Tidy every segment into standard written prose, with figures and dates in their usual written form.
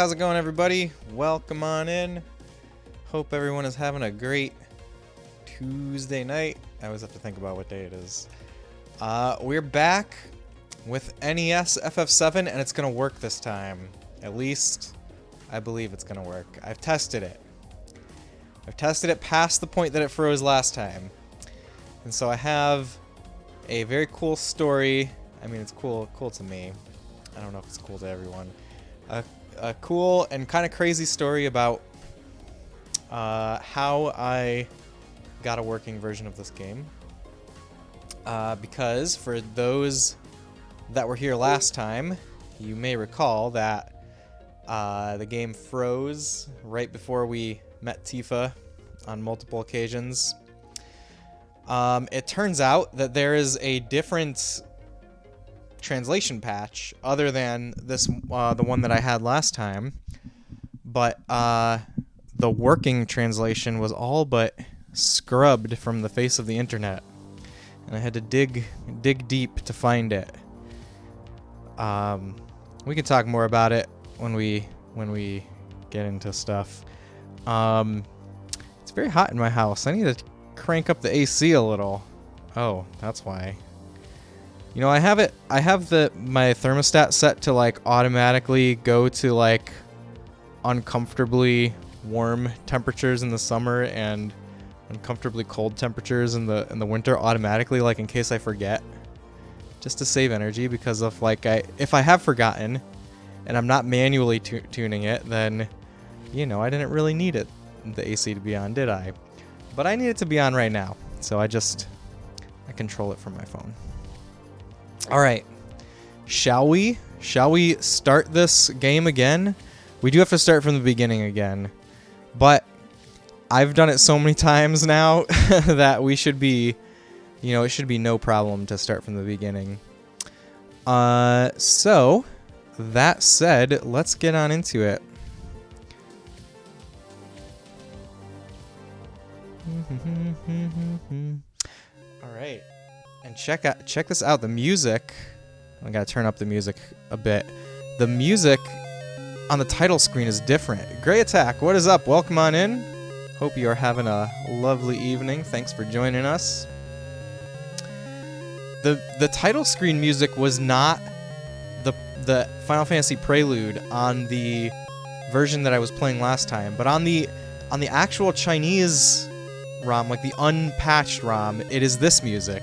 how's it going, everybody? Welcome on in. Hope everyone is having a great Tuesday night. I always have to think about what day it is. We're back with NES FF7, and it's gonna work this time. At least, I believe it's gonna work. I've tested it. I've tested it past the point that it froze last time. And so I have a very cool story. I mean, it's cool to me. I don't know if it's cool to everyone. A cool and kind of crazy story about how I got a working version of this game. Because for those that were here last time, you may recall that the game froze right before we met Tifa on multiple occasions. It turns out that there is a different translation patch other than this the one that I had last time, but the working translation was all but scrubbed from the face of the internet, and I had to dig deep to find it. We can talk more about it when we get into stuff. It's very hot in my house. I need to crank up the AC a little. Oh, that's why. You know, I have my thermostat set to like automatically go to like uncomfortably warm temperatures in the summer and uncomfortably cold temperatures in the winter automatically, like in case I forget, just to save energy. Because of like if I have forgotten and I'm not manually tuning it, then you know I didn't really need the AC to be on, did I? But I need it to be on right now, so I control it from my phone. All right, shall we start this game again? We do have to start from the beginning again, but I've done it so many times now that we should be, you know, it should be no problem to start from the beginning. So that said, let's get on into it. All right. And check this out. The music, I gotta turn up the music a bit. The music on the title screen is different. Gray Attack, what is up? Welcome on in. Hope you are having a lovely evening. Thanks for joining us. The title screen music was not the Final Fantasy Prelude on the version that I was playing last time, but on the actual Chinese ROM, like the unpatched ROM, it is this music.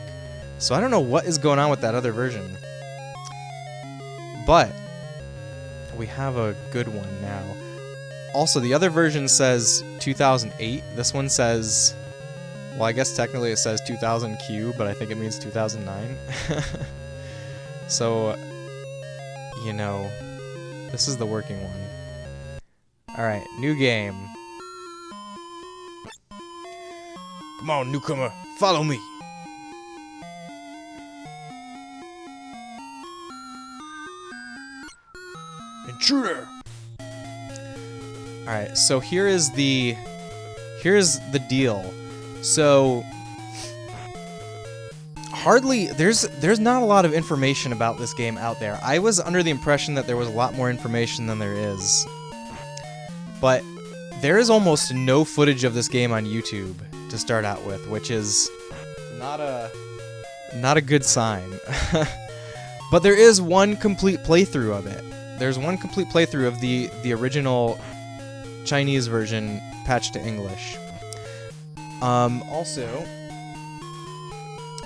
So I don't know what is going on with that other version. But we have a good one now. Also, the other version says 2008. This one says, well, I guess technically it says 2000Q, but I think it means 2009. So, you know, this is the working one. Alright, new game. Come on, newcomer, follow me. Intruder. All right, so here's the deal. So there's not a lot of information about this game out there. I was under the impression that there was a lot more information than there is. But there is almost no footage of this game on YouTube to start out with, which is not a good sign. But there is one complete playthrough of it. There's one complete playthrough of the original Chinese version patched to English. Also,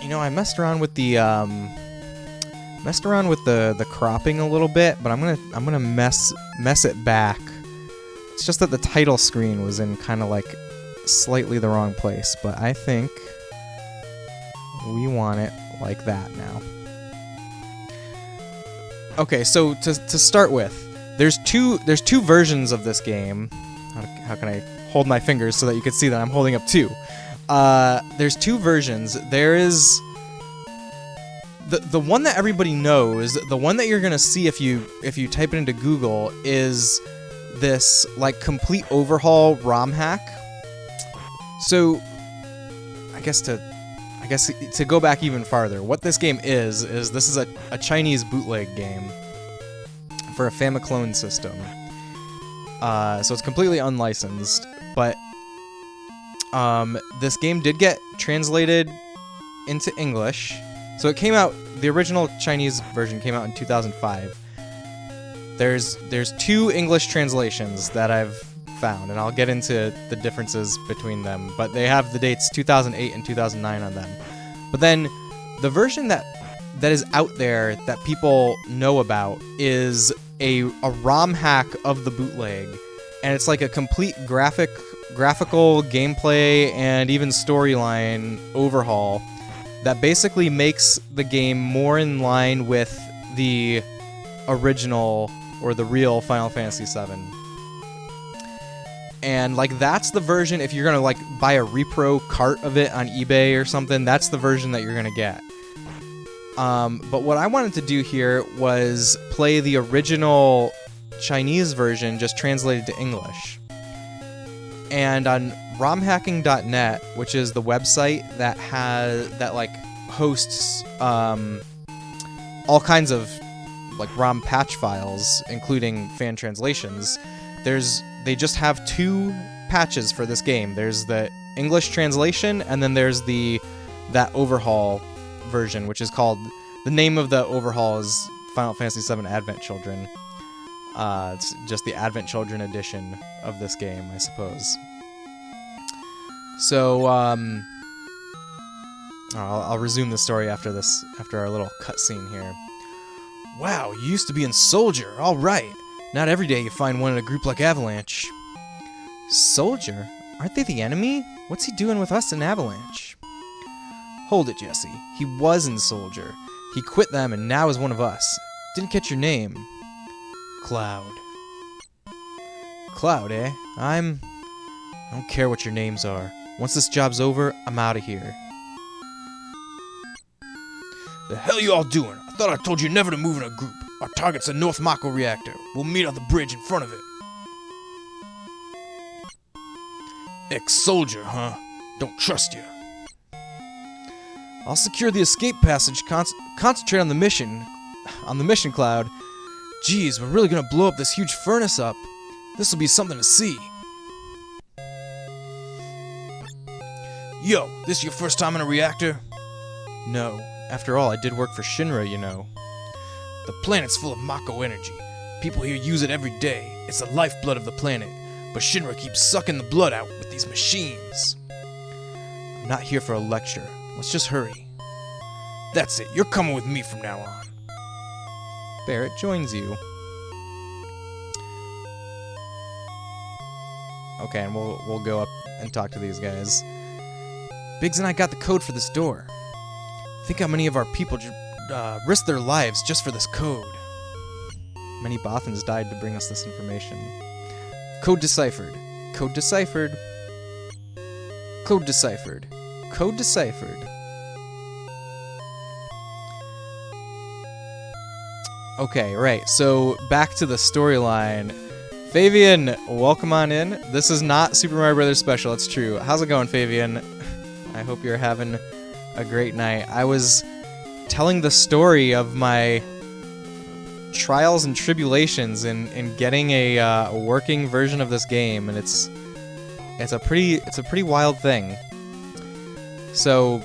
you know, I messed around with the cropping a little bit, but I'm gonna mess it back. It's just that the title screen was in kind of like slightly the wrong place, but I think we want it like that now. Okay, so to start with, there's two versions of this game. How can I hold my fingers so that you can see that I'm holding up two? There's two versions. There is the one that everybody knows, the one that you're gonna see if you type it into Google, is this like complete overhaul ROM hack. So I guess to go back even farther, what this game is this is a Chinese bootleg game for a Famiclone system. So it's completely unlicensed, but this game did get translated into English. So it came out, the original Chinese version came out in 2005. There's 2 English translations that I've found, and I'll get into the differences between them, but they have the dates 2008 and 2009 on them. But then the version that is out there that people know about is a ROM hack of the bootleg, and it's like a complete graphical gameplay and even storyline overhaul that basically makes the game more in line with the original or the real Final Fantasy VII. And like that's the version, if you're gonna like buy a repro cart of it on eBay or something, that's the version that you're gonna get. But what I wanted to do here was play the original Chinese version just translated to English. And on romhacking.net, which is the website that hosts all kinds of like ROM patch files, including fan translations, they just have 2 patches for this game. There's the English translation, and then there's that overhaul version, which is called, the name of the overhaul is Final Fantasy VII Advent Children. It's just the Advent Children edition of this game, I suppose. So, I'll resume the story after our little cutscene here. Wow, you used to be in Soldier, alright. Not every day you find one in a group like Avalanche. Soldier? Aren't they the enemy? What's he doing with us in Avalanche? Hold it, Jesse. He was in Soldier. He quit them and now is one of us. Didn't catch your name. Cloud. Cloud, eh? I don't care what your names are. Once this job's over, I'm out of here. The hell you all doing? I thought I told you never to move in a group. Our target's a North Mako reactor. We'll meet on the bridge in front of it. Ex-soldier, huh? Don't trust you. I'll secure the escape passage. Concentrate on the mission. On the mission, Cloud. Geez, we're really gonna blow up this huge furnace up. This'll be something to see. Yo, this your first time in a reactor? No. After all, I did work for Shinra, you know. The planet's full of Mako energy. People here use it every day. It's the lifeblood of the planet. But Shinra keeps sucking the blood out with these machines. I'm not here for a lecture. Let's just hurry. That's it. You're coming with me from now on. Barrett joins you. Okay, and we'll go up and talk to these guys. Biggs and I got the code for this door. Think how many of our people risked their lives just for this code. Many Bothans died to bring us this information. Code deciphered. Code deciphered. Code deciphered. Code deciphered. Okay, right. So back to the storyline. Fabian, welcome on in. This is not Super Mario Brothers special, it's true. How's it going, Fabian? I hope you're having a great night. I was telling the story of my trials and tribulations in getting a working version of this game, and it's a pretty wild thing. So,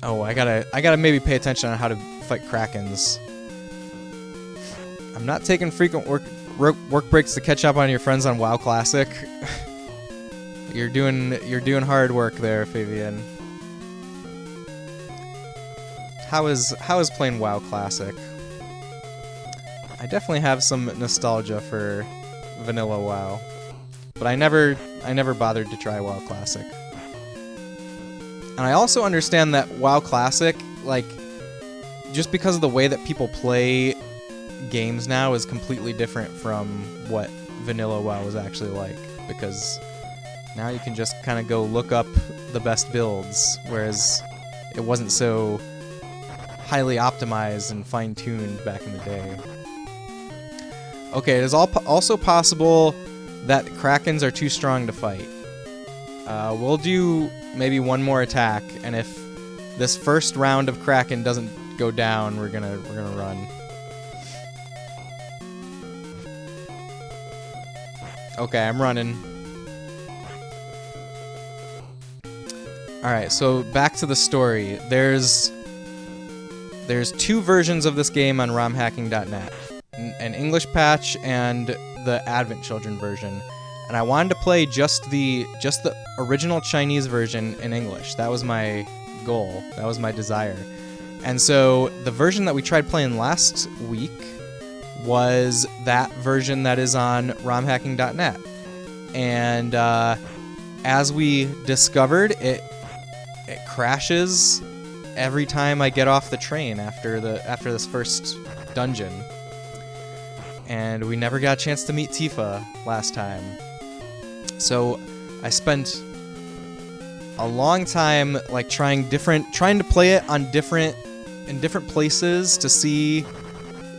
I gotta maybe pay attention on how to fight Krakens. I'm not taking frequent work breaks to catch up on your friends on WoW Classic. You're doing hard work there, Fabian. How is playing WoW Classic? I definitely have some nostalgia for vanilla WoW, but I never bothered to try WoW Classic. And I also understand that WoW Classic, like, just because of the way that people play games now is completely different from what vanilla WoW was actually like, because now you can just kind of go look up the best builds, whereas it wasn't so highly optimized and fine-tuned back in the day. Okay, it is also possible that Krakens are too strong to fight. We'll do maybe one more attack, and if this first round of Kraken doesn't go down, we're gonna run. Okay, I'm running. Alright, so back to the story. There's 2 versions of this game on romhacking.net. An English patch and the Advent Children version. And I wanted to play just the original Chinese version in English. That was my goal. That was my desire. And so the version that we tried playing last week was that version that is on romhacking.net. And as we discovered, it crashes every time I get off the train after this first dungeon. And we never got a chance to meet Tifa last time. So I spent a long time like trying to play it in different places to see,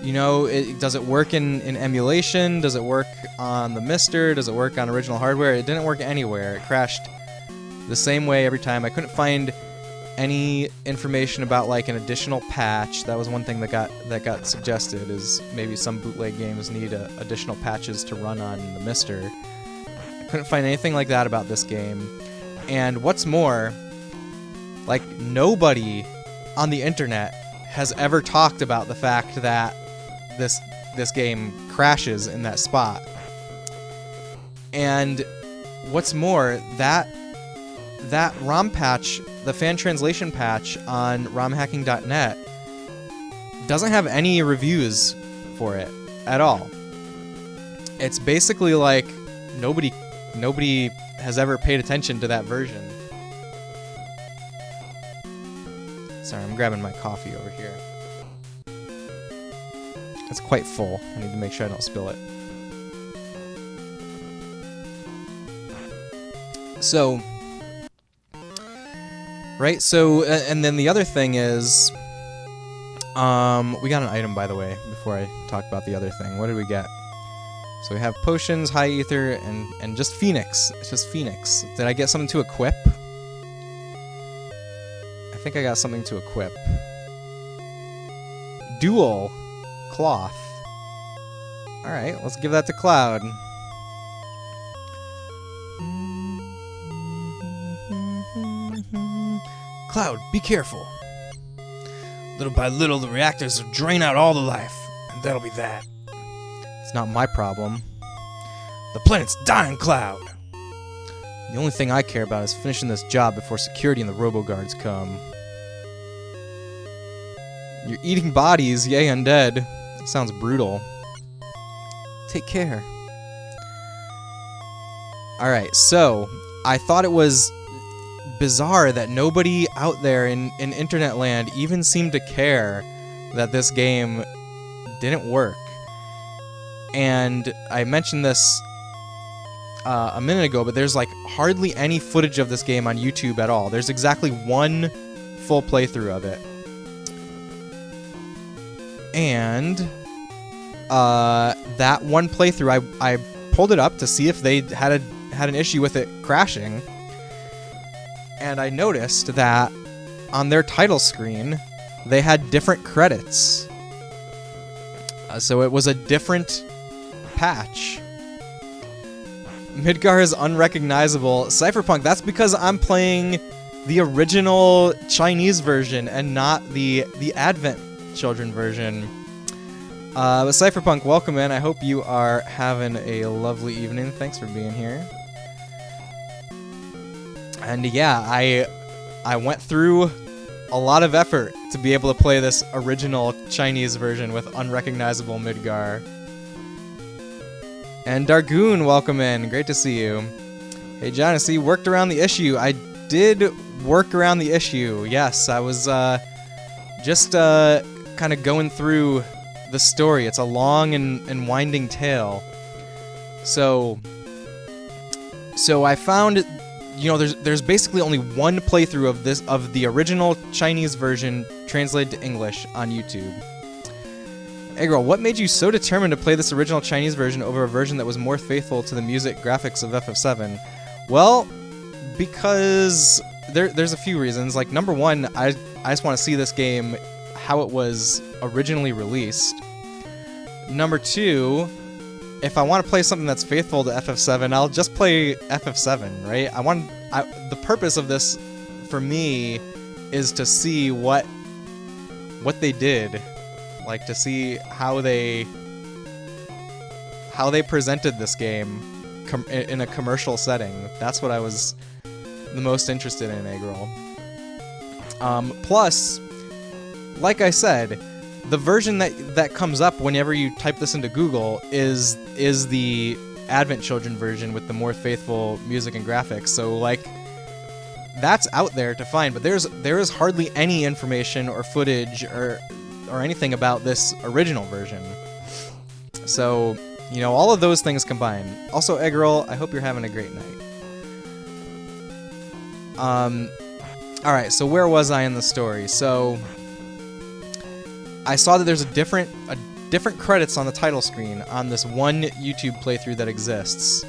you know, does it work in emulation? Does it work on the Mister? Does it work on original hardware? It didn't work anywhere. It crashed the same way every time. I couldn't find any information about like an additional patch. That was one thing that got suggested, is maybe some bootleg games need additional patches to run on the Mister. I couldn't find anything like that about this game. And what's more, like, nobody on the internet has ever talked about the fact that this game crashes in that spot. And what's more, that ROM patch, the fan translation patch on romhacking.net, doesn't have any reviews for it at all. It's basically like nobody has ever paid attention to that version. Sorry, I'm grabbing my coffee over here. It's quite full. I need to make sure I don't spill it. So, right, so, and then the other thing is, we got an item, by the way, before I talk about the other thing. What did we get? So we have potions, high ether, and just Phoenix. It's just Phoenix. Did I get something to equip? I think I got something to equip. Dual cloth. Alright, let's give that to Cloud. Cloud, be careful. Little by little, the reactors will drain out all the life, and that'll be that. It's not my problem. The planet's dying, Cloud. The only thing I care about is finishing this job before security and the robo-guards come. You're eating bodies, yay undead. Sounds brutal. Take care. Alright, so I thought it was bizarre that nobody out there in internet land even seemed to care that this game didn't work. And I mentioned this a minute ago, but there's like hardly any footage of this game on YouTube at all. There's exactly one full playthrough of it. And that one playthrough, I pulled it up to see if they had an issue with it crashing. And I noticed that on their title screen, they had different credits. So it was a different patch. Midgar is unrecognizable. Cypherpunk, that's because I'm playing the original Chinese version and not the Advent Children version. But Cypherpunk, welcome in. I hope you are having a lovely evening. Thanks for being here. And yeah, I went through a lot of effort to be able to play this original Chinese version with unrecognizable Midgar. And Dargoon, welcome in. Great to see you. Hey, John, I see you worked around the issue. I did work around the issue. Yes, I was just kind of going through the story. It's a long and winding tale. So I found, you know, there's basically only one playthrough of the original Chinese version translated to English on YouTube. Hey girl, what made you so determined to play this original Chinese version over a version that was more faithful to the music graphics of FF7? Well, because there's a few reasons. Like, number one, I just want to see this game how it was originally released. Number two, if I want to play something that's faithful to FF7, I'll just play FF7, right? The purpose of this for me is to see what they did, like to see how they presented this game in a commercial setting. That's what I was the most interested in, Eggroll. Plus, like I said, the version that comes up whenever you type this into Google is the Advent Children version with the more faithful music and graphics. So like, that's out there to find, but there is hardly any information or footage or anything about this original version. So, you know, all of those things combined. Also, Eggroll, I hope you're having a great night. Alright, so where was I in the story? So, I saw that there's a different credits on the title screen on this one YouTube playthrough that exists.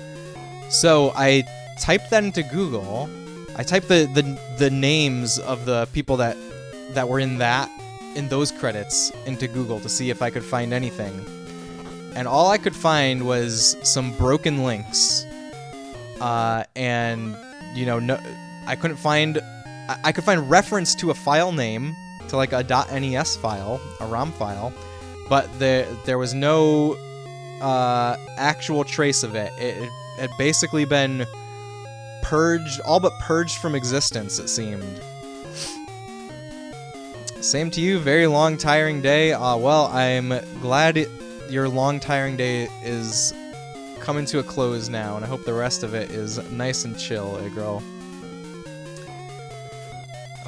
So, I typed that into Google. I typed the names of the people that were in those credits into Google to see if I could find anything. And all I could find was some broken links. And, you know, no, I couldn't find... I could find reference to a file name, to like a .NES file, a ROM file, but there was no actual trace of it. It had basically been purged, all but purged from existence, it seemed. Same to you, very long, tiring day. Well, I'm glad your long, tiring day is coming to a close now, and I hope the rest of it is nice and chill, Eggroll.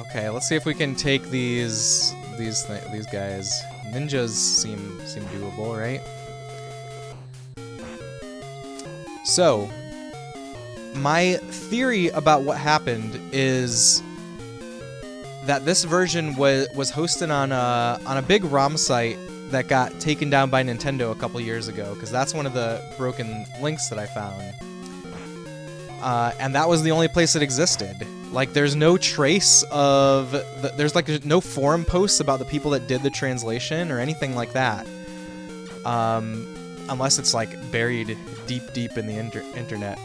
Okay, let's see if we can take these guys. Ninjas seem doable, right? So, my theory about what happened is that this version was hosted on a big ROM site that got taken down by Nintendo a couple years ago, because that's one of the broken links that I found. And that was the only place it existed. Like, there's no trace of... there's no forum posts about the people that did the translation or anything like that. Unless it's, like, buried deep in the internet.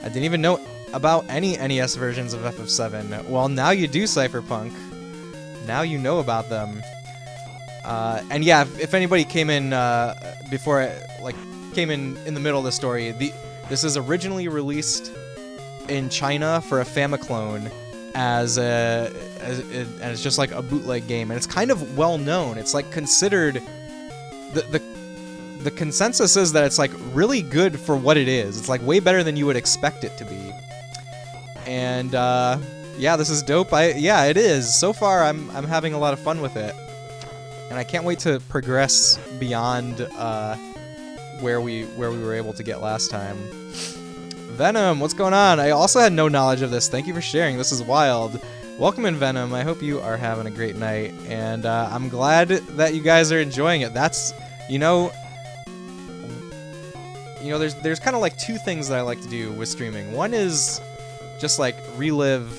I didn't even know about any NES versions of FF7. Well, now you do, Cypherpunk. Now you know about them. And yeah, if anybody came in before I, came in the middle of the story, this is originally released in China for a Famiclone and it's just like a bootleg game, and it's kind of well known. It's like considered the consensus is that it's like really good for what it is. It's like way better than you would expect it to be. And yeah, this is dope. Yeah, it is. So far, I'm having a lot of fun with it, and I can't wait to progress beyond where we were able to get last time. Venom, what's going on? I also had no knowledge of this. Thank you for sharing. This is wild. Welcome in, Venom. I hope you are having a great night, and I'm glad that you guys are enjoying it. That's, you know, there's kind of like two things that I like to do with streaming. One is just like relive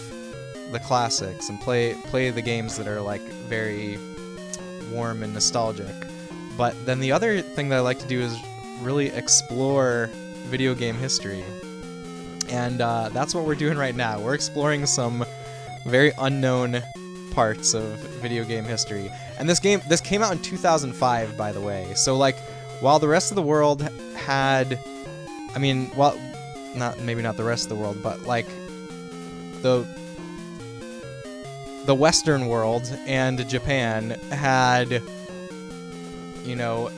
the classics and play the games that are like very warm and nostalgic. But then the other thing that I like to do is really explore video game history. And that's what we're doing right now. We're exploring some very unknown parts of video game history. And this came out in 2005, by the way. So like, while the rest of the world had, I mean, well, maybe not the rest of the world, but like the Western world and Japan had, you know,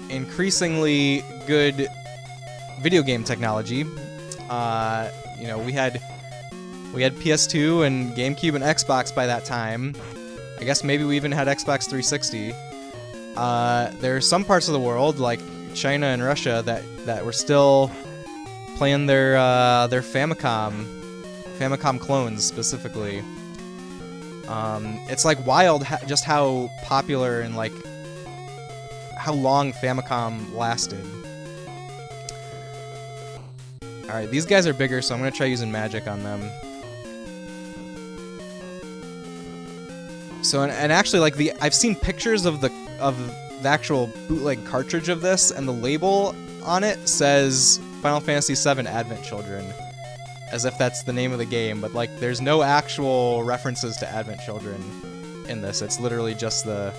increasingly good video game technology. You know, we had PS2 and GameCube and Xbox by that time. I guess maybe we even had Xbox 360. There are some parts of the world, like China and Russia, that were still playing their Famicom clones specifically. It's like wild just how popular and like how long Famicom lasted. Alright, these guys are bigger, so I'm gonna try using magic on them. So, and actually, like I've seen pictures of the actual bootleg cartridge of this, and the label on it says Final Fantasy VII Advent Children, as if that's the name of the game, but like there's no actual references to Advent Children in this. It's literally just the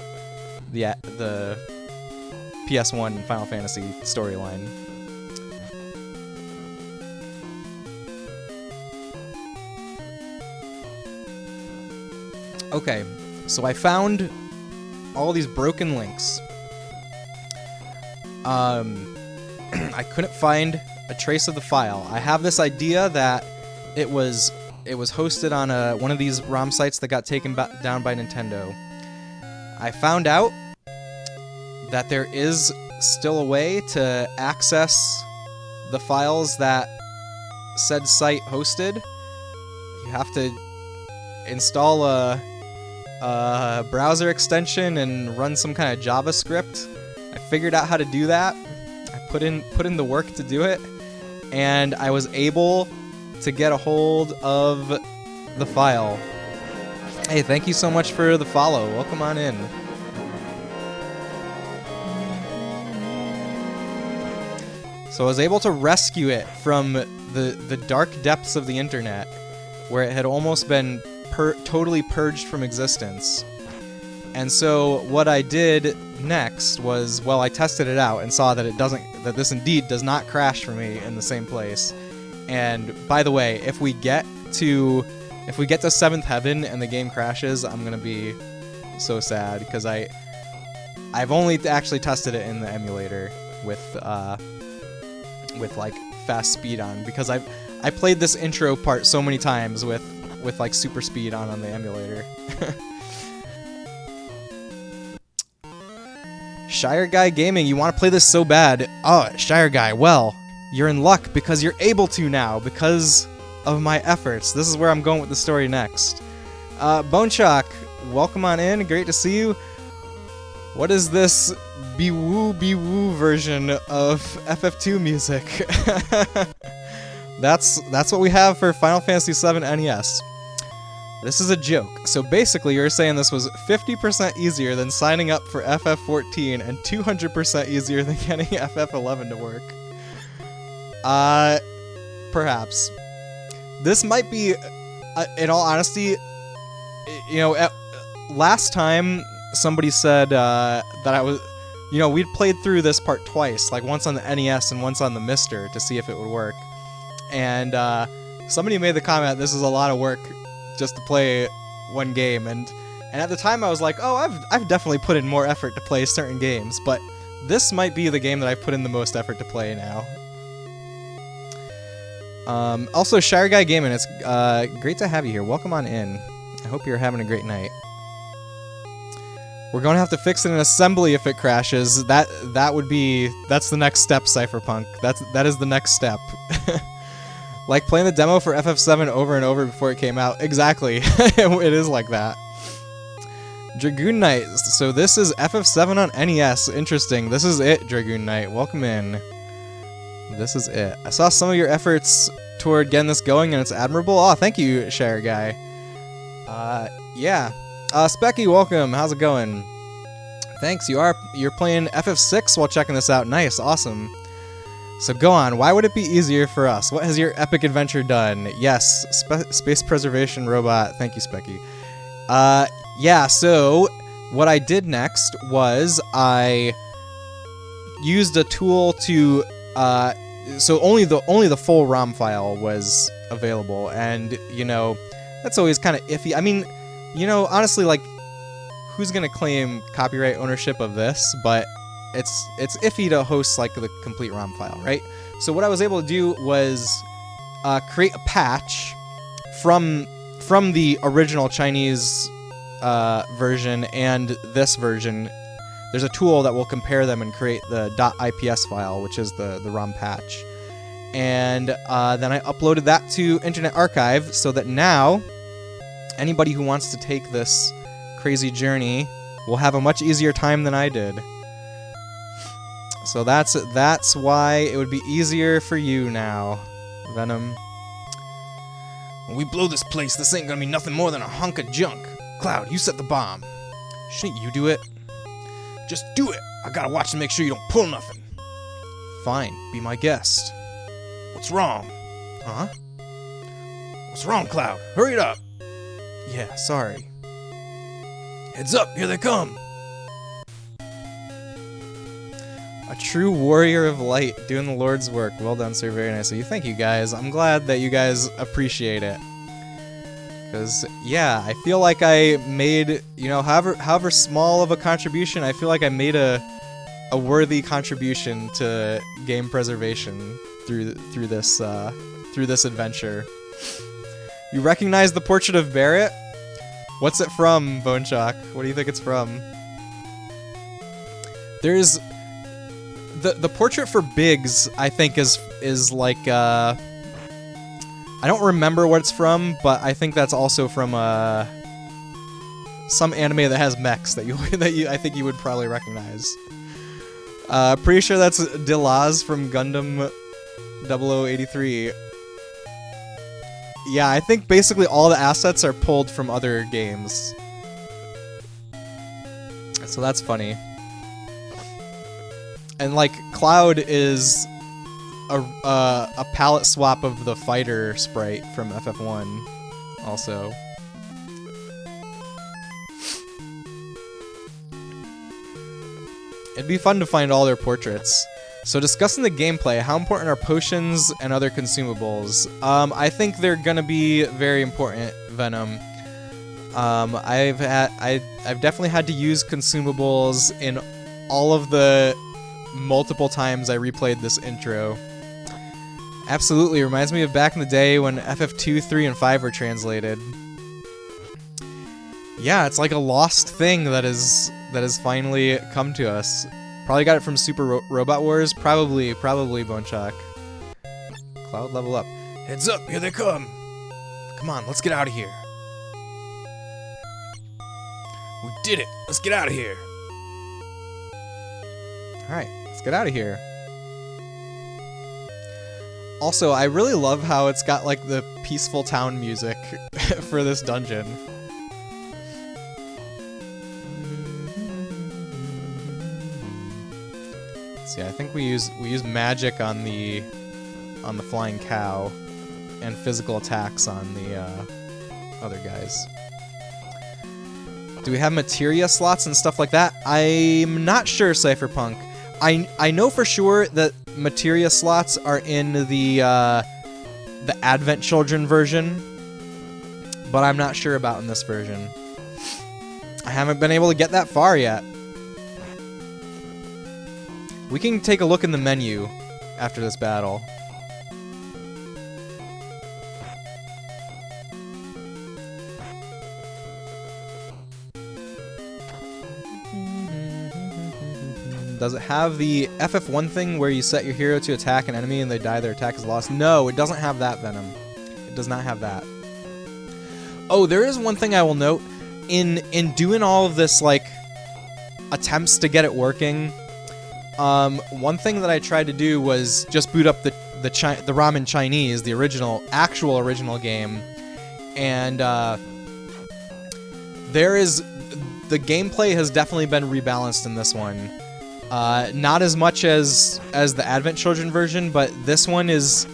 PS1 Final Fantasy storyline. Okay, so I found all these broken links. I couldn't find a trace of the file. I have this idea that it was hosted on one of these ROM sites that got taken down by Nintendo. I found out that there is still a way to access the files that said site hosted. You have to install a browser extension and run some kind of JavaScript. I figured out how to do that. I put in the work to do it, and I was able to get a hold of the file. Hey, thank you so much for the follow. Welcome on in. So I was able to rescue it from the dark depths of the internet, where it had almost been totally purged from existence. And so what I did next was, well, I tested it out and saw that that this indeed does not crash for me in the same place. And by the way, if we get to 7th Heaven and the game crashes, I'm gonna be so sad, because I've only actually tested it in the emulator with like fast speed on, because I played this intro part so many times with like super speed on the emulator. Shire Guy Gaming, you want to play this so bad. Oh, Shire Guy, well, you're in luck because you're able to now because of my efforts. This is where I'm going with the story next. Bonechock, welcome on in. Great to see you. What is this be-woo version of FF2 music? That's what we have for Final Fantasy VII NES. This is a joke. So basically, you're saying this was 50% easier than signing up for FF14 and 200% easier than getting FF11 to work. Perhaps. This might be, in all honesty, you know, last time somebody said that I was, you know, we'd played through this part twice, like once on the NES and once on the Mister to see if it would work. And somebody made the comment, this is a lot of work just to play one game, and at the time I was like, oh, I've definitely put in more effort to play certain games, but this might be the game that I've put in the most effort to play now. Also, Shire Guy Gaming, it's great to have you here. Welcome on in. I hope you're having a great night. We're going to have to fix it in assembly if it crashes. That's the next step, Cypherpunk. That is the next step. Like playing the demo for FF7 over and over before it came out. Exactly. It is like that. Dragoon Knight. So this is FF7 on NES. Interesting. This is it, Dragoon Knight. Welcome in. This is it. I saw some of your efforts toward getting this going, and it's admirable. Oh, thank you, Shire Guy. Yeah. Specky, welcome. How's it going? Thanks. You're playing FF6 while checking this out. Nice. Awesome. So go on. Why would it be easier for us? What has your epic adventure done? Yes. Space preservation robot. Thank you, Specky. Yeah. So what I did next was I used a tool to so only the full ROM file was available, and you know that's always kind of iffy. I mean, you know, honestly, like, who's gonna claim copyright ownership of this? But it's iffy to host like the complete ROM file, right? So what I was able to do was create a patch from the original Chinese version and this version. There's a tool that will compare them and create the .ips file, which is the ROM patch. And then I uploaded that to Internet Archive so that now anybody who wants to take this crazy journey will have a much easier time than I did. So that's why it would be easier for you now, Venom. When we blow this place, this ain't gonna be nothing more than a hunk of junk. Cloud, you set the bomb. Shouldn't you do it? Just do it. I gotta watch to make sure you don't pull nothing. Fine, be my guest. What's wrong? Huh? What's wrong, Cloud? Hurry it up. Yeah, sorry. Heads up, here they come. A true warrior of light, doing the Lord's work. Well done, sir. Very nice of you. Thank you, guys. I'm glad that you guys appreciate it. Because, yeah, I feel like I made, you know, however small of a contribution, I feel like I made a worthy contribution to game preservation through this adventure. You recognize the portrait of Barrett? What's it from, Bonechuck? What do you think it's from? There's the portrait for Biggs, I think is like I don't remember what it's from, but I think that's also from some anime that has mechs that I think you would probably recognize. Pretty sure that's Delaz from Gundam 0083. Yeah, I think basically all the assets are pulled from other games. So that's funny. And like Cloud is a palette swap of the fighter sprite from FF1 also. It'd be fun to find all their portraits. So discussing the gameplay, how important are potions and other consumables? I think they're gonna be very important, Venom. I've definitely had to use consumables in all of the multiple times I replayed this intro. Absolutely, reminds me of back in the day when FF2, 3, and 5 were translated. Yeah, it's like a lost thing that has finally come to us. Probably got it from Super Robot Wars. Probably Bonechuck. Cloud, level up. Heads up, here they come. Come on, let's get out of here. We did it. Let's get out of here. Alright, let's get out of here. Also, I really love how it's got like the peaceful town music for this dungeon. See, I think we use magic on the flying cow, and physical attacks on the other guys. Do we have materia slots and stuff like that? I'm not sure, Cypherpunk. I know for sure that materia slots are in the Advent Children version, but I'm not sure about in this version. I haven't been able to get that far yet. We can take a look in the menu after this battle. Does it have the FF1 thing where you set your hero to attack an enemy and they die, their attack is lost? No, it doesn't have that, Venom. It does not have that. Oh, there is one thing I will note. In doing all of this, like, attempts to get it working, one thing that I tried to do was just boot up the ROM in Chinese, the actual original game, and the gameplay has definitely been rebalanced in this one. Not as much as the Advent Children version, but this one is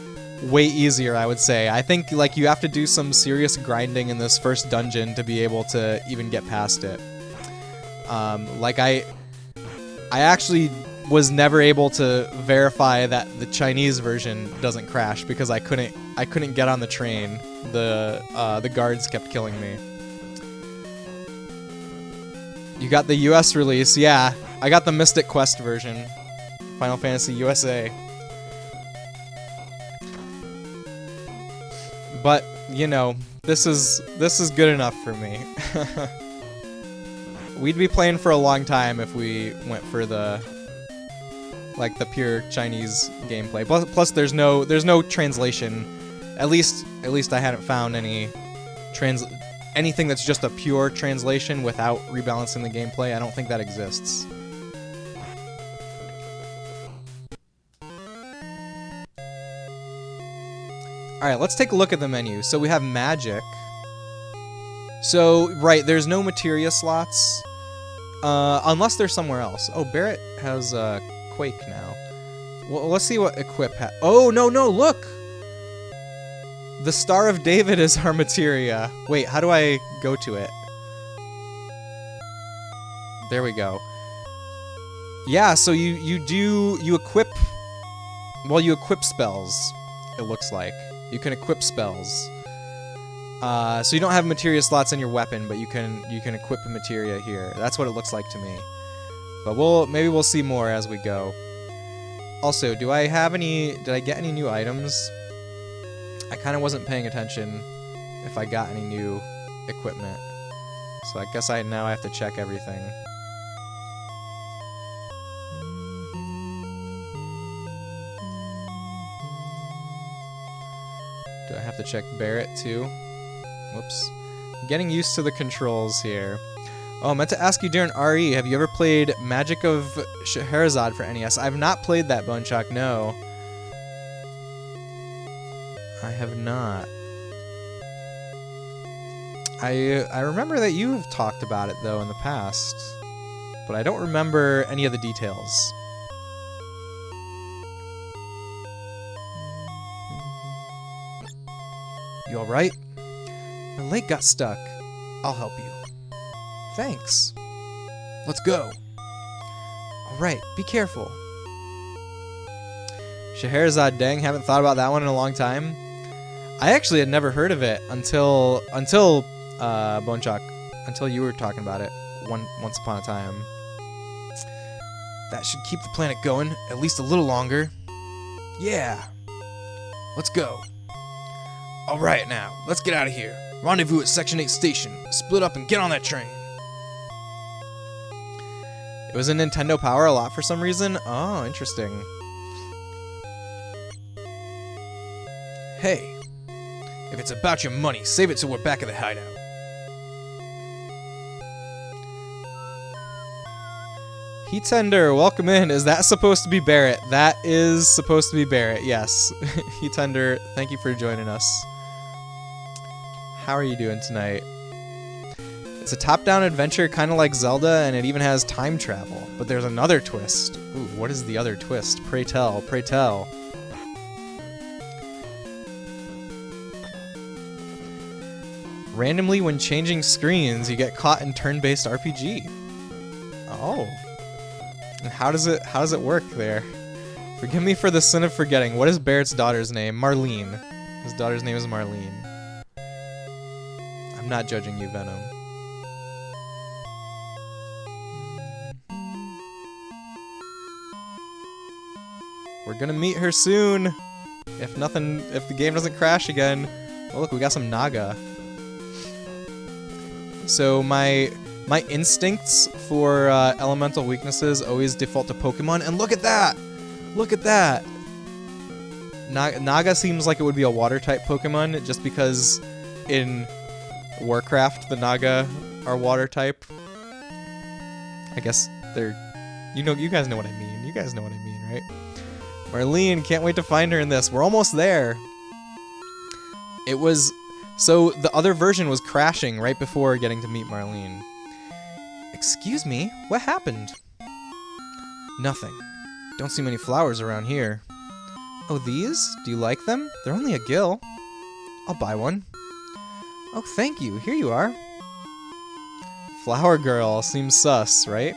way easier, I would say. I think like you have to do some serious grinding in this first dungeon to be able to even get past it. Like I actually was never able to verify that the Chinese version doesn't crash because I couldn't get on the train. The guards kept killing me. You got the US release, yeah. I got the Mystic Quest version. Final Fantasy USA. But, you know, this is good enough for me. We'd be playing for a long time if we went for the pure Chinese gameplay. Plus there's no translation. At least I hadn't found anything that's just a pure translation without rebalancing the gameplay. I don't think that exists. Alright, let's take a look at the menu. So we have magic. So, right, there's no materia slots. Unless they're somewhere else. Oh, Barrett has Quake now. Well, let's see what equip oh, no, look! The Star of David is our materia. Wait, how do I go to it? There we go. Yeah, so you equip, well, you equip spells, it looks like. You can equip spells. So you don't have materia slots in your weapon, but you can equip a materia here. That's what it looks like to me. But maybe we'll see more as we go. Also, did I get any new items? I kind of wasn't paying attention if I got any new equipment. So I guess now I have to check everything. Do I have to check Barrett too? Whoops. I'm getting used to the controls here. Oh, I meant to ask you during RE, have you ever played Magic of Scheherazade for NES? I've not played that, Bonechuck, no. I have not. I remember that you've talked about it, though, in the past. But I don't remember any of the details. You alright? My leg got stuck. I'll help you. Thanks. Let's go. Alright, be careful. Scheherazade, dang, haven't thought about that one in a long time. I actually had never heard of it until Bonechuck, until you were talking about it once upon a time. That should keep the planet going at least a little longer. Yeah. Let's go. Alright now, let's get out of here. Rendezvous at Section 8 station. Split up and get on that train. It was in Nintendo Power a lot for some reason. Oh, interesting. Hey, if it's about your money, save it till we're back at the hideout. Heat Tender, welcome in. Is that supposed to be Barrett? That is supposed to be Barrett, yes. Heat Tender, thank you for joining us. How are you doing tonight? It's a top-down adventure kind of like Zelda, and it even has time travel. But there's another twist. Ooh, what is the other twist? Pray tell, pray tell. Randomly, when changing screens, you get caught in turn-based RPG. Oh. And how does it work there? Forgive me for the sin of forgetting. What is Barrett's daughter's name? Marlene. His daughter's name is Marlene. I'm not judging you, Venom. We're gonna meet her soon. If the game doesn't crash again. Oh look, we got some Naga. So my instincts for elemental weaknesses always default to Pokemon, and look at that! Look at that! Naga seems like it would be a water-type Pokemon, just because in Warcraft the Naga are water-type. I guess they're... You guys know what I mean. You guys know what I mean, right? Marlene, can't wait to find her in this. We're almost there. It was... So, the other version was crashing right before getting to meet Marlene. Excuse me? What happened? Nothing. Don't see many flowers around here. Oh, these? Do you like them? They're only a gill. I'll buy one. Oh, thank you. Here you are. Flower Girl seems sus, right?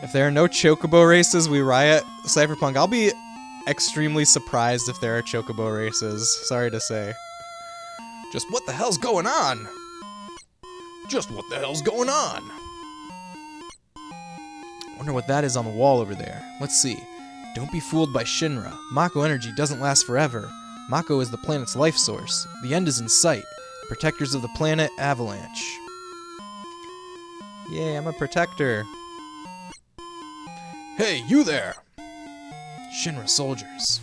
If there are no chocobo races, we riot. Cypherpunk, I'll be extremely surprised if there are chocobo races. Sorry to say. Just what the hell's going on? Just what the hell's going on? Wonder what that is on the wall over there. Let's see. Don't be fooled by Shinra. Mako energy doesn't last forever. Mako is the planet's life source. The end is in sight. Protectors of the planet, Avalanche. Yay, I'm a protector. Hey, you there! Shinra soldiers.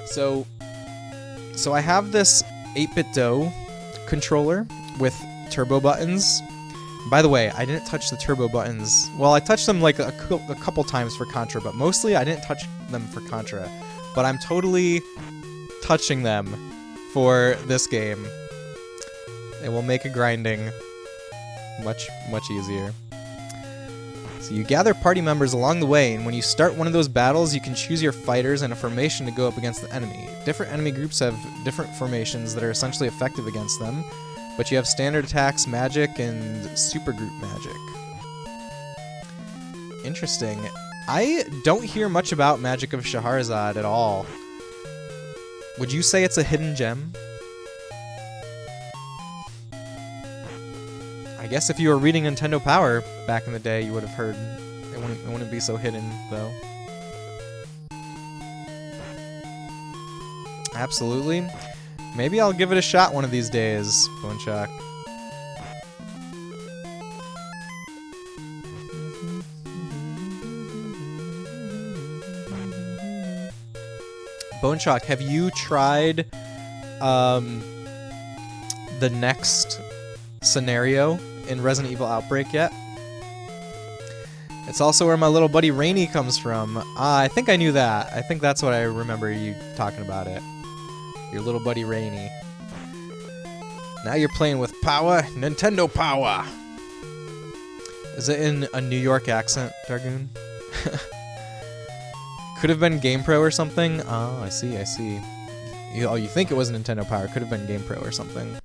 So I have this 8-bit Do controller with turbo buttons. By the way, I didn't touch the turbo buttons. Well, I touched them like a couple times for Contra, but mostly I didn't touch them for Contra. But I'm totally touching them for this game. It will make a grinding much easier. So you gather party members along the way, and when you start one of those battles, you can choose your fighters and a formation to go up against the enemy. Different enemy groups have different formations that are essentially effective against them, but you have standard attacks, magic, and supergroup magic. Interesting. I don't hear much about Magic of Shahrazad at all. Would you say it's a hidden gem? I guess if you were reading Nintendo Power back in the day, you would have heard. It wouldn't be so hidden, though. Absolutely. Maybe I'll give it a shot one of these days, Boneshock. Boneshock, have you tried the next scenario in Resident Evil Outbreak yet? It's also where my little buddy Rainy comes from. I think I knew that. I think that's what I remember you talking about it. Your little buddy Rainy. Now you're playing with power, Nintendo Power! Is it in a New York accent, Dargoon? Could have been GamePro or something? Oh, I see, I see. You think it was Nintendo Power. Could have been GamePro or something.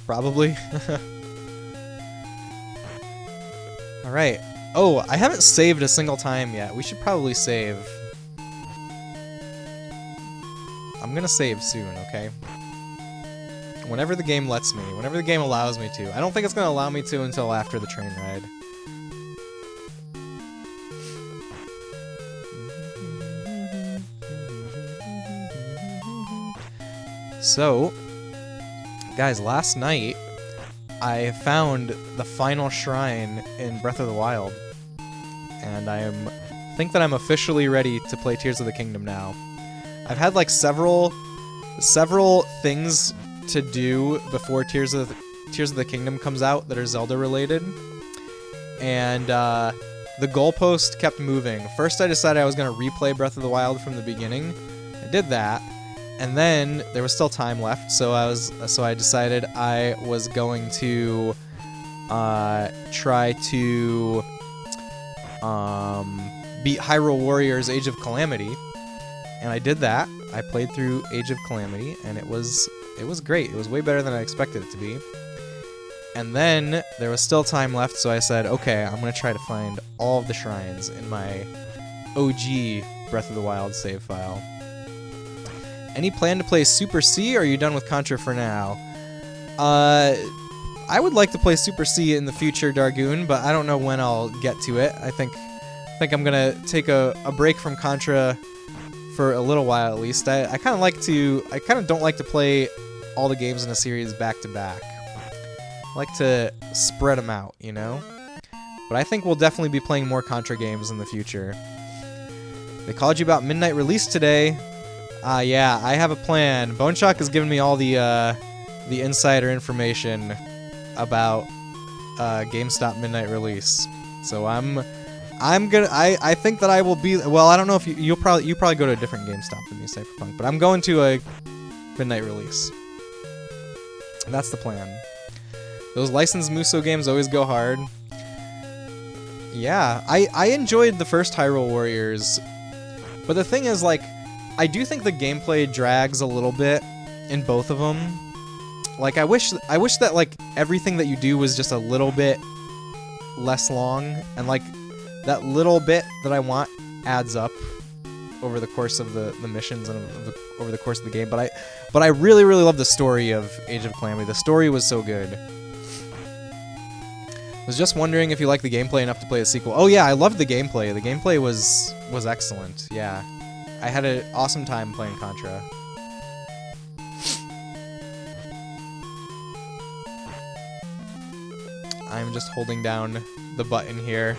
Probably. Alright. Oh, I haven't saved a single time yet. We should probably save. I'm gonna save soon, okay? Whenever the game lets me. Whenever the game allows me to. I don't think it's gonna allow me to until after the train ride. So, guys, last night I found the final shrine in Breath of the Wild, and I think that I'm officially ready to play Tears of the Kingdom now. I've had like several things to do before Tears of the Kingdom comes out that are Zelda related, and the goalpost kept moving. First, I decided I was gonna replay Breath of the Wild from the beginning. I did that. And then there was still time left, so I decided I was going to try to beat Hyrule Warriors Age of Calamity, and I did that. I played through Age of Calamity, and it was great. It was way better than I expected it to be. And then there was still time left, so I said, okay, I'm gonna try to find all of the shrines in my OG Breath of the Wild save file. Any plan to play Super C, or are you done with Contra for now? I would like to play Super C in the future, Dargoon, but I don't know when I'll get to it. I think I'm gonna take a break from Contra for a little while at least. I kind of don't like to play all the games in a series back to back. I like to spread them out, you know? But I think we'll definitely be playing more Contra games in the future. They called you about midnight release today. Yeah, I have a plan. Boneshock has given me all the insider information about GameStop midnight release. So I think that I will be. Well, I don't know if you probably go to a different GameStop than me, Cyberpunk, but I'm going to a midnight release. And that's the plan. Those licensed Muso games always go hard. Yeah, I enjoyed the first Hyrule Warriors, but the thing is, like, I do think the gameplay drags a little bit in both of them. Like, I wish that, like, everything that you do was just a little bit less long, and, like, that little bit that I want adds up over the course of the missions and over the course of the game. But I really, really love the story of Age of Calamity. The story was so good. I was just wondering if you like the gameplay enough to play a sequel. Oh yeah, I loved the gameplay. The gameplay was excellent. Yeah. I had an awesome time playing Contra. I'm just holding down the button here.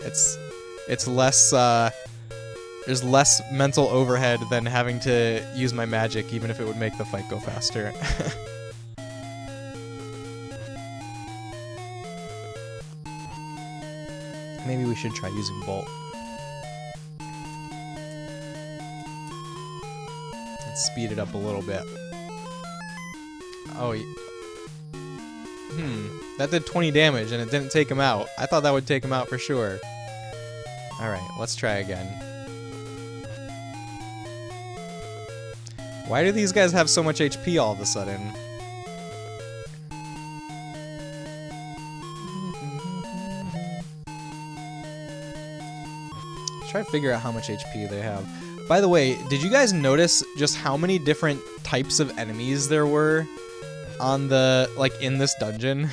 It's less, there's less mental overhead than having to use my magic, even if it would make the fight go faster. Maybe we should try using Bolt. Let's speed it up a little bit. Oh, that did 20 damage and it didn't take him out. I thought that would take him out for sure. Alright, let's try again. Why do these guys have so much HP all of a sudden? Try to figure out how much HP they have. By the way, did you guys notice just how many different types of enemies there were on the, like, in this dungeon?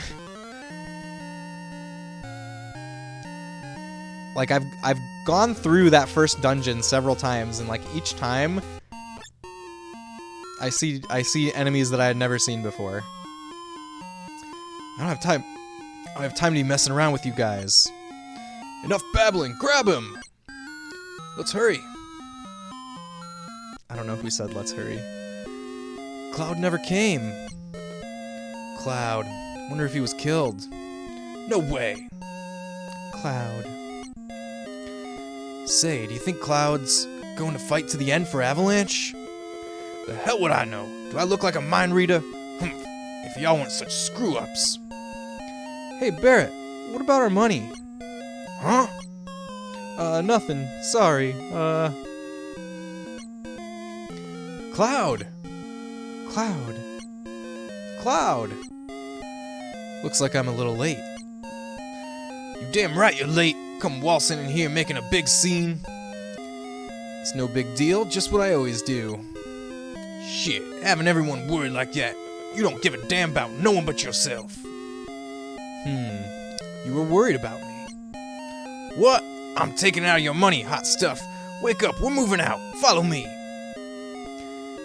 Like, I've gone through that first dungeon several times, and like each time I see enemies that I had never seen before. I don't have time. I don't have time to be messing around with you guys. Enough babbling. Grab him. Let's hurry. I don't know who said let's hurry. Cloud never came. Cloud. Wonder if he was killed. No way. Cloud. Say, do you think Cloud's going to fight to the end for Avalanche? The hell would I know? Do I look like a mind reader? Humph. If y'all weren't such screw-ups. Hey, Barrett, what about our money? Huh? Nothing. Sorry. Cloud. Cloud. Cloud. Looks like I'm a little late. You damn right you're late. Come waltzing in here making a big scene. It's no big deal, just what I always do. Shit, having everyone worried like that. You don't give a damn about no one but yourself. You were worried about me. What? I'm taking out your money, hot stuff. Wake up, we're moving out. Follow me.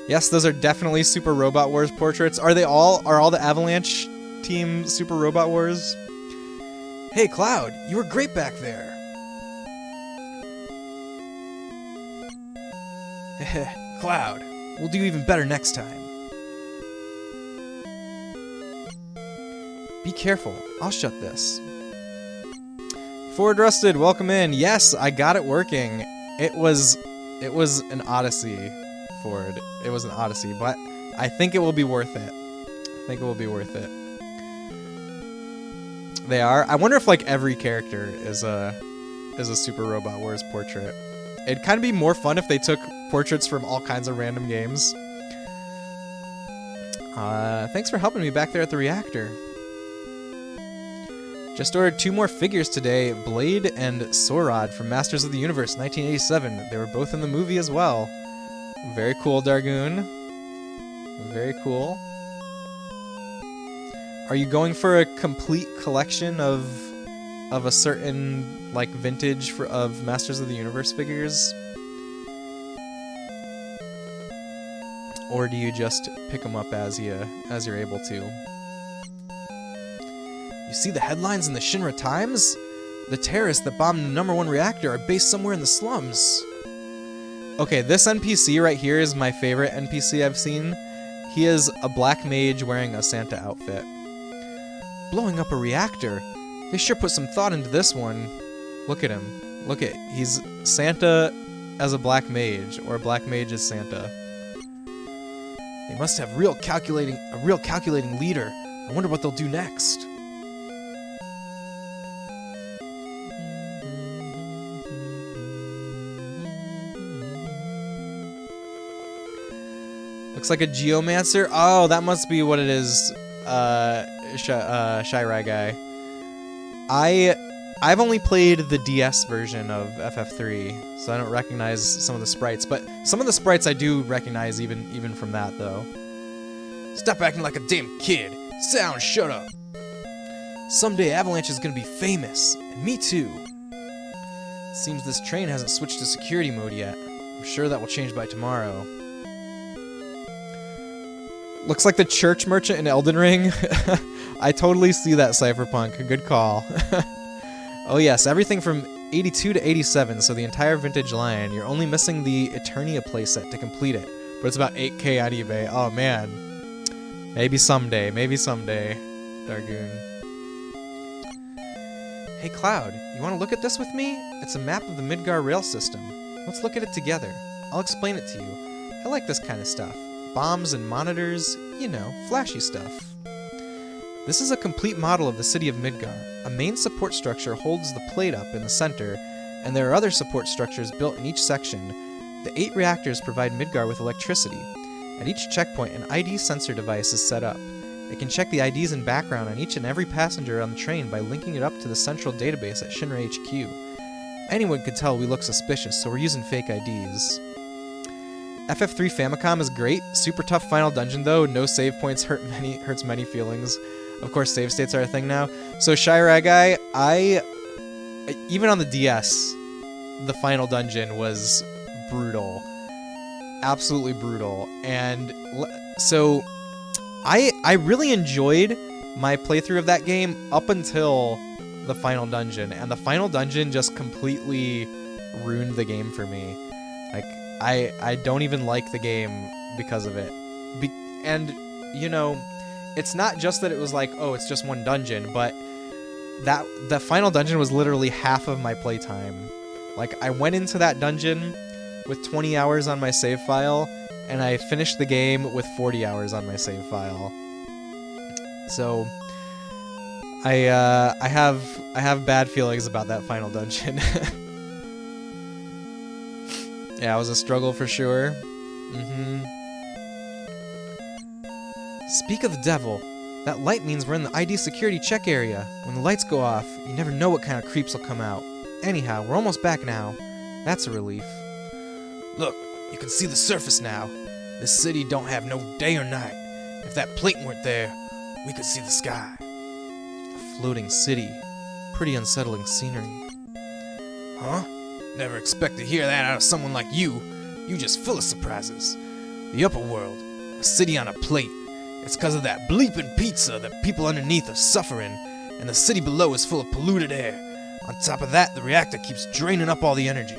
Yes, those are definitely Super Robot Wars portraits. Are all the Avalanche team Super Robot Wars? Hey, Cloud, you were great back there. Cloud, we'll do even better next time. Be careful, I'll shut this. Ford Rusted, welcome in. Yes, I got it working. It was an odyssey, Ford. It was an odyssey, but I think it will be worth it. I think it will be worth it. They are. I wonder if like every character is a Super Robot Wars portrait. It'd kind of be more fun if they took portraits from all kinds of random games. Thanks for helping me back there at the reactor. Just ordered 2 more figures today, Blade and Sorod from Masters of the Universe 1987. They were both in the movie as well. Very cool, Dargoon. Very cool. Are you going for a complete collection of a certain like vintage of Masters of the Universe figures? Or do you just pick them up as you're able to? You see the headlines in the Shinra Times? The terrorists that bombed the #1 reactor are based somewhere in the slums. Okay, this NPC right here is my favorite NPC I've seen. He is a black mage wearing a Santa outfit. Blowing up a reactor. They sure put some thought into this one. Look at him. He's Santa as a black mage, or a black mage as Santa. They must have a real calculating leader. I wonder what they'll do next. Looks like a geomancer. Oh, that must be what it is. Shirai guy. I've only played the DS version of FF3, so I don't recognize some of the sprites, but some of the sprites I do recognize even from that though. Stop acting like a damn kid. Sound, shut up. Someday Avalanche is gonna be famous, and me too. Seems this train hasn't switched to security mode yet. I'm sure that will change by tomorrow. Looks like the church merchant in Elden Ring. I totally see that, Cypherpunk. Good call. Oh yes, everything from 82 to 87, so the entire vintage line. You're only missing the Eternia playset to complete it, but it's about 8K on eBay. Oh man. Maybe someday, Dargoon. Hey Cloud, you want to look at this with me? It's a map of the Midgar rail system. Let's look at it together. I'll explain it to you. I like this kind of stuff. bombs and monitors, you know, flashy stuff. This is a complete model of the city of Midgar. A main support structure holds the plate up in the center, and there are other support structures built in each section. The 8 reactors provide Midgar with electricity. At each checkpoint, an ID sensor device is set up. It can check the IDs and background on each and every passenger on the train by linking it up to the central database at Shinra HQ. Anyone could tell we look suspicious, so we're using fake IDs. FF3 Famicom is great. Super tough final dungeon though. No save points hurts many feelings. Of course, save states are a thing now. So Shy Ragai, even on the DS, the final dungeon was brutal. Absolutely brutal. And so I really enjoyed my playthrough of that game up until the final dungeon, and the final dungeon just completely ruined the game for me. Like, I don't even like the game because of it. And, you know, it's not just that it was like, oh, it's just one dungeon, but the final dungeon was literally half of my playtime. Like, I went into that dungeon with 20 hours on my save file, and I finished the game with 40 hours on my save file. So I have bad feelings about that final dungeon. Yeah, it was a struggle for sure. Speak of the devil. That light means we're in the ID security check area. When the lights go off, you never know what kind of creeps will come out. Anyhow, we're almost back now. That's a relief. Look, you can see the surface now. This city don't have no day or night. If that plate weren't there, we could see the sky. A floating city. Pretty unsettling scenery. Huh? Never expect to hear that out of someone like you. You just full of surprises. The upper world, a city on a plate. It's 'cause of that bleeping pizza that people underneath are suffering, and the city below is full of polluted air. On top of that, the reactor keeps draining up all the energy.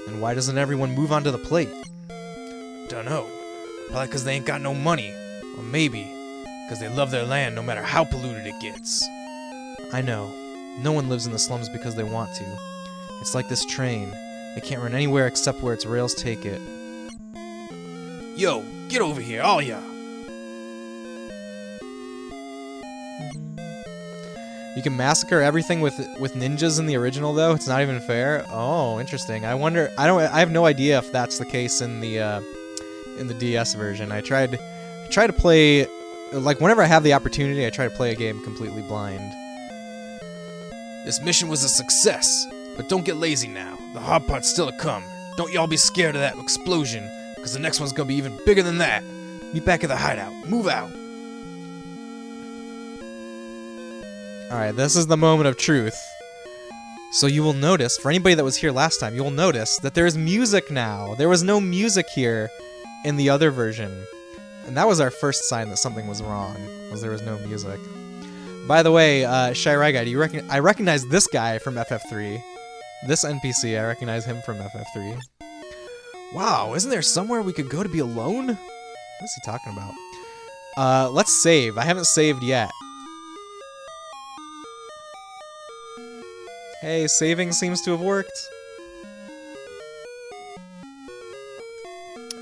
And why doesn't everyone move onto the plate? Dunno. Probably 'cause they ain't got no money. Or maybe 'cause they love their land no matter how polluted it gets. I know. No one lives in the slums because they want to. It's like this train. It can't run anywhere except where its rails take it. Yo, get over here, all ya! You can massacre everything with ninjas in the original, though. It's not even fair. Oh, interesting. I wonder. I have no idea if that's the case in the DS version. I try to play, like, whenever I have the opportunity, I try to play a game completely blind. This mission was a success, but don't get lazy now. The hard part's still to come. Don't y'all be scared of that explosion, 'cause the next one's gonna be even bigger than that. Meet back at the hideout. Move out. Alright, this is the moment of truth. So you will notice, for anybody that was here last time, you will notice that there is music now. There was no music here in the other version. And that was our first sign that something was wrong, was there was no music. By the way, Shy Ragai, I recognize this guy from FF3. This NPC, I recognize him from FF3. Wow, isn't there somewhere we could go to be alone? What is he talking about? Let's save. I haven't saved yet. Hey, saving seems to have worked.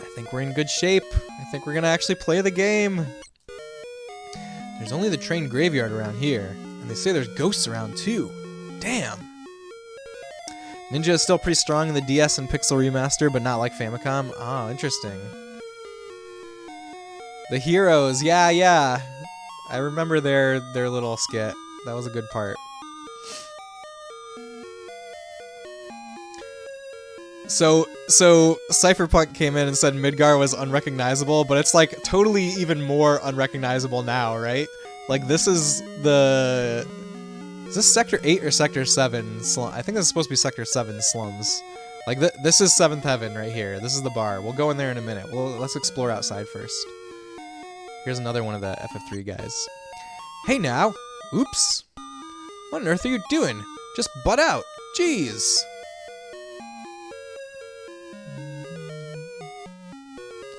I think we're in good shape. I think we're gonna actually play the game. There's only the train graveyard around here, and they say there's ghosts around too. Damn. Ninja is still pretty strong in the DS and Pixel Remaster, but not like Famicom. Oh, interesting. The heroes, yeah. I remember their little skit. That was a good part. So Cypherpunk came in and said Midgar was unrecognizable, but it's like totally even more unrecognizable now, right? Like this is this Sector 8 or Sector 7 slum? I think this is supposed to be Sector 7 slums. Like this is 7th Heaven right here. This is the bar. We'll go in there in a minute. Let's explore outside first. Here's another one of the FF3 guys. Hey now! Oops! What on earth are you doing? Just butt out! Jeez!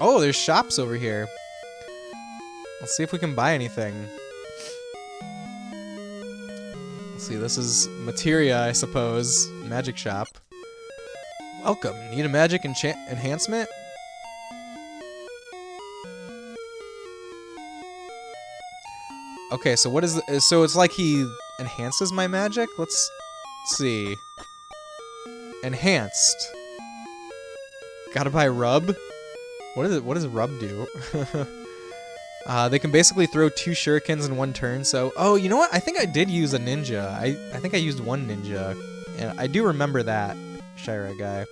Oh, there's shops over here. Let's see if we can buy anything. Let's see, this is materia, I suppose. Magic shop. Welcome. Need a magic enhancement? Okay, so what is so it's like he enhances my magic? Let's see. Enhanced. Gotta buy rub? What does rub do? They can basically throw 2 shurikens in 1 turn, so... Oh, you know what? I think I did use a ninja. I think I used 1 ninja. And I do remember that, Shira guy.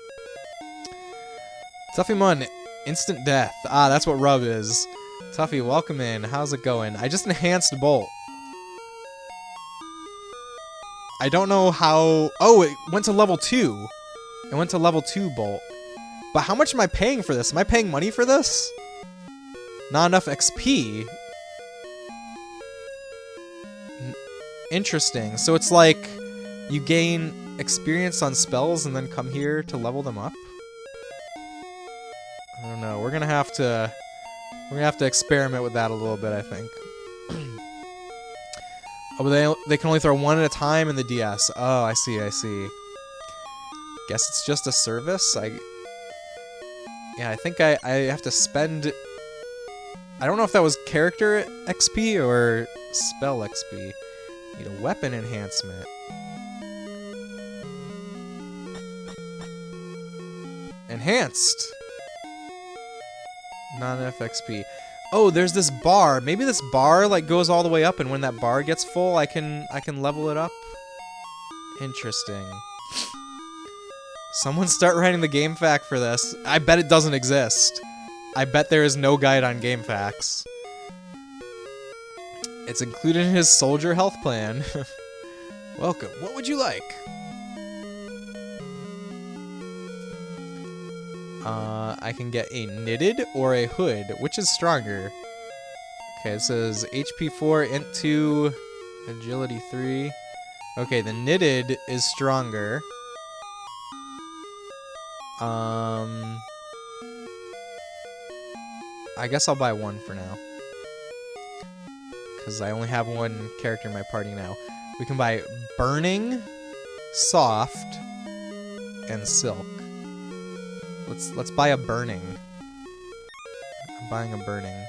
Tuffymon, instant death. Ah, that's what rub is. Tuffy, welcome in. How's it going? I just enhanced Bolt. I don't know how... Oh, it went to level 2. It went to level 2 Bolt. But how much am I paying for this? Am I paying money for this? Not enough XP. Interesting. So it's like you gain experience on spells and then come here to level them up? I don't know. We're gonna have to experiment with that a little bit, I think. Oh, but they can only throw 1 at a time in the DS. Oh, I see. Guess it's just a service. Yeah, I think I have to spend... I don't know if that was character XP or spell XP. Need a weapon enhancement. Enhanced! Not enough XP. Oh, there's this bar. Maybe this bar like goes all the way up, and when that bar gets full, I can level it up. Interesting. Someone start writing the game fact for this. I bet it doesn't exist. I bet there is no guide on game facts. It's included in his soldier health plan. Welcome. What would you like? I can get a knitted or a hood. Which is stronger? Okay, it says HP 4, Int 2, Agility 3. Okay, the knitted is stronger. I guess I'll buy 1 for now. Because I only have 1 character in my party now. We can buy Burning, Soft, and Silk. Let's buy a Burning. I'm buying a Burning.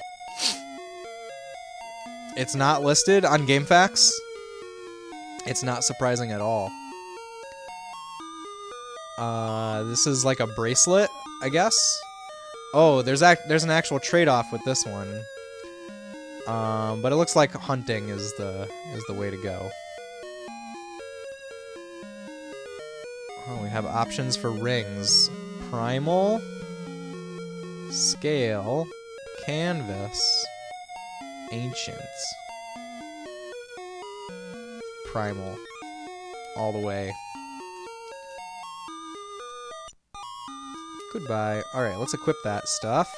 It's not listed on GameFAQs. It's not surprising at all. This is like a bracelet, I guess. Oh, there's an actual trade-off with this one. But it looks like hunting is the way to go. Oh, we have options for rings. Primal, Scale, Canvas, Ancient. Primal. All the way. Goodbye. Alright, let's equip that stuff.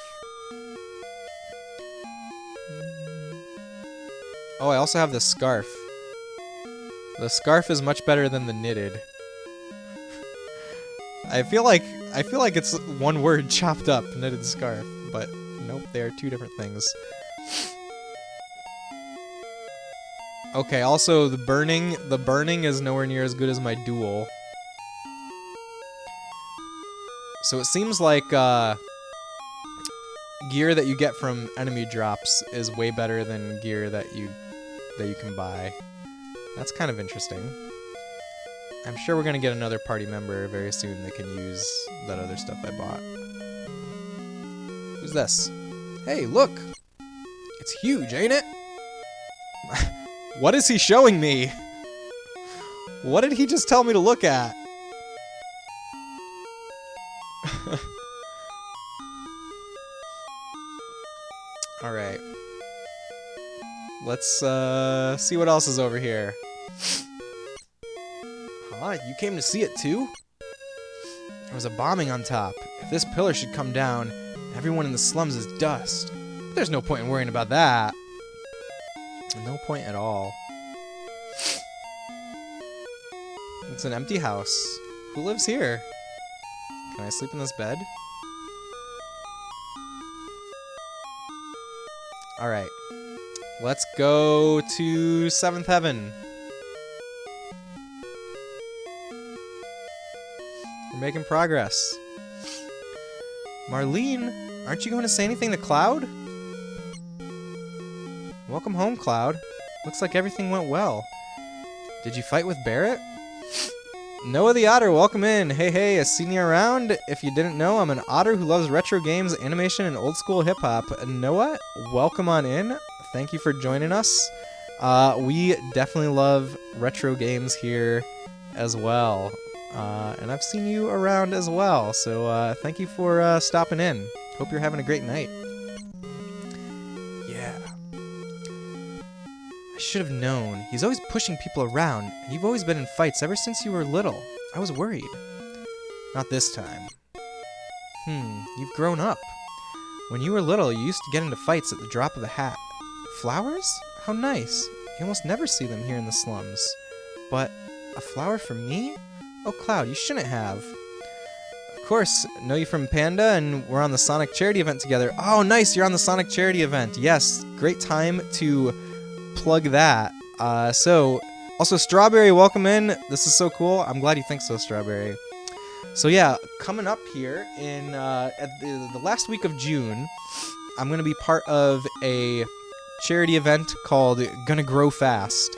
Oh, I also have the scarf. The scarf is much better than the knitted. I feel like it's one word chopped up, knitted scarf, but nope, they are 2 different things. Okay, also the burning is nowhere near as good as my duel. So it seems like gear that you get from enemy drops is way better than gear that you can buy. That's kind of interesting. I'm sure we're gonna get another party member very soon that can use that other stuff I bought. Who's this? Hey, look! It's huge, ain't it? What is he showing me? What did he just tell me to look at? Alright. Let's see what else is over here. Huh? You came to see it too? There was a bombing on top. If this pillar should come down, everyone in the slums is dust. But there's no point in worrying about that. No point at all. It's an empty house. Who lives here? Can I sleep in this bed? Alright. Let's go to 7th Heaven. We're making progress. Marlene, aren't you going to say anything to Cloud? Welcome home, Cloud. Looks like everything went well. Did you fight with Barrett? Noah the Otter, welcome in. Hey, I seen you around. If you didn't know, I'm an otter who loves retro games, animation, and old school hip hop. Noah, welcome on in. Thank you for joining us. We definitely love retro games here as well. And I've seen you around as well. So thank you for stopping in. Hope you're having a great night. Yeah. I should have known. He's always pushing people around, and you've always been in fights ever since you were little. I was worried. Not this time. You've grown up. When you were little, you used to get into fights at the drop of a hat. Flowers? How nice. You almost never see them here in the slums. But a flower for me? Oh, Cloud, you shouldn't have. Of course, know you from Panda, and we're on the Sonic charity event together. Oh, nice, you're on the Sonic charity event. Yes, great time to plug that. Also Strawberry, welcome in. This is so cool. I'm glad you think so, Strawberry. So yeah, coming up here in at the last week of June, I'm gonna be part of a charity event called Gonna Grow Fast,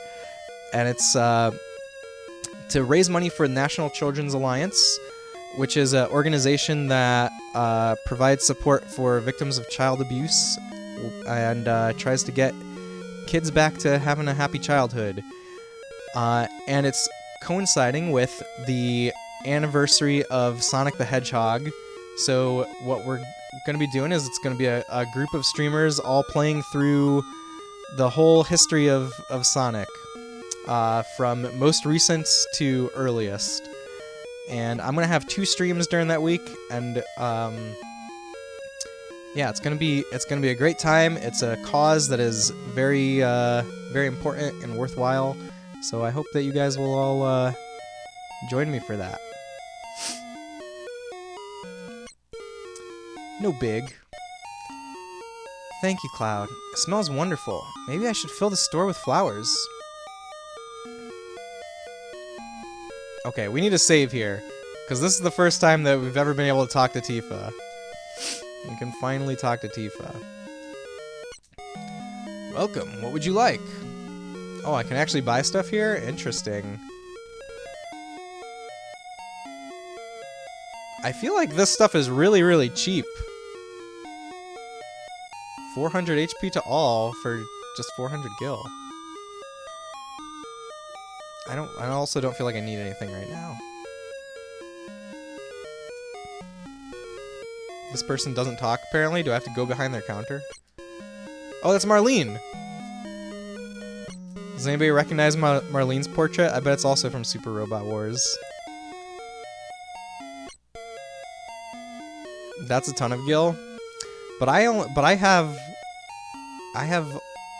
and it's to raise money for the National Children's Alliance, which is an organization that provides support for victims of child abuse and tries to get kids back to having a happy childhood. And it's coinciding with the anniversary of Sonic the Hedgehog. So what we're going to be doing is it's going to be a group of streamers all playing through the whole history of Sonic, from most recent to earliest. And I'm going to have 2 streams during that week, and yeah, it's gonna be a great time. It's a cause that is very very important and worthwhile. So I hope that you guys will all join me for that. No big. Thank you, Cloud. It smells wonderful. Maybe I should fill the store with flowers. Okay, we need to save here, because this is the first time that we've ever been able to talk to Tifa. We can finally talk to Tifa. Welcome, what would you like? Oh, I can actually buy stuff here? Interesting. I feel like this stuff is really, really cheap. 400 HP to all for just 400 gil. I also don't feel like I need anything right now. This person doesn't talk, apparently. Do I have to go behind their counter? Oh, that's Marlene! Does anybody recognize Marlene's portrait? I bet it's also from Super Robot Wars. That's a ton of gil. But I have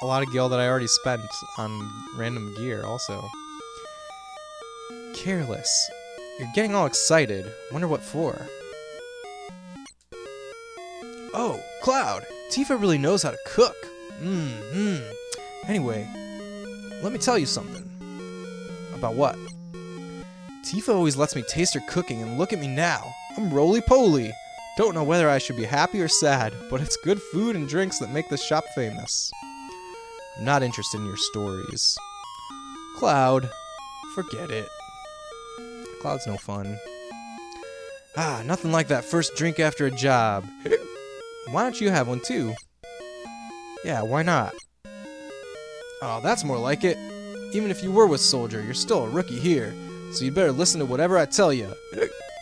a lot of gil that I already spent on random gear also. Careless. You're getting all excited. Wonder what for. Oh, Cloud! Tifa really knows how to cook. Anyway, let me tell you something. About what? Tifa always lets me taste her cooking, and look at me now. I'm roly-poly. Don't know whether I should be happy or sad, but it's good food and drinks that make this shop famous. I'm not interested in your stories. Cloud, forget it. Cloud's no fun. Ah, nothing like that first drink after a job. Why don't you have one too? Yeah, why not? Oh, that's more like it. Even if you were with Soldier, you're still a rookie here, so you better listen to whatever I tell you.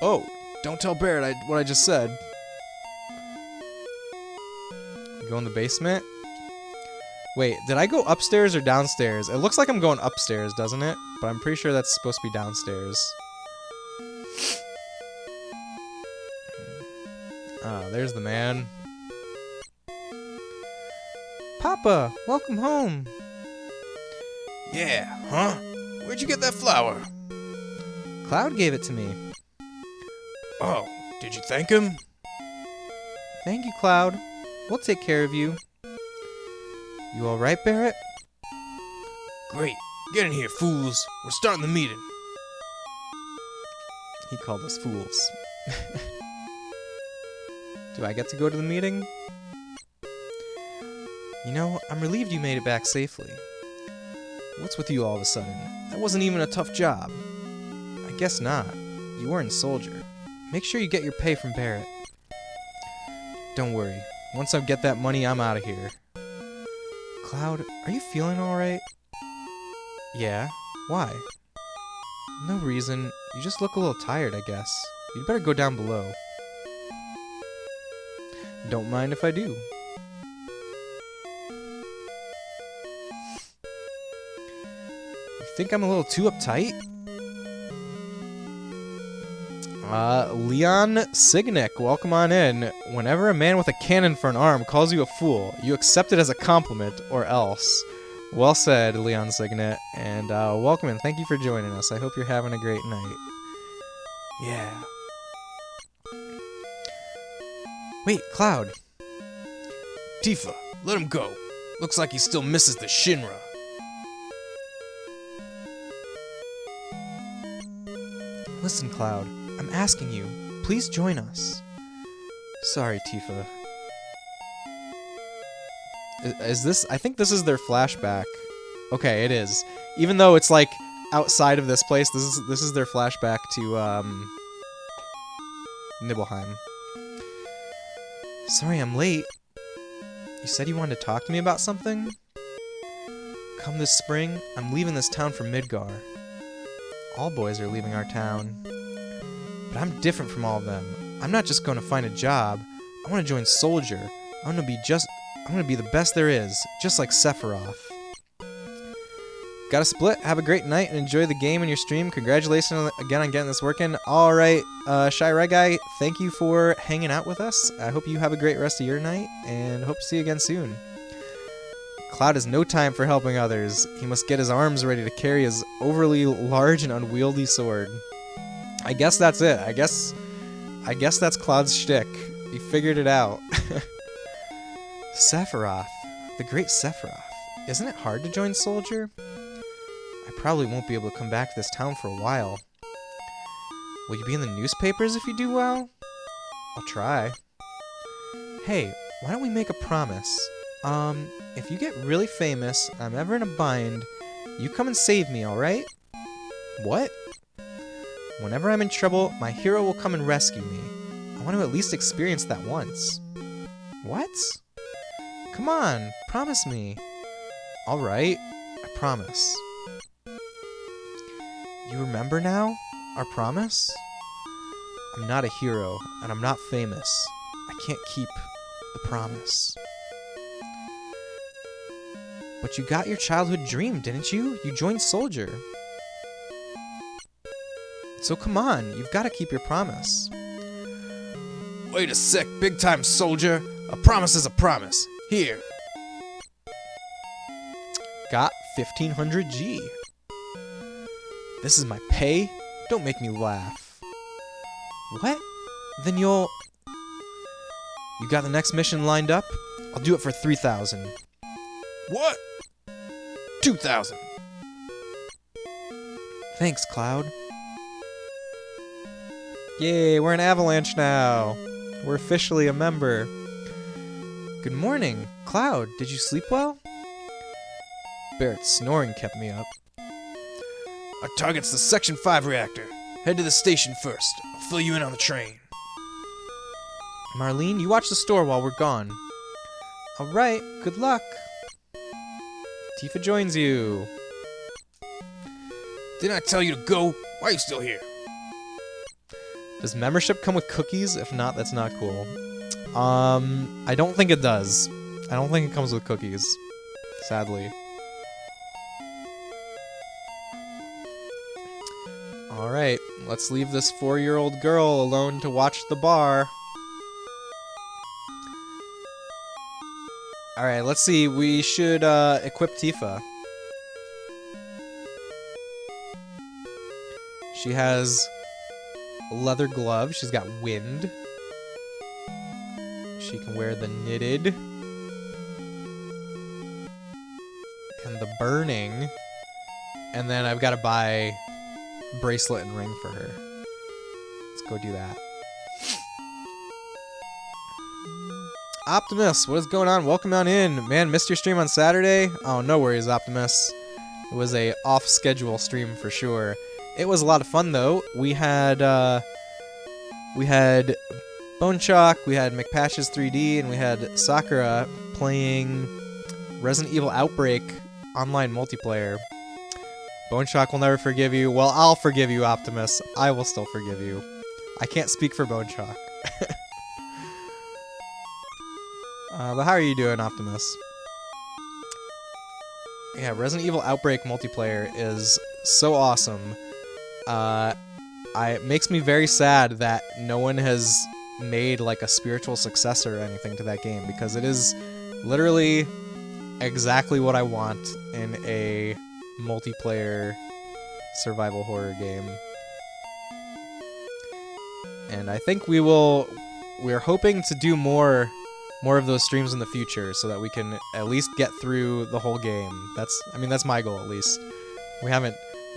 Oh, don't tell Barrett what I just said. Go in the basement? Wait, did I go upstairs or downstairs? It looks like I'm going upstairs, doesn't it? But I'm pretty sure that's supposed to be downstairs. Ah, there's the man. Papa, welcome home. Yeah, huh? Where'd you get that flower? Cloud gave it to me. Oh, did you thank him? Thank you, Cloud. We'll take care of you. You alright, Barrett? Great. Get in here, fools. We're starting the meeting. He called us fools. Do I get to go to the meeting? You know, I'm relieved you made it back safely. What's with you all of a sudden? That wasn't even a tough job. I guess not. You weren't soldier. Make sure you get your pay from Barrett. Don't worry. Once I get that money, I'm out of here. Cloud, are you feeling alright? Yeah? Why? No reason. You just look a little tired, I guess. You'd better go down below. Don't mind if I do. You think I'm a little too uptight? Leon Signick, welcome on in. Whenever a man with a cannon for an arm calls you a fool, you accept it as a compliment, or else. Well said, Leon Signet, and welcome and thank you for joining us. I hope you're having a great night. Yeah. Wait, Cloud. Tifa, let him go. Looks like he still misses the Shinra. Listen, Cloud, I'm asking you, please join us. Sorry, Tifa. Is this... I think this is their flashback. Okay, it is. Even though it's, like, outside of this place, this is their flashback to, Nibelheim. Sorry I'm late. You said you wanted to talk to me about something? Come this spring, I'm leaving this town for Midgar. All boys are leaving our town. But I'm different from all of them. I'm not just going to find a job. I want to join Soldier. I want to be the best there is, just like Sephiroth. Got a split? Have a great night and enjoy the game and your stream. Congratulations again on getting this working. Alright, Shy Red Guy, thank you for hanging out with us. I hope you have a great rest of your night, and hope to see you again soon. Cloud has no time for helping others. He must get his arms ready to carry his overly large and unwieldy sword. I guess that's it. I guess that's Cloud's shtick. He figured it out. Sephiroth. The great Sephiroth. Isn't it hard to join Soldier? I probably won't be able to come back to this town for a while. Will you be in the newspapers if you do well? I'll try. Hey, why don't we make a promise? If you get really famous, I'm ever in a bind, you come and save me, alright? What? Whenever I'm in trouble, my hero will come and rescue me. I want to at least experience that once. What? Come on, promise me. Alright, I promise. You remember now? Our promise? I'm not a hero, and I'm not famous. I can't keep the promise. But you got your childhood dream, didn't you? You joined Soldier. So come on, you've got to keep your promise. Wait a sec, big time soldier. A promise is a promise. Here. Got 1500 G. This is my pay? Don't make me laugh. What? Then You got the next mission lined up? I'll do it for 3,000. What? 2,000. Thanks, Cloud. Yay, we're an Avalanche now. We're officially a member. Good morning. Cloud, did you sleep well? Barrett's snoring kept me up. Our target's the Section 5 reactor. Head to the station first. I'll fill you in on the train. Marlene, you watch the store while we're gone. Alright, good luck. Tifa joins you. Didn't I tell you to go? Why are you still here? Does membership come with cookies? If not, that's not cool. I don't think it does. I don't think it comes with cookies. Sadly. Alright, let's leave this 4-year-old girl alone to watch the bar. Alright, let's see. We should equip Tifa. She has leather gloves. She's got wind. She can wear the knitted. And the burning. And then I've got to buy bracelet and ring for her. Let's go do that. Optimus, what is going on? Welcome on in. Man, missed your stream on Saturday? Oh, no worries, Optimus. It was a off-schedule stream for sure. It was a lot of fun though. We had Bone Chalk, we had McPatches 3D, and we had Sakura playing Resident Evil Outbreak online multiplayer. Bone Chalk will never forgive you. Well, I'll forgive you, Optimus. I will still forgive you. I can't speak for Bone Chalk. But how are you doing, Optimus? Yeah, Resident Evil Outbreak multiplayer is so awesome. It makes me very sad that no one has made like a spiritual successor or anything to that game, because it is literally exactly what I want in a multiplayer survival horror game. And I think we're hoping to do more of those streams in the future so that we can at least get through the whole game. That's my goal at least.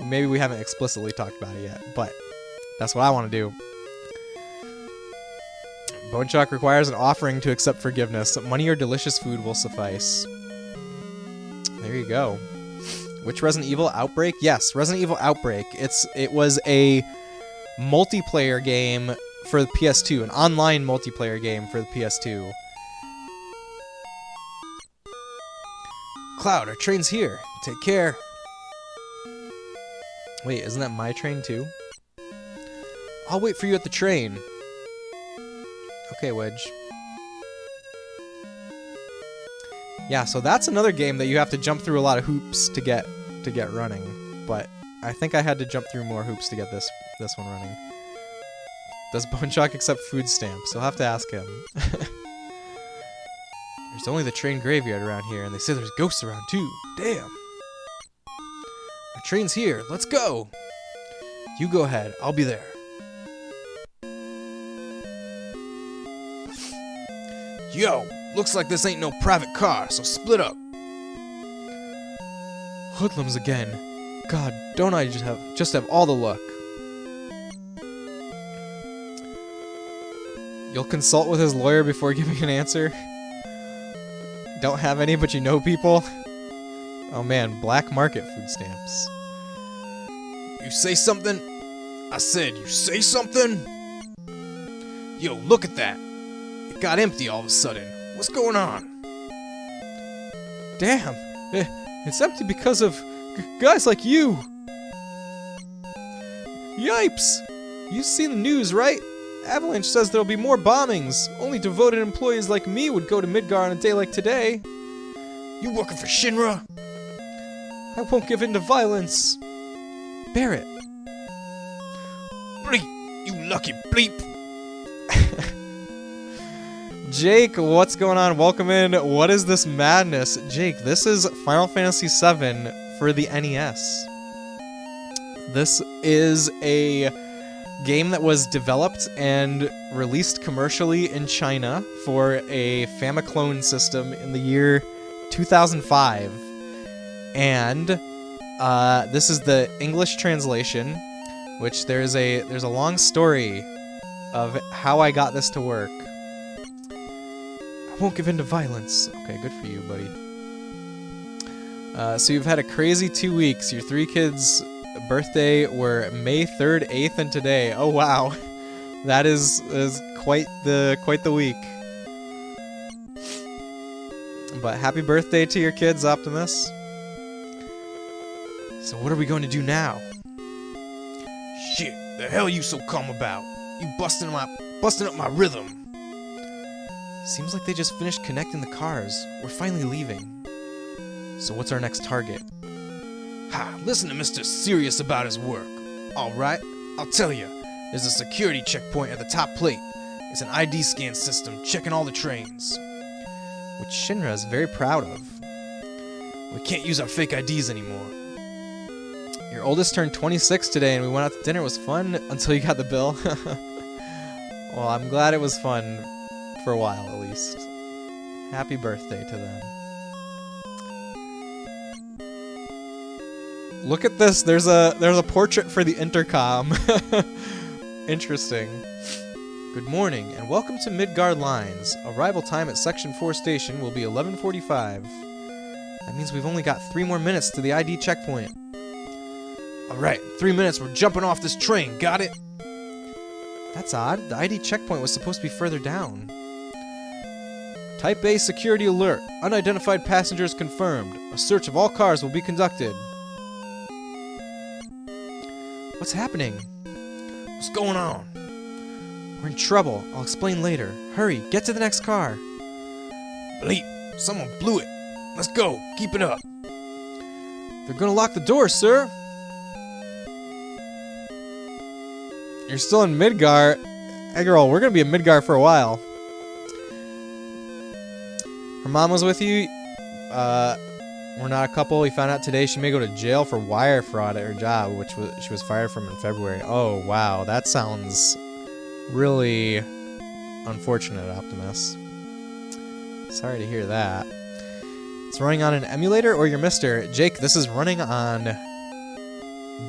Maybe we haven't explicitly talked about it yet, but that's what I want to do. Bone Chalk requires an offering to accept forgiveness. Money or delicious food will suffice. There you go. Which Resident Evil? Outbreak? Yes, Resident Evil Outbreak. It was a multiplayer game for the PS2, an online multiplayer game for the PS2. Cloud, our train's here. Take care. Wait, isn't that my train too? I'll wait for you at the train. Okay, Wedge. Yeah, so that's another game that you have to jump through a lot of hoops to get running. But I think I had to jump through more hoops to get this one running. Does Bone Chalk accept food stamps? You'll have to ask him. There's only the train graveyard around here, and they say there's ghosts around too. Damn. Our train's here. Let's go. You go ahead. I'll be there. Yo, looks like this ain't no private car, so split up. Hoodlums again. God, don't I just have all the luck. You'll consult with his lawyer before giving an answer? Don't have any, but you know people? Oh man, black market food stamps. You say something? I said, you say something? Yo, look at that. It got empty all of a sudden. What's going on? Damn, it's empty because of guys like you. Yipes! You've seen the news, right? Avalanche says there'll be more bombings. Only devoted employees like me would go to Midgar on a day like today. You working for Shinra? I won't give in to violence. Barret. Bleep! You lucky bleep! Jake, what's going on? Welcome in. What is this madness? Jake, this is Final Fantasy VII for the NES. This is a game that was developed and released commercially in China for a Famiclone system in the year 2005. And this is the English translation, which there's a long story of how I got this to work. I won't give in to violence. Okay, good for you, buddy. So you've had a crazy 2 weeks. Your 3 kids' birthday were May 3rd, 8th, and today. Oh wow, that is quite the week. But happy birthday to your kids, Optimus. So what are we going to do now? Shit, the hell you so calm about? You busting up my rhythm. Seems like they just finished connecting the cars. We're finally leaving. So what's our next target? Ha, listen to Mr. Serious about his work. Alright, I'll tell you. There's a security checkpoint at the top plate. It's an ID scan system checking all the trains. Which Shinra is very proud of. We can't use our fake IDs anymore. Your oldest turned 26 today and we went out to dinner. It was fun until you got the bill. Well, I'm glad it was fun for a while at least. Happy birthday to them. Look at this. There's a portrait for the intercom. Interesting. Good morning and welcome to Midgard Lines. Arrival time at Section 4 station will be 11:45. That means we've only got 3 more minutes to the ID checkpoint. Alright, 3 minutes, we're jumping off this train, got it? That's odd. The ID checkpoint was supposed to be further down. Type A security alert. Unidentified passengers confirmed. A search of all cars will be conducted. What's happening? What's going on? We're in trouble. I'll explain later. Hurry, get to the next car. Bleep, someone blew it. Let's go, keep it up. They're gonna lock the door, sir. You're still in Midgar. Hey girl, we're gonna be in Midgar for a while. Her mom was with you. We're not a couple. We found out today she may go to jail for wire fraud at her job, which she was fired from in February. Oh wow, that sounds really unfortunate, Optimus. Sorry to hear that. It's running on an emulator or your Mr. Jake, this is running on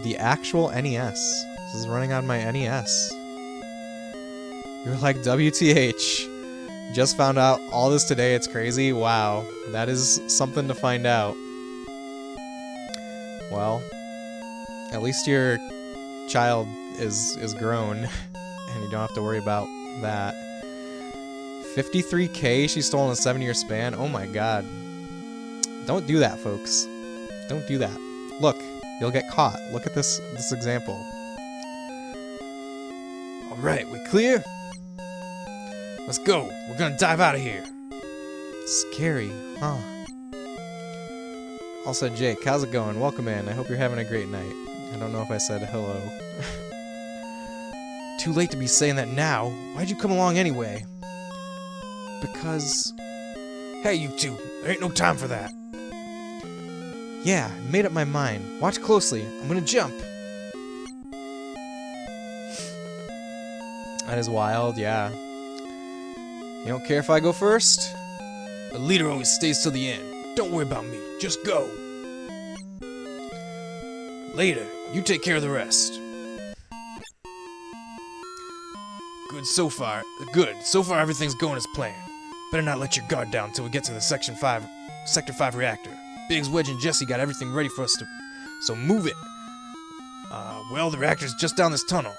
the actual NES. This is running on my NES. You're like, WTH. Just found out all this today, it's crazy. Wow, that is something to find out. Well, at least your child is grown, and you don't have to worry about that. 53K she stole in a 7-year span? Oh my god. Don't do that, folks. Don't do that. Look, you'll get caught. Look at this example. Alright, we clear? Let's go. We're gonna dive out of here. Scary, huh? Also, Jake, how's it going? Welcome in. I hope you're having a great night. I don't know if I said hello. Too late to be saying that now. Why'd you come along anyway? Because... Hey, you two. There ain't no time for that. Yeah, I made up my mind. Watch closely. I'm gonna jump. That is wild, yeah. You don't care if I go first? The leader always stays till the end. Don't worry about me. Just go. Later, you take care of the rest. Good so far. Good. So far, everything's going as planned. Better not let your guard down until we get to the Sector 5 reactor. Biggs, Wedge, and Jesse got everything ready for us to... So move it. Well, the reactor's just down this tunnel.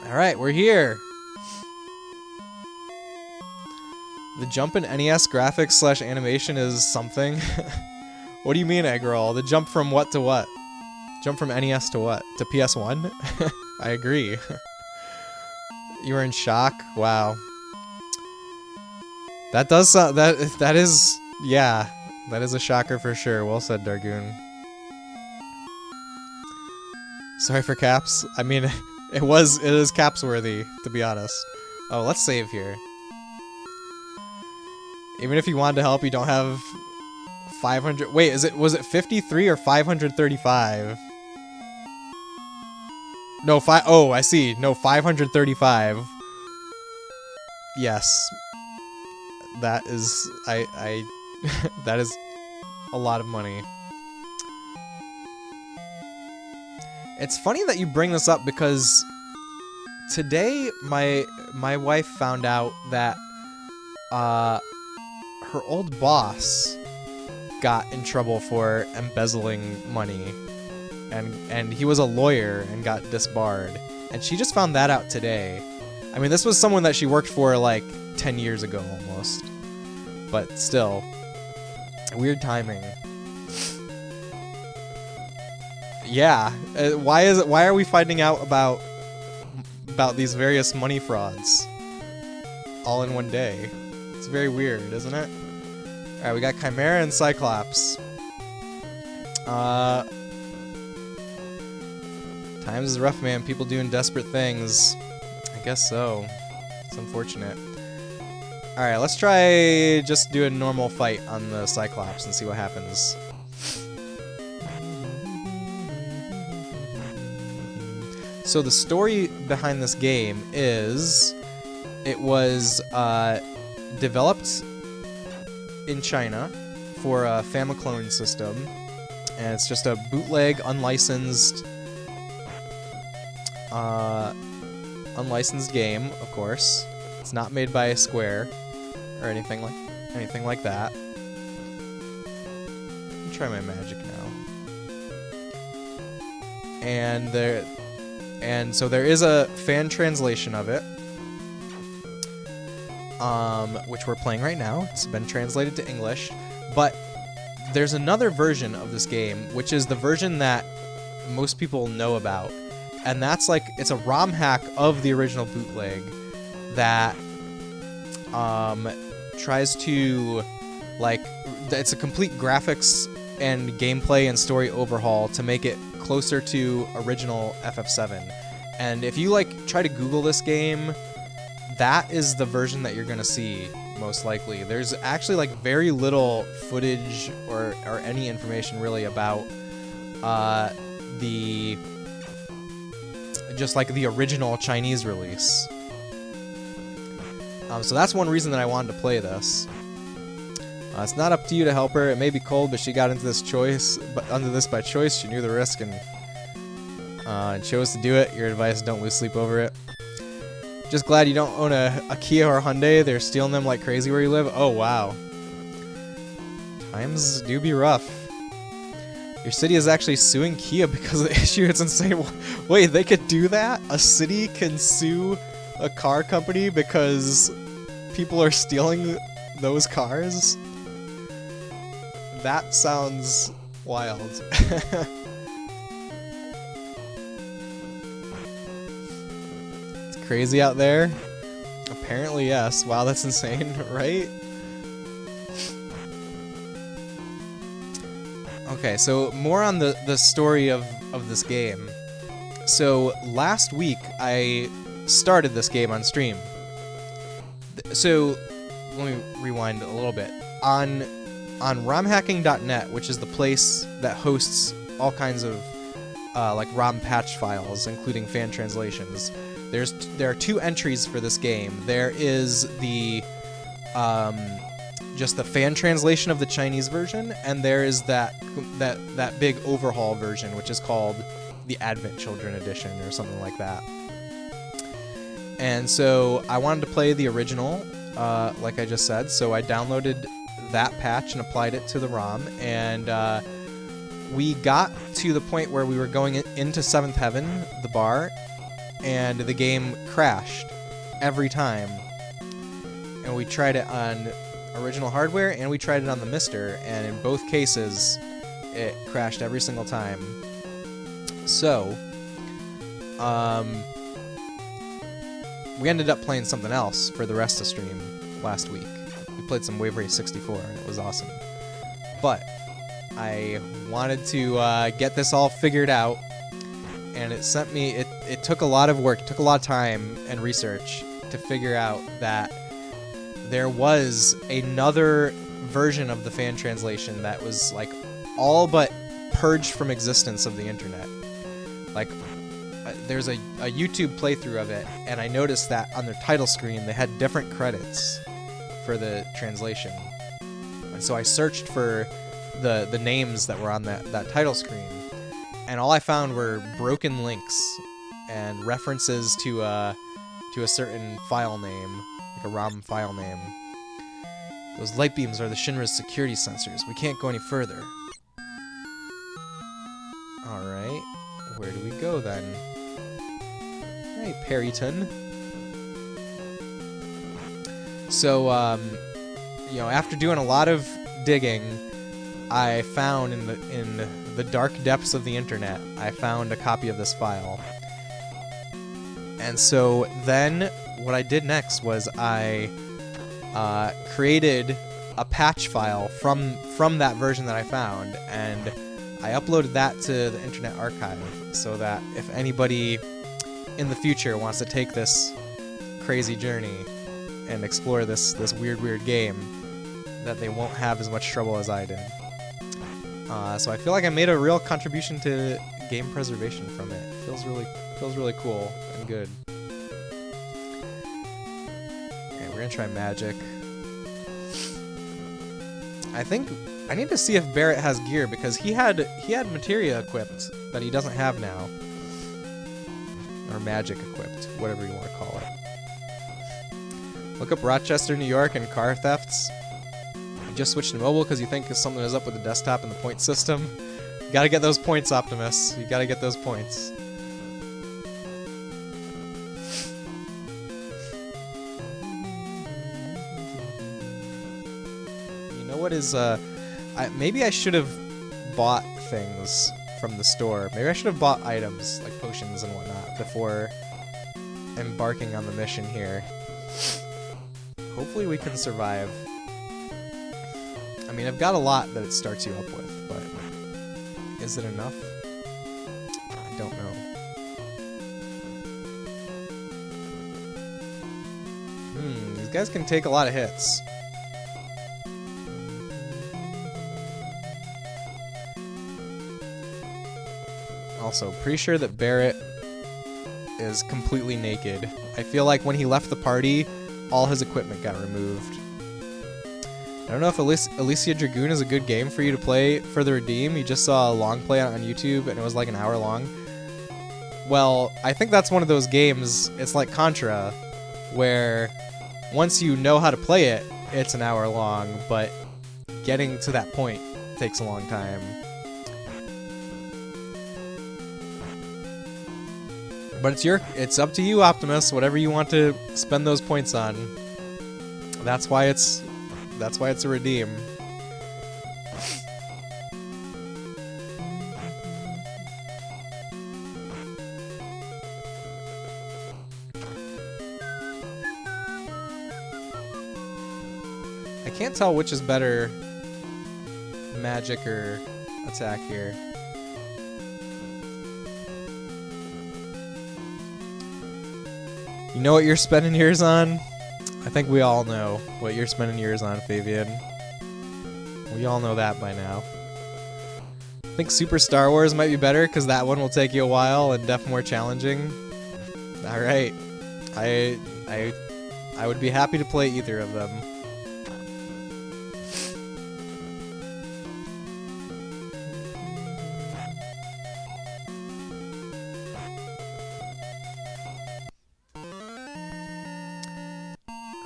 Alright, we're here. The jump in NES graphics / animation is something. What do you mean, Eggroll? The jump from what to what? Jump from NES to what? To PS1? I agree. You were in shock? Wow. That does sound... That is... Yeah. That is a shocker for sure. Well said, Dargoon. Sorry for caps. I mean, it is caps worthy, to be honest. Oh, let's save here. Even if you wanted to help, you don't have 500... Wait, was it 53 or 535? No, oh, I see. No, 535. Yes. That is... that is a lot of money. It's funny that you bring this up because today my wife found out that her old boss got in trouble for embezzling money, and he was a lawyer and got disbarred, and she just found that out today. I mean, this was someone that she worked for like 10 years ago almost, but still, weird timing. Yeah, why are we finding out about these various money frauds all in one day? It's very weird, isn't it? Alright, we got Chimera and Cyclops. Times is rough, man. People doing desperate things. I guess so. It's unfortunate. Alright, let's try just do a normal fight on the Cyclops and see what happens. So the story behind this game is it was developed in China for a Famiclone system, and it's just a bootleg, unlicensed game, of course. It's not made by Square or anything like that. try my magic now. And so there is a fan translation of it, which we're playing right now. It's been translated to English, but there's another version of this game, which is the version that most people know about, and that's like, it's a ROM hack of the original bootleg that tries to, like, it's a complete graphics and gameplay and story overhaul to make it closer to original FF7. And if you like try to Google this game, that is the version that you're gonna see most likely. There's actually like very little footage or any information really about the original Chinese release. So that's one reason that I wanted to play this. It's not up to you to help her. It may be cold, but she got into this by choice. She knew the risk and chose to do it. Your advice: don't lose sleep over it. Just glad you don't own a Kia or a Hyundai. They're stealing them like crazy where you live. Oh wow. Times do be rough. Your city is actually suing Kia because of the issue. It's insane. Wait, they could do that? A city can sue a car company because people are stealing those cars? That sounds wild. It's crazy out there? Apparently, yes. Wow, that's insane, right? Okay, so more on the story of this game. So last week I started this game on stream. So let me rewind a little bit. On romhacking.net, which is the place that hosts all kinds of like ROM patch files, including fan translations, there are two entries for this game. There is the just the fan translation of the Chinese version, and there is that big overhaul version, which is called the Advent Children Edition or something like that. And so I wanted to play the original, like I just said, so I downloaded that patch and applied it to the ROM, and we got to the point where we were going into 7th Heaven, the bar, and the game crashed every time. And we tried it on original hardware, and we tried it on the Mister, and in both cases, it crashed every single time. So, we ended up playing something else for the rest of the stream last week. We played some Wave Race 64, and it was awesome. But I wanted to get this all figured out, and it took a lot of work, it took a lot of time and research to figure out that there was another version of the fan translation that was like all but purged from existence of the internet. Like, there's a YouTube playthrough of it, and I noticed that on their title screen they had different credits for the translation. And so I searched for the names that were on that title screen, and all I found were broken links and references to a certain file name, like a ROM file name. Those light beams are the Shinra's security sensors. We can't go any further. Alright, where do we go then? Hey, Perryton. So, after doing a lot of digging, I found in the dark depths of the internet, I found a copy of this file. And so then what I did next was I created a patch file from that version that I found, and I uploaded that to the Internet Archive so that if anybody in the future wants to take this crazy journey and explore this weird game, that they won't have as much trouble as I did. So I feel like I made a real contribution to game preservation from it. It feels really cool and good. Okay, we're gonna try magic. I think I need to see if Barrett has gear, because he had materia equipped that he doesn't have now. Or magic equipped, whatever you want to call it. Look up Rochester, New York and car thefts. You just switched to mobile because you think something is up with the desktop and the point system. You gotta get those points, Optimus. You gotta get those points. You know what is, maybe I should have bought things from the store. Maybe I should have bought items, like potions and whatnot, before embarking on the mission here. Hopefully we can survive. I mean, I've got a lot that it starts you up with, but is it enough? I don't know. These guys can take a lot of hits. Also, pretty sure that Barrett is completely naked. I feel like when he left the party, all his equipment got removed. I don't know if Alicia Dragoon is a good game for you to play for the Redeem. You just saw a long play on YouTube and it was like an hour long. Well, I think that's one of those games, it's like Contra, where once you know how to play it, it's an hour long, but getting to that point takes a long time. But it's up to you, Optimus, whatever you want to spend those points on. That's why it's a Redeem. I can't tell which is better, magic or attack here. You know what you're spending yours on? I think we all know what you're spending yours on, Fabian. We all know that by now. I think Super Star Wars might be better, because that one will take you a while and definitely more challenging. Alright. I would be happy to play either of them.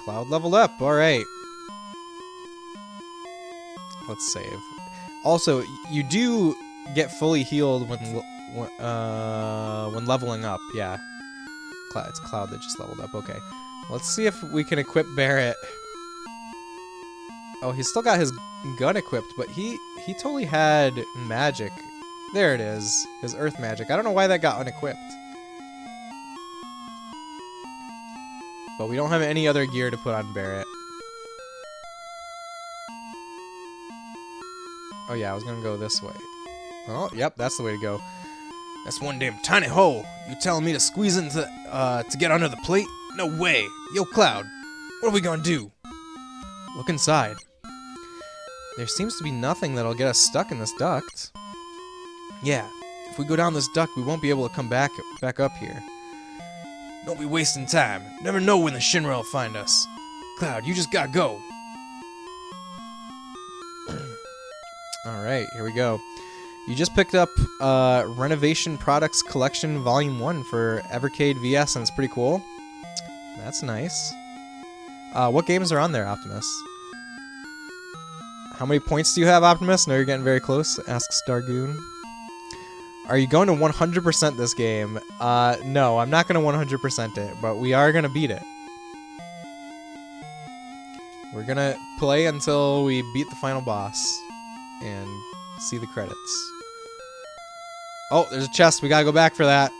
Cloud leveled up, alright. Let's save. Also, you do get fully healed when leveling up, yeah. It's Cloud that just leveled up, okay. Let's see if we can equip Barrett. Oh, he's still got his gun equipped, but he totally had magic. There it is, his earth magic. I don't know why that got unequipped. But we don't have any other gear to put on Barrett. Oh yeah, I was gonna go this way. Oh, yep, that's the way to go. That's one damn tiny hole. You telling me to squeeze into, to get under the plate? No way. Yo, Cloud, what are we gonna do? Look inside. There seems to be nothing that'll get us stuck in this duct. Yeah, if we go down this duct, we won't be able to come back up here. Don't be wasting time. Never know when the Shinra will find us. Cloud, you just gotta go. Alright, here we go. You just picked up Renovation Products Collection Volume 1 for Evercade VS, and it's pretty cool. That's nice. What games are on there, Optimus? How many points do you have, Optimus? No, you're getting very close, asks Dargoon. Are you going to 100% this game? No, I'm not going to 100% it, but we are going to beat it. We're going to play until we beat the final boss and see the credits. Oh, there's a chest. We got to go back for that.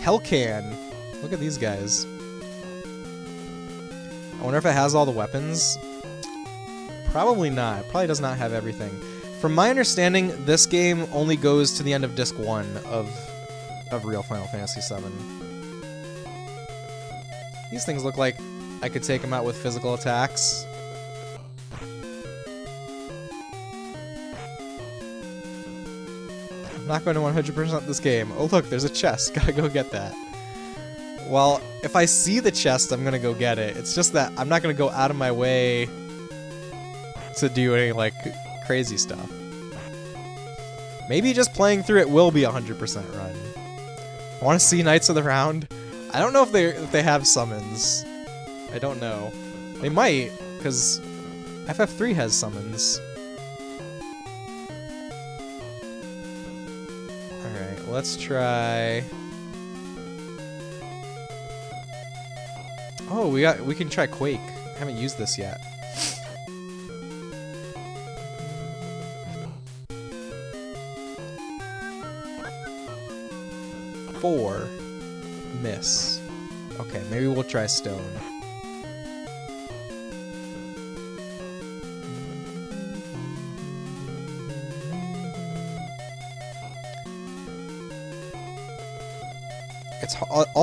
Hellcan. Look at these guys. I wonder if it has all the weapons. Probably not. It probably does not have everything. From my understanding, this game only goes to the end of Disc 1 of real Final Fantasy VII. These things look like I could take them out with physical attacks. I'm not going to 100% this game. Oh look, there's a chest. Gotta go get that. Well, if I see the chest, I'm gonna go get it. It's just that I'm not gonna go out of my way to do any, like, crazy stuff. Maybe just playing through it will be 100% run. I want to see Knights of the Round. I don't know if they have summons. I don't know. They might, because FF3 has summons. Alright, let's try... Oh, we can try Quake. I haven't used this yet. Four. Miss. Okay, maybe we'll try Stone.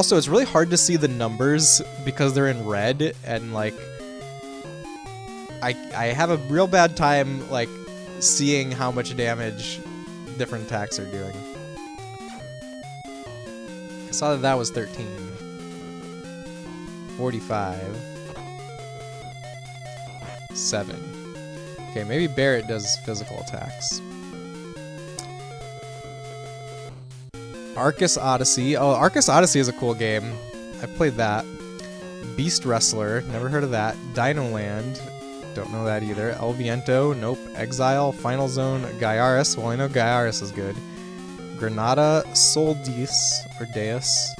It's really hard to see the numbers because they're in red, and like I have a real bad time like seeing how much damage different attacks are doing. I saw that was 13. 45. 7. Okay, maybe Barret does physical attacks. Arcus Odyssey. Oh, Arcus Odyssey is a cool game. I played that. Beast Wrestler. Never heard of that. Dino Land. Don't know that either. El Viento. Nope. Exile. Final Zone. Gaiaris. Well, I know Gaiaris is good. Granada. Sol Deus. Or Deus.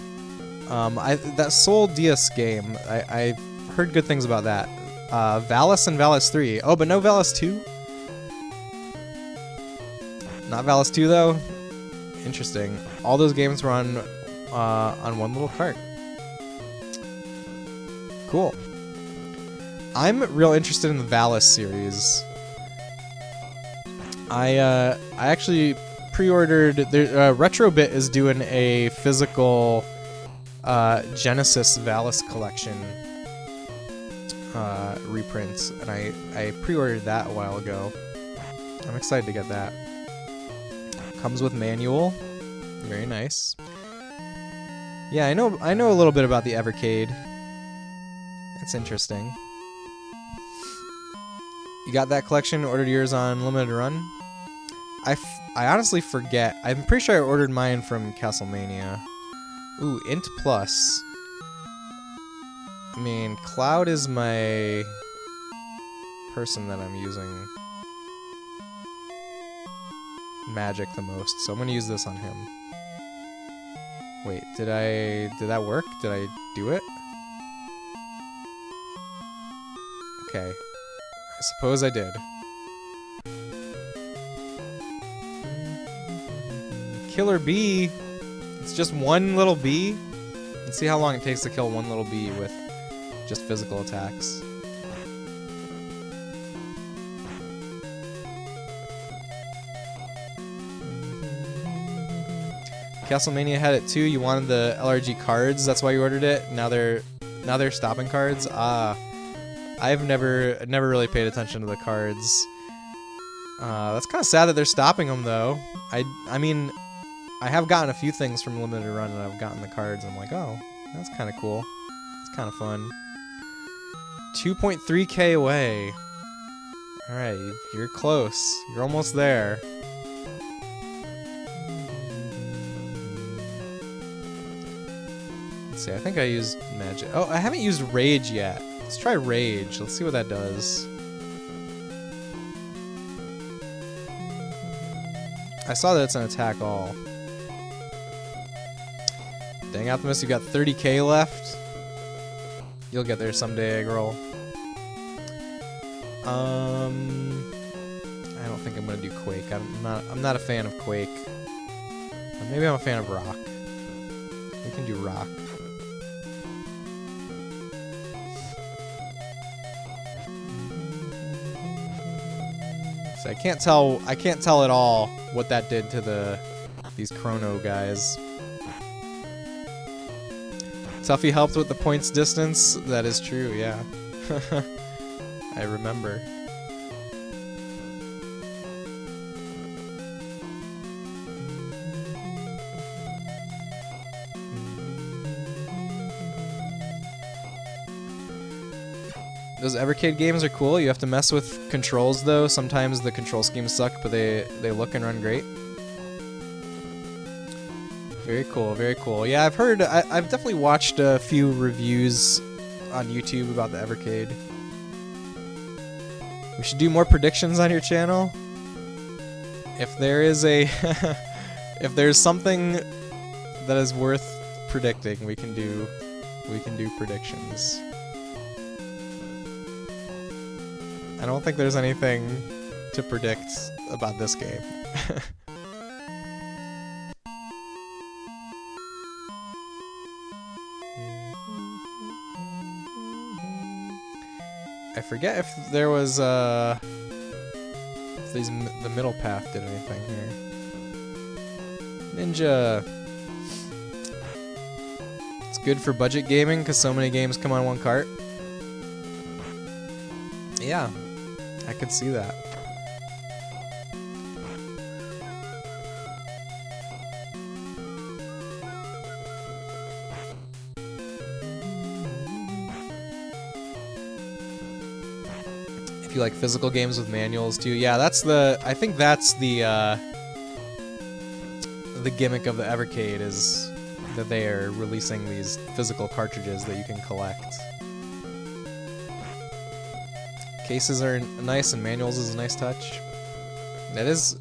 That Sol Deus game, I heard good things about that. Valis and Valis 3. Oh, but no Valis 2? Not Valis 2, though? Interesting. All those games were on one little cart. Cool. I'm real interested in the Valis series. I actually pre-ordered. Retrobit is doing a physical Genesis Valis collection reprints, and I pre-ordered that a while ago. I'm excited to get that. Comes with manual. Very nice. Yeah, I know a little bit about the Evercade. It's interesting. You got that collection? Ordered yours on limited run? I honestly forget. I'm pretty sure I ordered mine from Castlemania. Ooh, Int Plus. I mean, Cloud is my person that I'm using magic the most, so I'm gonna use this on him. Wait, did that work? Did I do it? Okay. I suppose I did. Killer bee! It's just one little bee? Let's see how long it takes to kill one little bee with just physical attacks. Castlemania had it too. You wanted the LRG cards, that's why you ordered it. Now they're stopping cards. I've never really paid attention to the cards. That's kind of sad that they're stopping them though. I mean, I have gotten a few things from limited run, and I've gotten the cards. And I'm like, oh, that's kind of cool. It's kind of fun. 2.3k away. All right, you're close. You're almost there. Let's see, I think I used magic. Oh, I haven't used rage yet. Let's try rage. Let's see what that does. I saw that it's an attack all. Dang, Optimus, you got 30k left. You'll get there someday, egg roll. I don't think I'm gonna do Quake. I'm not a fan of Quake. Maybe I'm a fan of Rock. We can do Rock. So I can't tell at all what that did to these Chrono guys. Tuffy helped with the points distance. That is true, yeah. I remember. Those Evercade games are cool. You have to mess with controls though. Sometimes the control schemes suck, but they look and run great. Very cool, very cool. Yeah, I've heard, I've definitely watched a few reviews on YouTube about the Evercade. We should do more predictions on your channel. If there is a, if there's something that is worth predicting, we can do predictions. I don't think there's anything to predict about this game. I forget if there was if the middle path did anything here. Ninja. It's good for budget gaming because so many games come on one cart. Yeah, I could see that. If you like physical games with manuals too, yeah, that's the. I think that's the gimmick of the Evercade is that they are releasing these physical cartridges that you can collect. Cases are nice and manuals is a nice touch. It is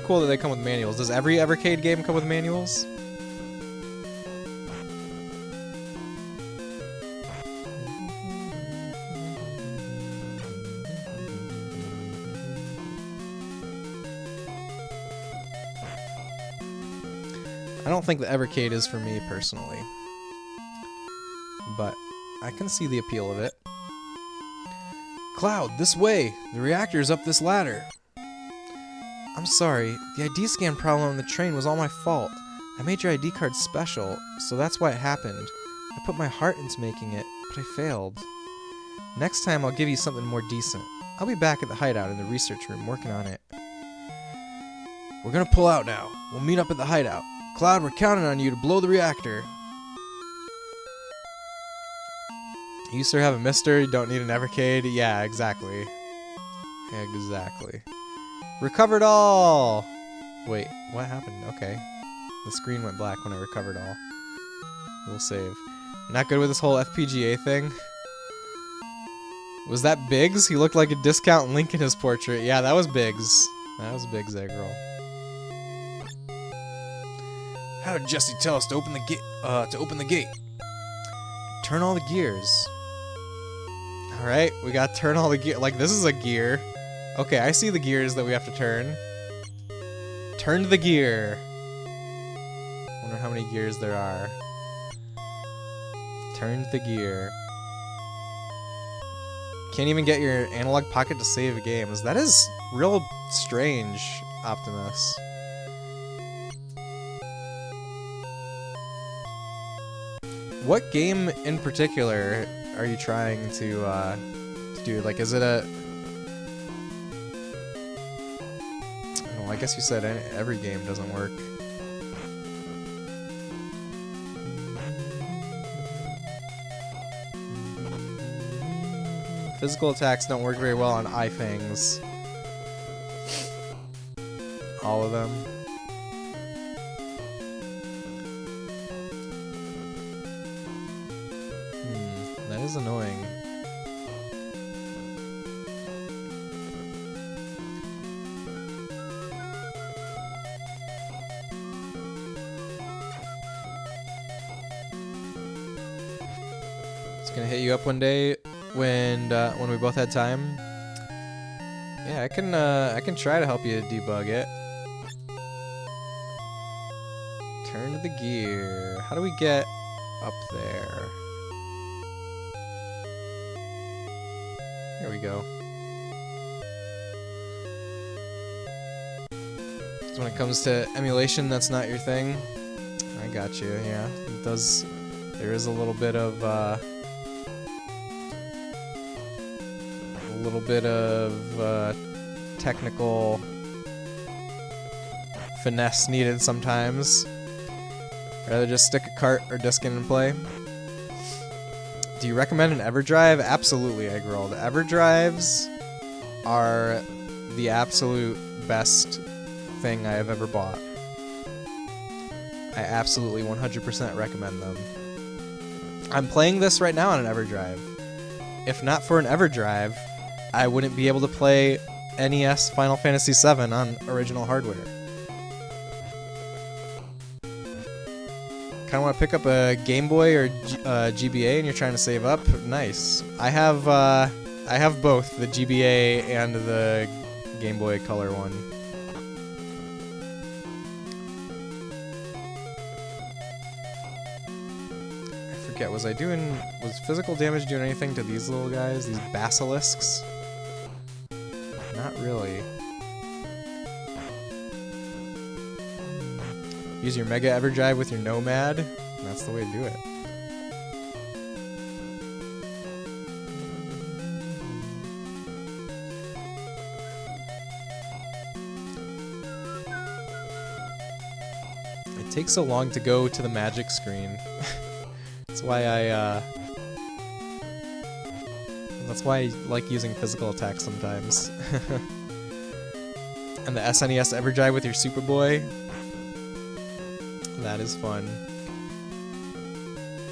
cool that they come with manuals. Does every Evercade game come with manuals? I don't think the Evercade is for me personally, but I can see the appeal of it. Cloud, this way! The reactor's up this ladder! I'm sorry, the ID scan problem on the train was all my fault. I made your ID card special, so that's why it happened. I put my heart into making it, but I failed. Next time I'll give you something more decent. I'll be back at the hideout in the research room working on it. We're gonna pull out now. We'll meet up at the hideout. Cloud, we're counting on you to blow the reactor. You sir have a mister, you don't need an Evercade. Yeah, exactly. Exactly. Recovered all! Wait, what happened? Okay. The screen went black when I recovered all. We'll save. Not good with this whole FPGA thing. Was that Biggs? He looked like a discount Link in his portrait. Yeah, that was Biggs. That was Biggs, egg roll. How did Jesse tell us to open the gate? Turn all the gears. All right, we got to turn all the gear. Like this is a gear. Okay, I see the gears that we have to turn. Turn the gear. Wonder how many gears there are. Turn the gear. Can't even get your analog pocket to save games. That is real strange, Optimus. What game in particular are you trying to do? Like, is it a... I guess you said every game doesn't work. Physical attacks don't work very well on iFangs. All of them. That is annoying. It's gonna hit you up one day when we both had time. Yeah, I can try to help you debug it. Turn to the gear. How do we get up there? Here we go. So when it comes to emulation, that's not your thing. I got you. Yeah, it does. There is a little bit of technical finesse needed sometimes. Rather just stick a cart or disc in and play. Do you recommend an EverDrive? Absolutely, Eggroll. The EverDrives are the absolute best thing I have ever bought. I absolutely 100% recommend them. I'm playing this right now on an EverDrive. If not for an EverDrive, I wouldn't be able to play NES Final Fantasy VII on original hardware. Kind of want to pick up a Game Boy or GBA and you're trying to save up? Nice. I have both, the GBA and the Game Boy Color one. I forget, was physical damage doing anything to these little guys, these basilisks? Not really. Use your Mega EverDrive with your Nomad. That's the way to do it. It takes so long to go to the magic screen. That's why I like using physical attacks sometimes. And the SNES EverDrive with your Superboy. That is fun.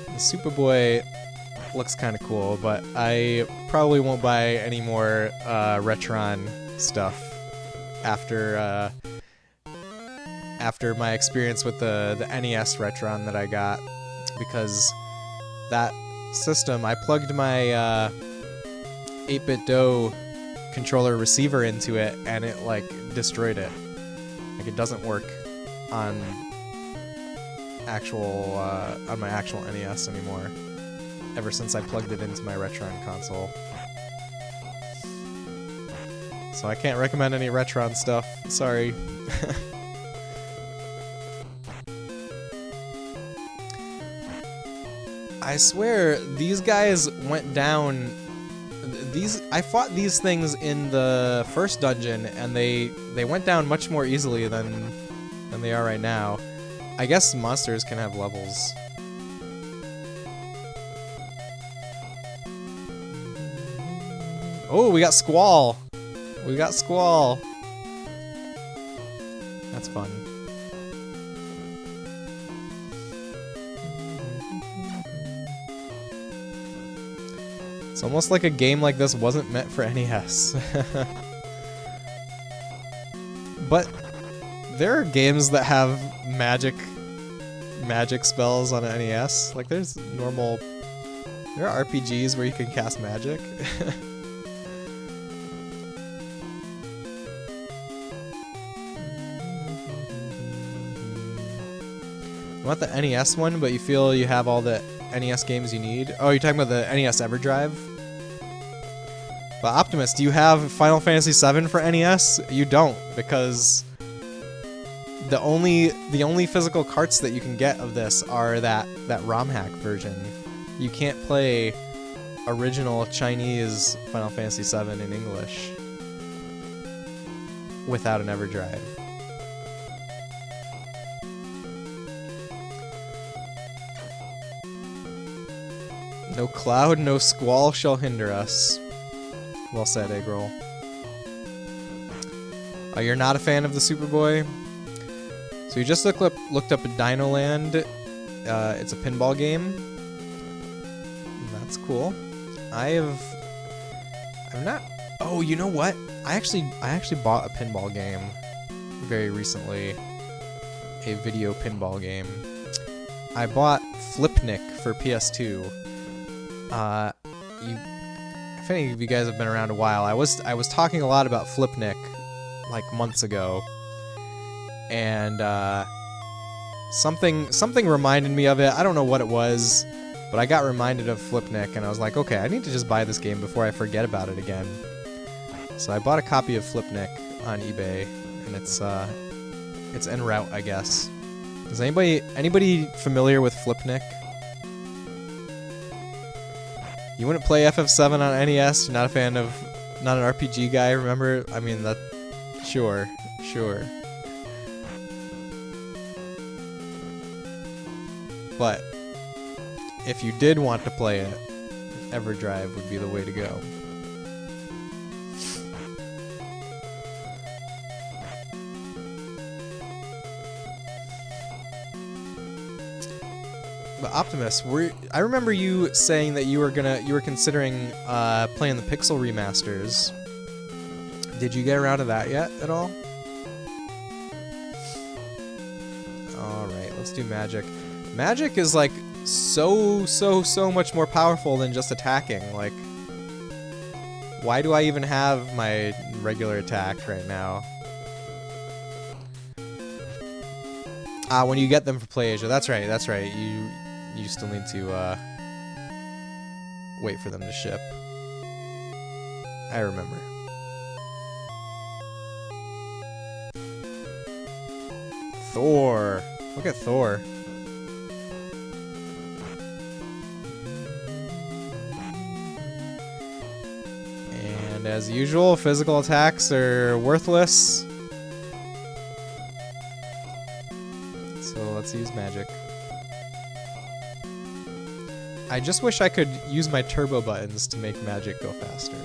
The Superboy looks kind of cool, but I probably won't buy any more Retron stuff after my experience with the NES Retron that I got, because that system, I plugged my 8-bit-do controller receiver into it and it like destroyed it. Like it doesn't work on my actual NES anymore, ever since I plugged it into my Retron console. So I can't recommend any Retron stuff, sorry. I swear, these guys went down. I fought these things in the first dungeon, and they went down much more easily than they are right now. I guess monsters can have levels. Oh, we got Squall! We got Squall! That's fun. It's almost like a game like this wasn't meant for NES. But there are games that have magic spells on an NES. Like there are RPGs where you can cast magic. You want the NES one, but you feel you have all the NES games you need? Oh, you're talking about the NES EverDrive? But Optimus, do you have Final Fantasy VII for NES? You don't, because the only physical carts that you can get of this are that ROM hack version. You can't play original Chinese Final Fantasy VII in English without an EverDrive. No cloud, no squall shall hinder us. Well said, Eggroll. Oh, you're not a fan of the Superboy? So you just looked up Dino Land. It's a pinball game. That's cool. I'm not. Oh, you know what? I actually bought a pinball game very recently. A video pinball game. I bought Flipnik for PS2. If any of you guys have been around a while, I was talking a lot about Flipnik like months ago, and something reminded me of it. I don't know what it was, but I got reminded of Flipnik, and I was like, okay, I need to just buy this game before I forget about it again. So I bought a copy of Flipnik on eBay, and it's en route, I guess. Is anybody familiar with Flipnik? You wouldn't play FF7 on NES? You're not an RPG guy, remember? I mean, sure. But if you did want to play it, EverDrive would be the way to go. But Optimus, I remember you saying that you were considering playing the Pixel remasters. Did you get around to that yet at all? All right, let's do magic. Magic is like so much more powerful than just attacking. Like, why do I even have my regular attack right now? Ah, when you get them for PlayAsia. That's right, that's right. You still need to wait for them to ship. I remember. Thor. Look at Thor. And as usual, physical attacks are worthless. So let's use magic. I just wish I could use my turbo buttons to make magic go faster.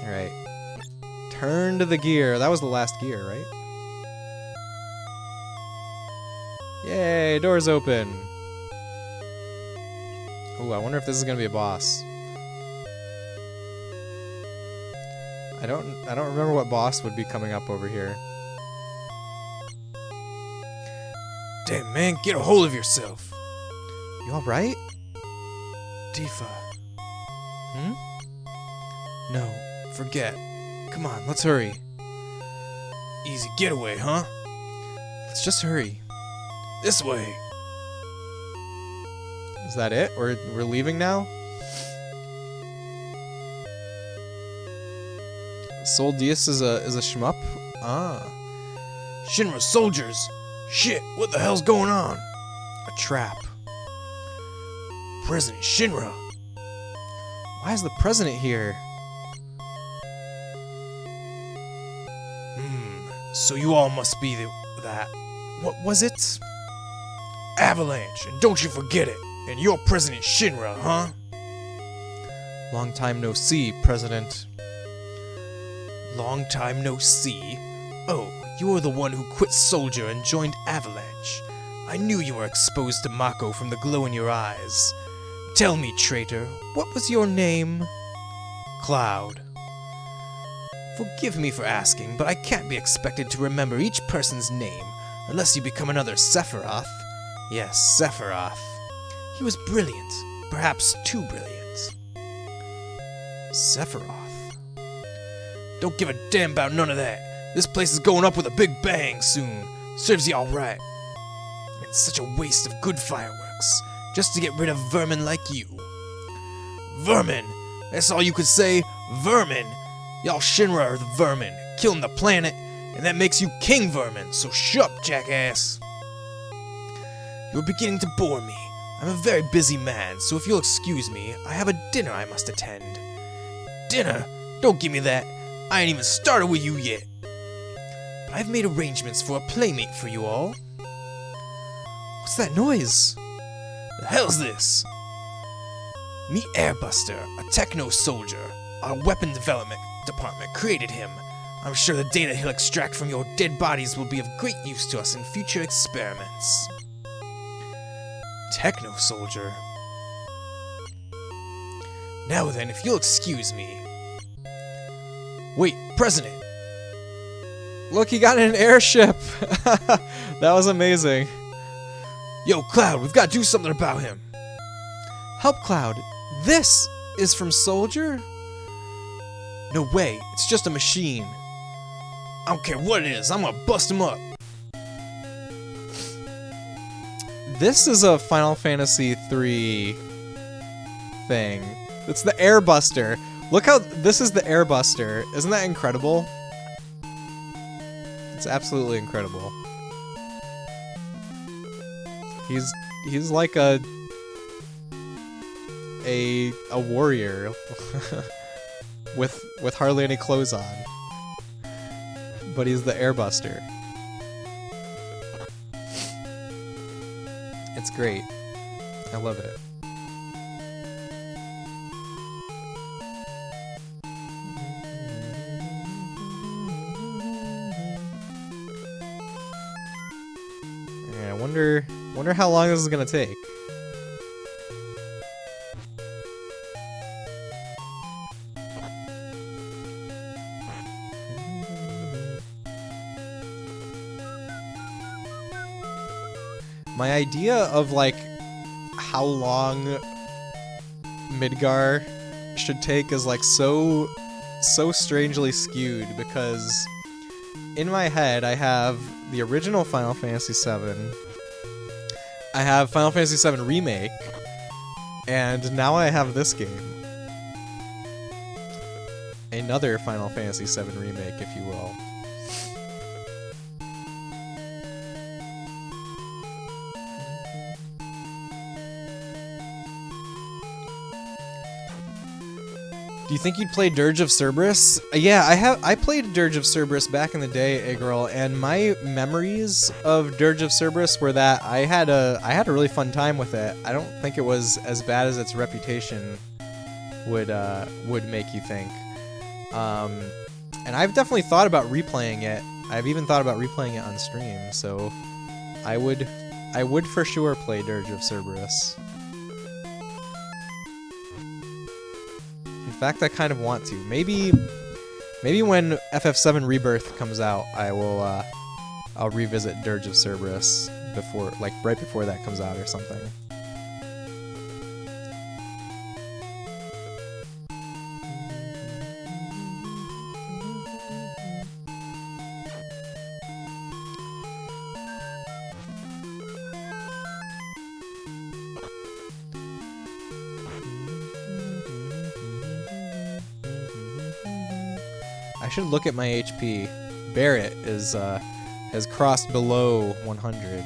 Alright. Turn to the gear. That was the last gear, right? Yay, doors open. Ooh, I wonder if this is gonna be a boss. I don't remember what boss would be coming up over here. Damn, man, get a hold of yourself. You alright? Tifa. Hmm? No, forget. Come on, let's hurry. Easy getaway, huh? Let's just hurry. This way. Is that it? We're leaving now? Soldius is a shmup? Ah. Shinra soldiers! Shit, what the hell's going on? A trap. President Shinra! Why is the president here? So you all must be that. What was it? Avalanche, and don't you forget it. And you're President Shinra, huh? Long time no see, President. Long time no see? Oh, you're the one who quit Soldier and joined Avalanche. I knew you were exposed to Mako from the glow in your eyes. Tell me, traitor, what was your name? Cloud. Forgive me for asking, but I can't be expected to remember each person's name unless you become another Sephiroth. Yes, Sephiroth. He was brilliant, perhaps too brilliant. Sephiroth. Don't give a damn about none of that. This place is going up with a big bang soon. Serves you all right. It's such a waste of good fireworks, just to get rid of vermin like you. Vermin! That's all you could say? Vermin! Y'all Shinra are the vermin, killing the planet, and that makes you King Vermin, so shut up, jackass. You're beginning to bore me. I'm a very busy man, so if you'll excuse me, I have a dinner I must attend. Dinner? Don't give me that. I ain't even started with you yet. But I've made arrangements for a playmate for you all. What's that noise? The hell's this? Meet Airbuster, a techno soldier. Our weapon development department created him. I'm sure the data he'll extract from your dead bodies will be of great use to us in future experiments. Techno soldier. Now then, if you'll excuse me. Wait, President! Look, he got in an airship! That was amazing. Yo, Cloud, we've got to do something about him. Help, Cloud. This is from Soldier? No way, it's just a machine. I don't care what it is, I'm gonna bust him up. This is a Final Fantasy III thing. It's the Airbuster. Look how this is the Airbuster. Isn't that incredible? It's absolutely incredible. He's like a warrior with hardly any clothes on. But he's the Airbuster. It's great. I love it. Wonder how long this is gonna take. My idea of like how long Midgar should take is like so strangely skewed, because in my head I have the original Final Fantasy VII, I have Final Fantasy VII Remake, and now I have this game. Another Final Fantasy VII Remake, if you will. Do you think you'd play Dirge of Cerberus? Yeah, I played Dirge of Cerberus back in the day, Agril, and my memories of Dirge of Cerberus were that I had a really fun time with it. I don't think it was as bad as its reputation would make you think. And I've definitely thought about replaying it. I've even thought about replaying it on stream, so I would for sure play Dirge of Cerberus. In fact, I kind of want to. Maybe when FF7 Rebirth comes out, I'll revisit Dirge of Cerberus right before that comes out or something. I should look at my HP. Barrett has crossed below 100.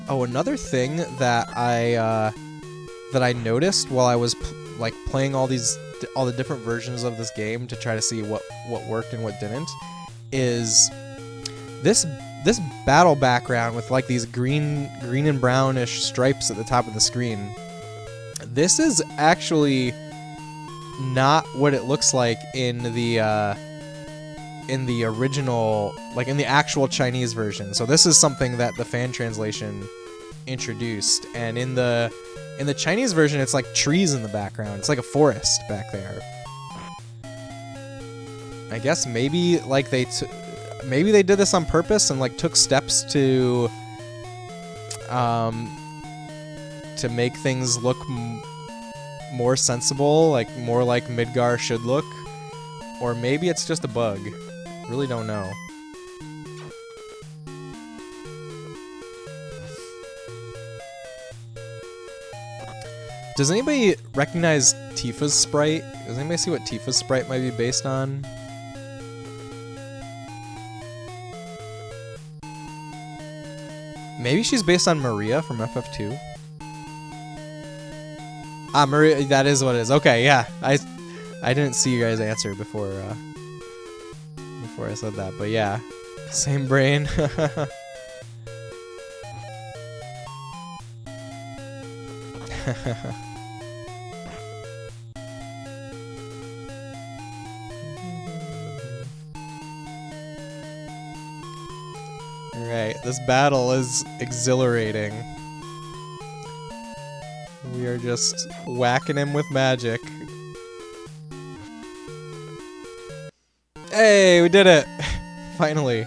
Oh, another thing that I noticed while I was playing all the different versions of this game to try to see what worked and what didn't is this battle background with like these green and brownish stripes at the top of the screen. This is actually not what it looks like in the original, like in the actual Chinese version. So this is something that the fan translation introduced, and in the Chinese version it's like trees in the background. It's like a forest back there. I guess maybe like maybe they did this on purpose and like took steps to make things look more sensible, like more like Midgar should look, or maybe it's just a bug. Really don't know. Does anybody recognize Tifa's sprite? Does anybody see what Tifa's sprite might be based on? Maybe she's based on Maria from FF2. Ah, Maria, that is what it is. Okay, yeah. I didn't see you guys answer before I said that, but yeah. Same brain. Right, this battle is exhilarating. We are just whacking him with magic. Hey, we did it! Finally.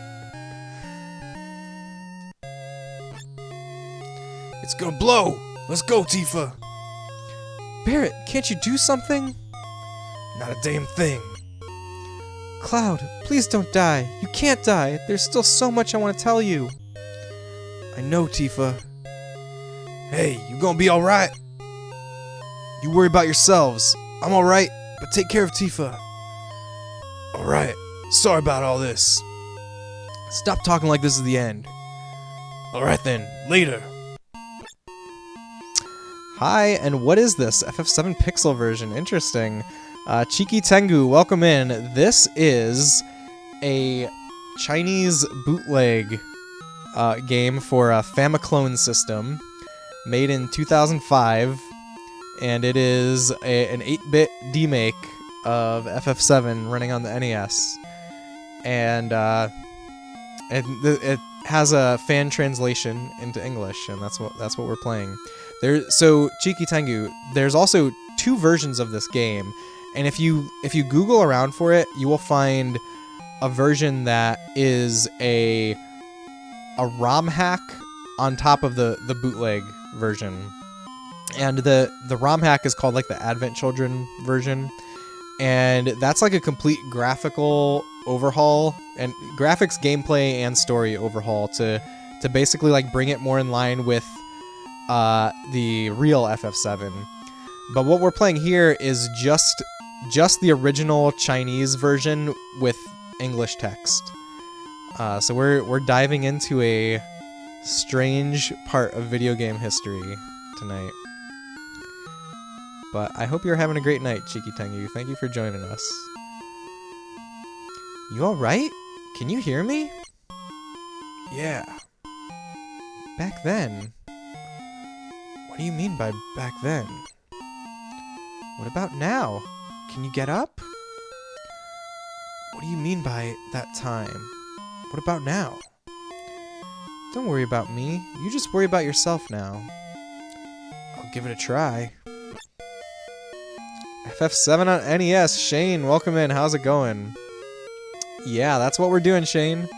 It's gonna blow! Let's go, Tifa! Barrett, can't you do something? Not a damn thing. Cloud, please don't die. You can't die. There's still so much I want to tell you. I know, Tifa. Hey, you gonna be alright? You worry about yourselves. I'm alright, but take care of Tifa. Alright, sorry about all this. Stop talking like this is the end. Alright then, later. Hi, and what is this? FF7 Pixel version. Interesting. Cheeky Tengu, welcome in. This is a Chinese bootleg game for a Famiclone system made in 2005. and it is an 8-bit demake of FF7 running on the NES, and it has a fan translation into English, and that's what we're playing. So Cheeky Tengu, there's also 2 versions of this game, and if you Google around for it, you will find a version that is a ROM hack on top of the bootleg version. And the ROM hack is called like the Advent Children version. And that's like a complete graphical overhaul and graphics, gameplay, and story overhaul to basically like bring it more in line with the real FF7. But what we're playing here is just the original Chinese version with English text. So we're diving into a strange part of video game history tonight. But I hope you're having a great night, Cheeky Tengu. Thank you for joining us. You alright? Can you hear me? Yeah. Back then? What do you mean by back then? What about now? Can you get up? What do you mean by that time? What about now? Don't worry about me. You just worry about yourself now. I'll give it a try. FF7 on NES. Shane, welcome in. How's it going? Yeah, that's what we're doing, Shane.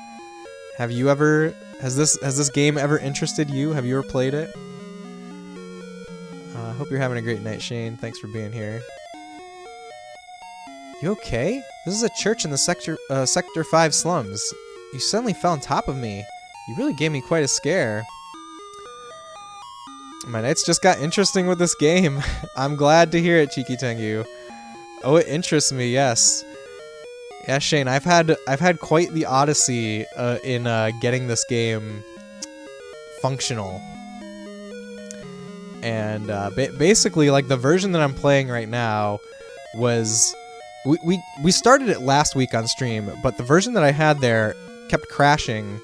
Have you ever... Has this game ever interested you? Have you ever played it? I hope you're having a great night, Shane. Thanks for being here. You okay? This is a church in the Sector 5 slums. You suddenly fell on top of me. You really gave me quite a scare. My nights just got interesting with this game. I'm glad to hear it, Cheeky Tengu. Oh, it interests me, yes. Yeah, Shane, I've had quite the odyssey in getting this game functional. And basically, like, the version that I'm playing right now was... We started it last week on stream, but the version that I had there kept crashing,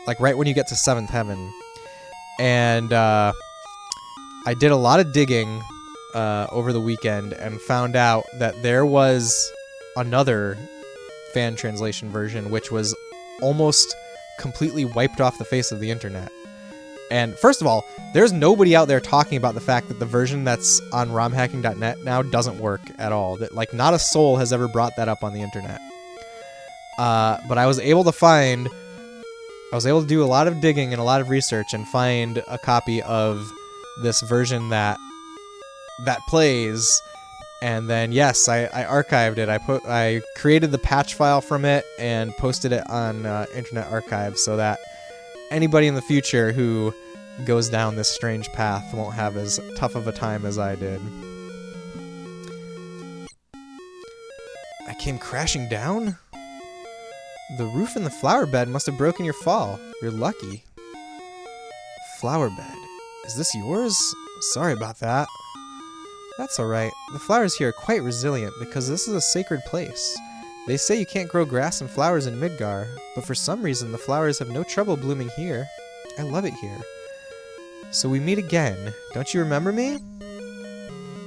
like, right when you get to 7th Heaven. And I did a lot of digging over the weekend and found out that there was another fan translation version which was almost completely wiped off the face of the internet. And first of all, there's nobody out there talking about the fact that the version that's on romhacking.net now doesn't work at all. That, like, not a soul has ever brought that up on the internet. But I was able to do a lot of digging and a lot of research and find a copy of this version that plays. And then, yes, I archived it. I created the patch file from it and posted it on Internet Archive so that anybody in the future who goes down this strange path won't have as tough of a time as I did. I came crashing down? The roof in the flower bed must have broken your fall. You're lucky. Flower bed. Is this yours? Sorry about that. That's alright. The flowers here are quite resilient because this is a sacred place. They say you can't grow grass and flowers in Midgar, but for some reason the flowers have no trouble blooming here. I love it here. So we meet again. Don't you remember me?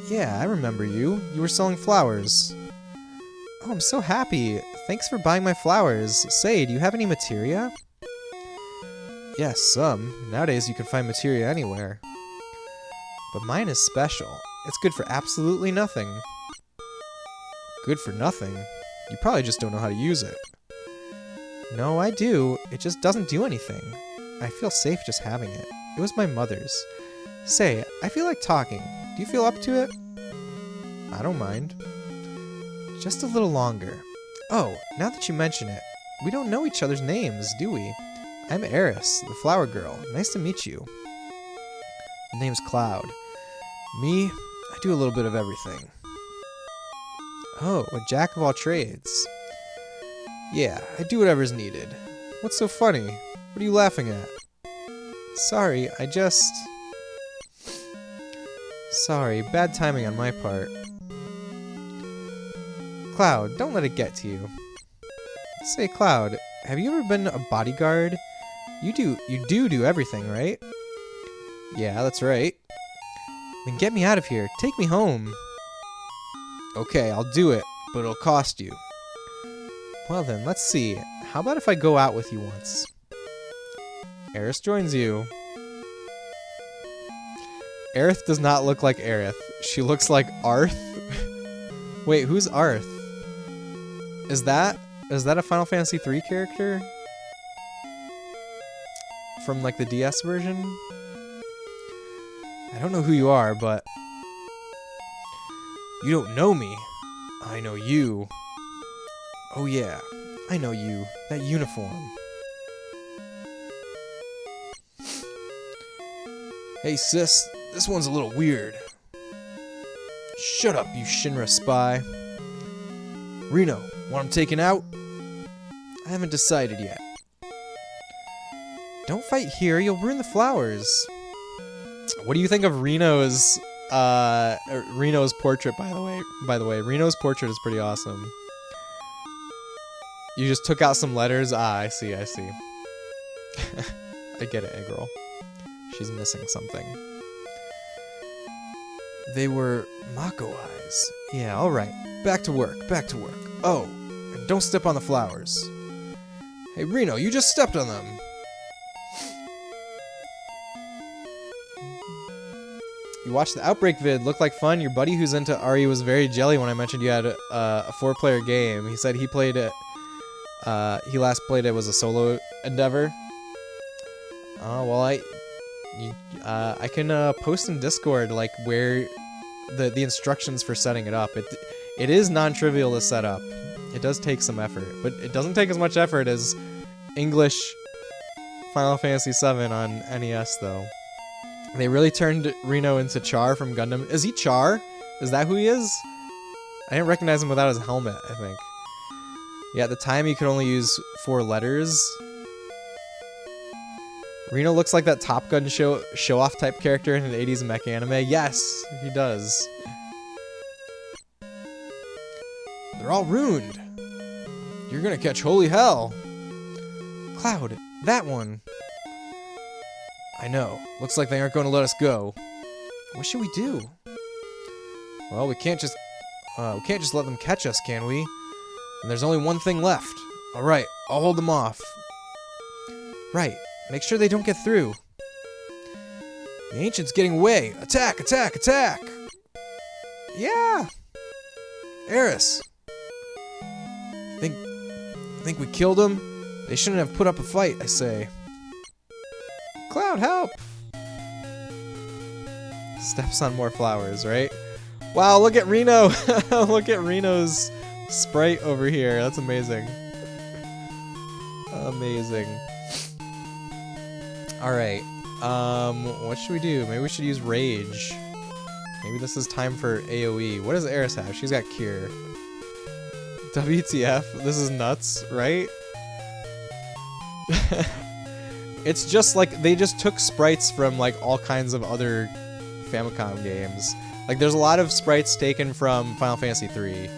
Yeah, I remember you. You were selling flowers. Oh, I'm so happy. Thanks for buying my flowers. Say, do you have any materia? Yes, some. Nowadays you can find materia anywhere. But mine is special. It's good for absolutely nothing. Good for nothing? You probably just don't know how to use it. No, I do. It just doesn't do anything. I feel safe just having it. It was my mother's. Say, I feel like talking. Do you feel up to it? I don't mind. Just a little longer. Oh, now that you mention it, we don't know each other's names, do we? I'm Eris, the flower girl. Nice to meet you. The name's Cloud. Me, I do a little bit of everything. Oh, a jack of all trades. Yeah, I do whatever's needed. What's so funny? What are you laughing at? Sorry, Sorry, bad timing on my part. Cloud, don't let it get to you. Say, Cloud, have you ever been a bodyguard? You do everything, right? Yeah, that's right. Then get me out of here. Take me home. Okay, I'll do it, but it'll cost you. Well then, let's see. How about if I go out with you once? Aerith joins you. Aerith does not look like Aerith. She looks like Arth. Wait, who's Arth? Is that a Final Fantasy III character? From like the DS version? I don't know who you are, but You don't know me. I know you. Oh yeah, I know you. That uniform. Hey sis, this one's a little weird. Shut up, you Shinra spy. Reno, want him taken out? I haven't decided yet. Don't fight here, you'll ruin the flowers. What do you think of Reno's portrait, by the way? By the way, Reno's portrait is pretty awesome. You just took out some letters? Ah, I see. I get it, Eggroll. She's missing something. They were Mako eyes. Yeah, alright. Back to work. Oh, and don't step on the flowers. Hey Reno, you just stepped on them. You watched the Outbreak vid. Looked like fun. Your buddy who's into RE was very jelly when I mentioned you had a 4-player game. He said he played it. He last played it was a solo endeavor. Oh well, I can post in Discord like where the instructions for setting it up. It is non-trivial to set up. It does take some effort, but it doesn't take as much effort as English Final Fantasy VII on NES though. They really turned Reno into Char from Gundam. Is he Char? Is that who he is? I didn't recognize him without his helmet, I think. Yeah, at the time you could only use 4 letters. Reno looks like that Top Gun show-off type character in an 80s mech anime. Yes, he does. They're all ruined. You're gonna catch holy hell. Cloud, that one. I know. Looks like they aren't going to let us go. What should we do? Well, we can't just let them catch us, can we? And there's only one thing left. All right, I'll hold them off. Right. Make sure they don't get through. The ancient's getting away. Attack! Attack! Attack! Yeah. Eris. Think we killed them? They shouldn't have put up a fight, I say. Cloud, help! Steps on more flowers, right? Wow, look at Reno! Look at Reno's sprite over here. That's amazing. Amazing. Alright. What should we do? Maybe we should use Rage. Maybe this is time for AoE. What does Eris have? She's got Cure. WTF? This is nuts, right? It's just like they just took sprites from like all kinds of other Famicom games. Like there's a lot of sprites taken from Final Fantasy III.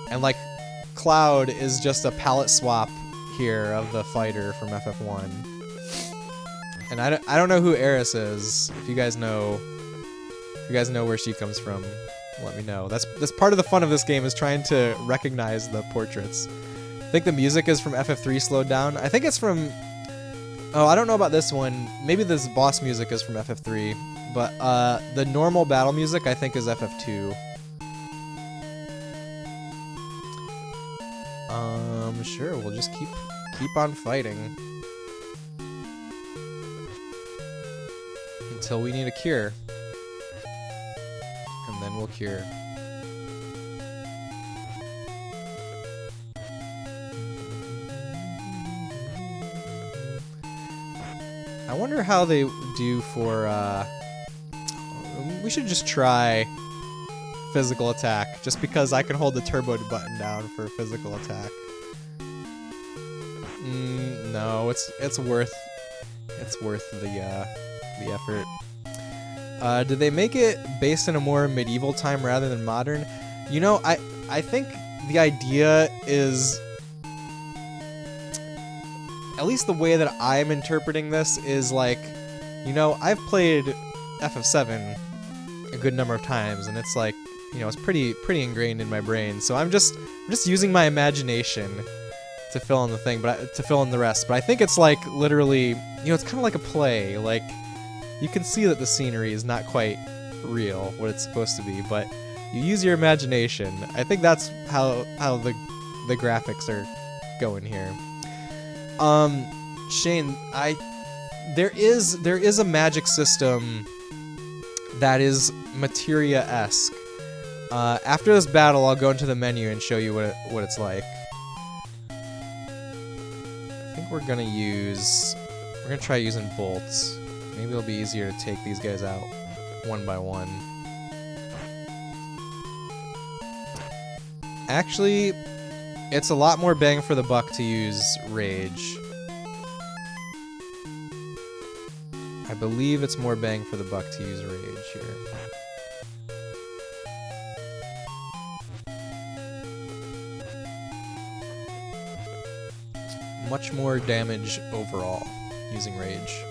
And like Cloud is just a palette swap here of the fighter from FF1. And I don't know who Eris is. If you guys know where she comes from, let me know. That's part of the fun of this game is trying to recognize the portraits. I think the music is from FF3 slowed down. I think it's from... Oh, I don't know about this one. Maybe this boss music is from FF3. But the normal battle music, I think, is FF2. Sure, we'll just keep on fighting. Until we need a cure. And then we'll cure. I wonder how they do for, we should just try physical attack, just because I can hold the turbo button down for physical attack. No, it's worth the effort. Did they make it based in a more medieval time rather than modern? You know, I think the idea is, at least the way that I'm interpreting this is like, you know, I've played FF7 a good number of times, and it's like, you know, it's pretty ingrained in my brain. So I'm just using my imagination to fill in the thing, to fill in the rest. But I think it's like literally, you know, it's kind of like a play. Like, you can see that the scenery is not quite real, what it's supposed to be, but you use your imagination. I think that's how the graphics are going here. Shane, there is a magic system that is materia-esque. After this battle, I'll go into the menu and show you what it's like. I think we're gonna try using bolts. Maybe it'll be easier to take these guys out one by one. Actually, it's a lot more bang for the buck to use rage. I believe it's more bang for the buck to use rage here. Much more damage overall using rage.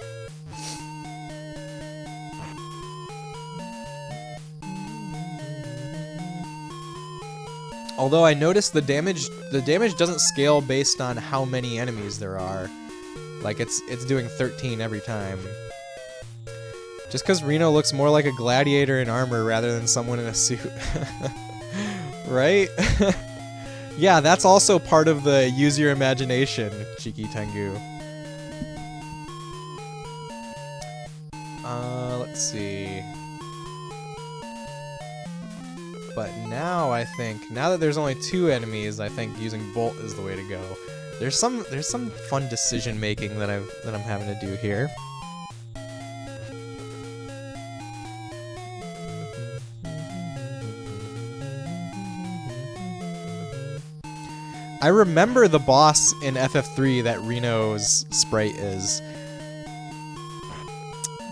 Although I noticed the damage doesn't scale based on how many enemies there are. Like it's doing 13 every time. Just because Reno looks more like a gladiator in armor rather than someone in a suit. Right? Yeah, that's also part of the use your imagination, Cheeky Tengu. Let's see. But now I think, now that there's only 2 enemies, I think using Bolt is the way to go. There's some fun decision making that I'm having to do here. I remember the boss in FF3 that Reno's sprite is.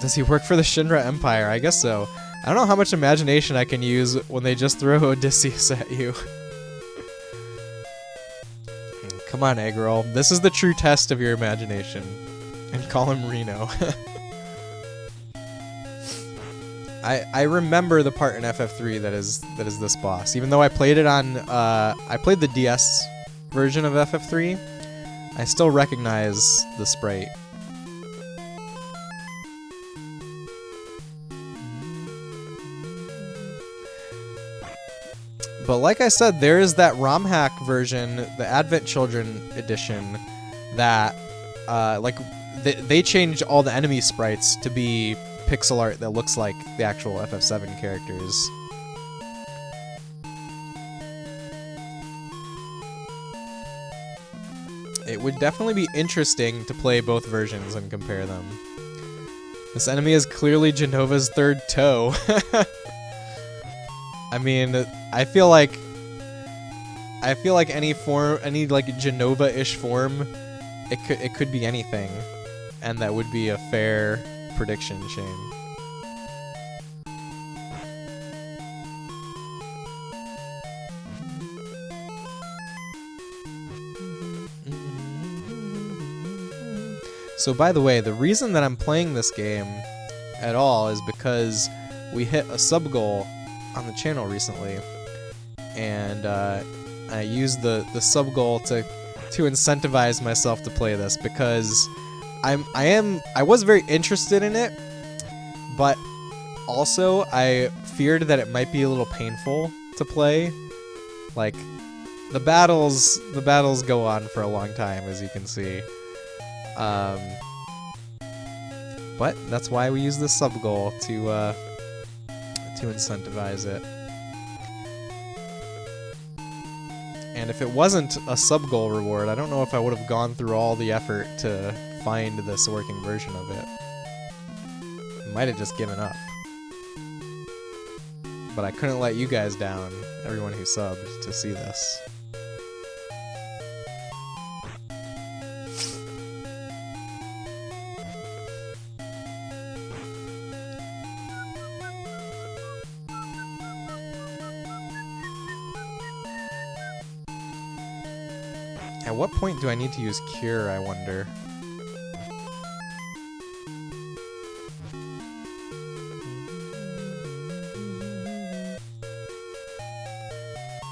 Does he work for the Shinra Empire? I guess so. I don't know how much imagination I can use when they just throw Odysseus at you. Come on, egg roll. This is the true test of your imagination. And call him Reno. I remember the part in FF3 that is this boss. Even though I played it on I played the DS version of FF3, I still recognize the sprite. But like I said, there is that ROM hack version, the Advent Children edition, that they changed all the enemy sprites to be pixel art that looks like the actual FF7 characters. It would definitely be interesting to play both versions and compare them. This enemy is clearly Genova's third toe. I mean, I feel like any like Genova-ish form, it could be anything, and that would be a fair prediction, Shane. So by the way, the reason that I'm playing this game at all is because we hit a sub goal on the channel recently, and I used the sub goal to incentivize myself to play this, because I was very interested in it, but also I feared that it might be a little painful to play. Like, the battles go on for a long time, as you can see. But that's why we use the sub goal to incentivize it. And if it wasn't a sub goal reward, I don't know if I would have gone through all the effort to find this working version of it. I might have just given up. But I couldn't let you guys down, everyone who subbed, to see this. At what point do I need to use Cure, I wonder?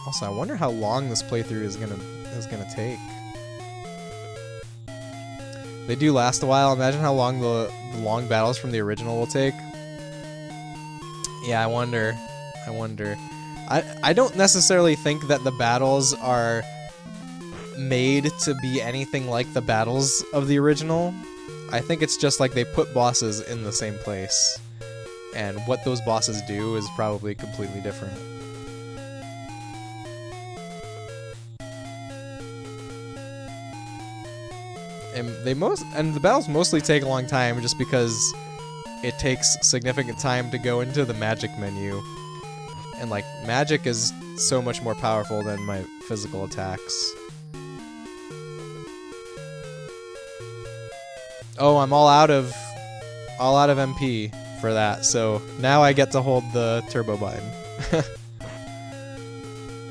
Also, I wonder how long this playthrough is gonna take. They do last a while. Imagine how long the long battles from the original will take. Yeah, I wonder. I don't necessarily think that the battles are made to be anything like the battles of the original. I think it's just like they put bosses in the same place, and what those bosses do is probably completely different. And the battles mostly take a long time just because it takes significant time to go into the magic menu. And like magic is so much more powerful than my physical attacks. Oh, I'm all out of MP for that. So now I get to hold the turbo button.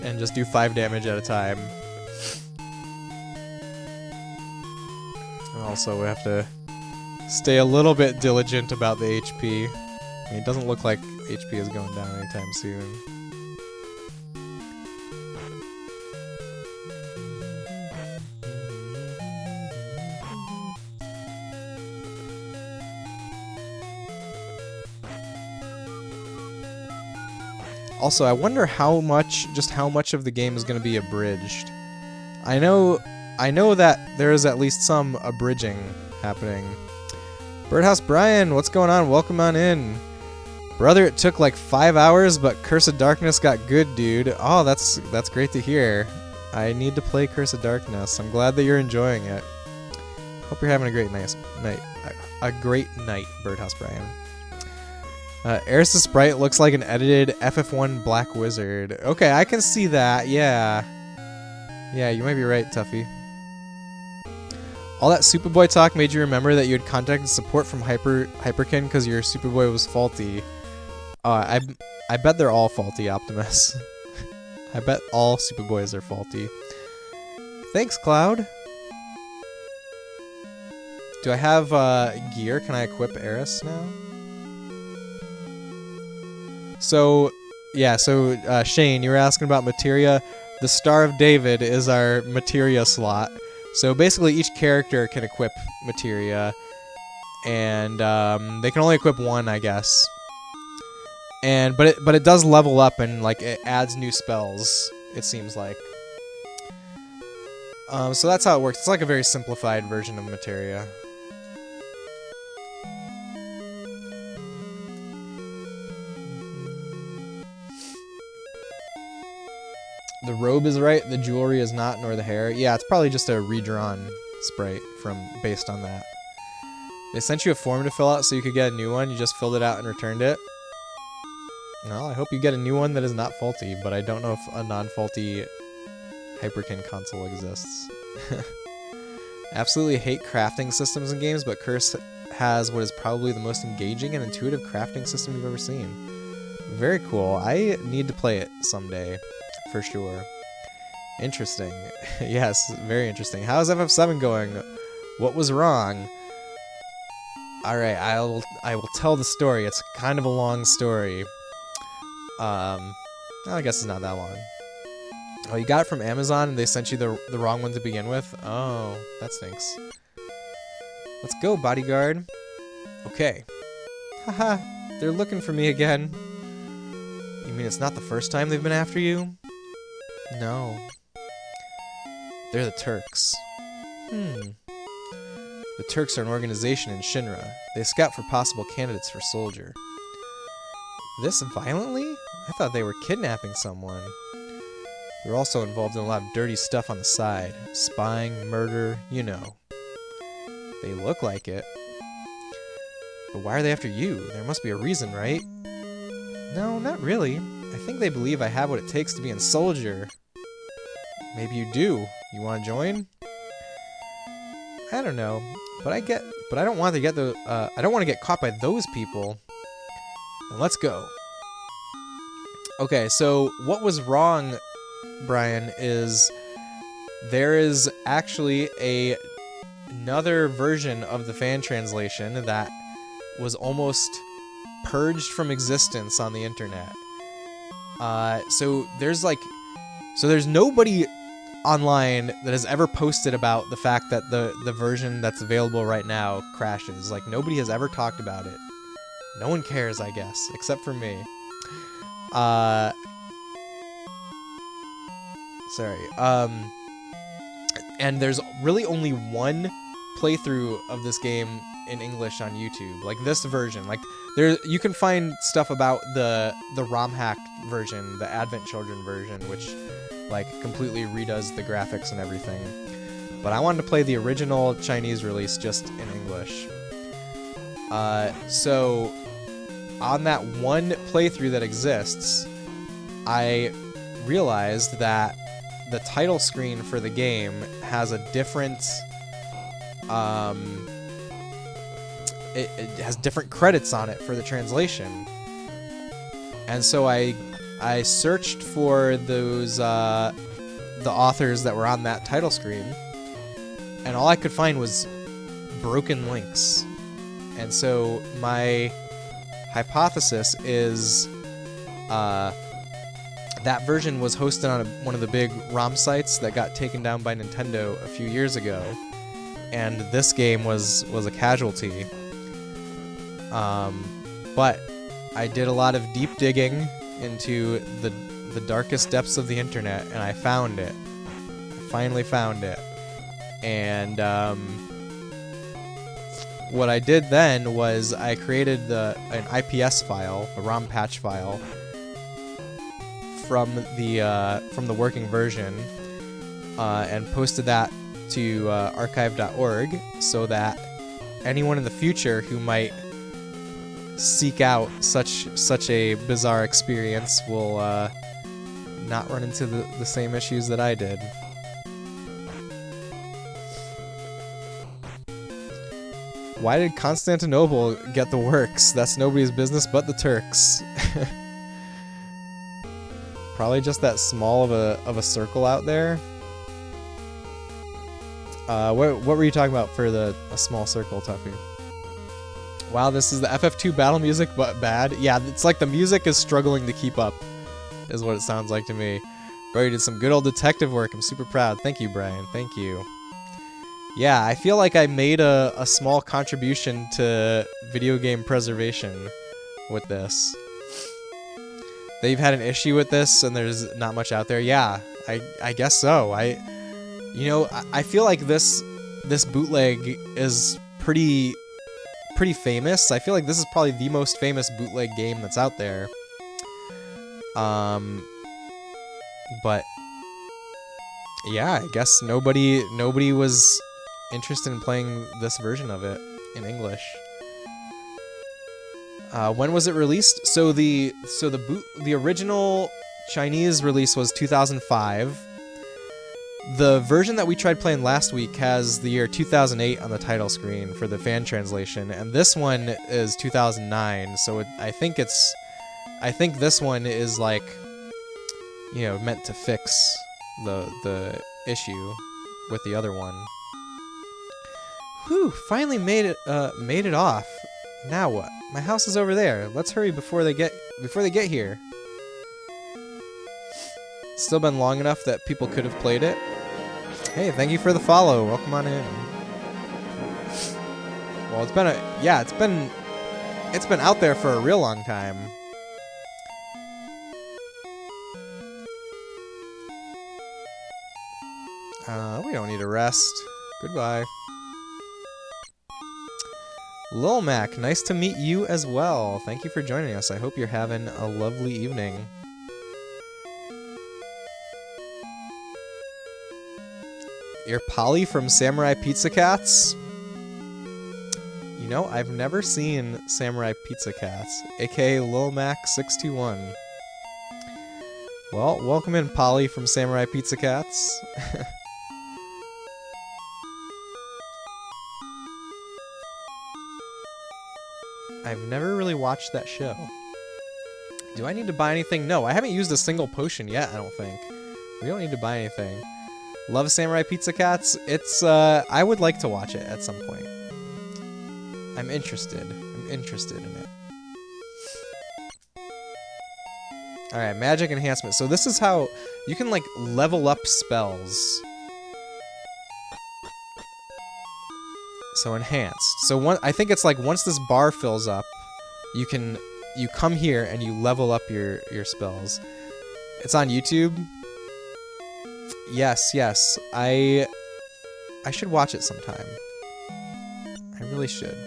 And just do 5 damage at a time. Also, we have to stay a little bit diligent about the HP. I mean, it doesn't look like HP is going down anytime soon. Also, I wonder how much of the game is going to be abridged. I know that there is at least some abridging happening. Birdhouse Brian, what's going on? Welcome on in. Brother, it took like 5 hours, but Curse of Darkness got good, dude. Oh, that's great to hear. I need to play Curse of Darkness. I'm glad that you're enjoying it. Hope you're having a great night. A great night, Birdhouse Brian. Eris' sprite looks like an edited FF1 Black Wizard. Okay, I can see that. Yeah. Yeah, you might be right, Tuffy. All that Superboy talk made you remember that you had contacted support from Hyperkin because your Superboy was faulty. I bet they're all faulty, Optimus. I bet all Superboys are faulty. Thanks, Cloud. Do I have gear? Can I equip Eris now? So, yeah, Shane, you were asking about materia. The Star of David is our materia slot. So basically each character can equip materia, and they can only equip one, I guess. But it does level up, and like it adds new spells, it seems like. So that's how it works. It's like a very simplified version of materia. The robe is right, the jewelry is not, nor the hair. Yeah, it's probably just a redrawn sprite based on that. They sent you a form to fill out so you could get a new one. You just filled it out and returned it. Well, I hope you get a new one that is not faulty, but I don't know if a non-faulty Hyperkin console exists. Absolutely hate crafting systems in games, but Curse has what is probably the most engaging and intuitive crafting system you've ever seen. Very cool. I need to play it someday. For sure. Interesting. Yes, very interesting. How's FF7 going? What was wrong? Alright, I will tell the story. It's kind of a long story. I guess it's not that long. Oh, you got it from Amazon and they sent you the wrong one to begin with? Oh, that stinks. Let's go, bodyguard. Okay. Haha, they're looking for me again. You mean it's not the first time they've been after you? No. They're the Turks. The Turks are an organization in Shinra. They scout for possible candidates for soldier. This violently? I thought they were kidnapping someone. They're also involved in a lot of dirty stuff on the side. Spying, murder, you know. They look like it. But why are they after you? There must be a reason, right? No, not really. I think they believe I have what it takes to be a soldier. Maybe you do. You want to join? I don't know, but I don't want to get I don't want to get caught by those people. Then let's go. Okay, so what was wrong, Brian, is there is actually another version of the fan translation that was almost purged from existence on the internet. So there's like So there's nobody online that has ever posted about the fact that the version that's available right now crashes. Like, nobody has ever talked about it. No one cares, I guess, except for me. Sorry. And there's really only one playthrough of this game in English on YouTube, like this version. Like, there you can find stuff about the ROM hacked version, the Advent Children version, which like completely redoes the graphics and everything. But I wanted to play the original Chinese release just in English. So on that one playthrough that exists, I realized that the title screen for the game has a different it has different credits on it for the translation. And so I searched for those the authors that were on that title screen, and all I could find was broken links. And so my hypothesis is that version was hosted on one of the big ROM sites that got taken down by Nintendo a few years ago, and this game was a casualty. But I did a lot of deep digging into the darkest depths of the internet, and I found it. I finally found it. And what I did then was I created an IPS file, a ROM patch file, from the working version, and posted that to archive.org so that anyone in the future who might seek out such a bizarre experience will not run into the same issues that I did. Why did Constantinople get the works? That's nobody's business but the Turks. Probably just that small of a circle out there. What were you talking about for a small circle, Tuffy? Wow, this is the FF2 battle music, but bad. Yeah, it's like the music is struggling to keep up, is what it sounds like to me. Bro, you did some good old detective work. I'm super proud. Thank you, Brian. Thank you. Yeah, I feel like I made a small contribution to video game preservation with this. They've had an issue with this, and there's not much out there. Yeah, I guess so. I feel like this bootleg is pretty famous. I feel like this is probably the most famous bootleg game that's out there. But yeah, I guess nobody was interested in playing this version of it in English. When was it released? So the original Chinese release was 2005. The version that we tried playing last week has the year 2008 on the title screen for the fan translation, and this one is 2009. So I think this one is like, meant to fix the issue with the other one. Whew! Finally made it off. Now what? My house is over there. Let's hurry before they get here. Still been long enough that people could have played it. Hey, thank you for the follow. Welcome on in. Well, it's been out there for a real long time. We don't need to rest. Goodbye. Lil Mac, nice to meet you as well. Thank you for joining us. I hope you're having a lovely evening. You're Polly from Samurai Pizza Cats? I've never seen Samurai Pizza Cats, aka Lil Mac 621. Well, welcome in, Polly from Samurai Pizza Cats. I've never really watched that show. Do I need to buy anything? No, I haven't used a single potion yet, I don't think. We don't need to buy anything. Love Samurai Pizza Cats. It's, I would like to watch it at some point. I'm interested in it. Alright, magic enhancement. So this is how you can, like, level up spells. So enhanced. So I think it's like once this bar fills up, you come here and you level up your spells. It's on YouTube. Yes. I should watch it sometime. I really should.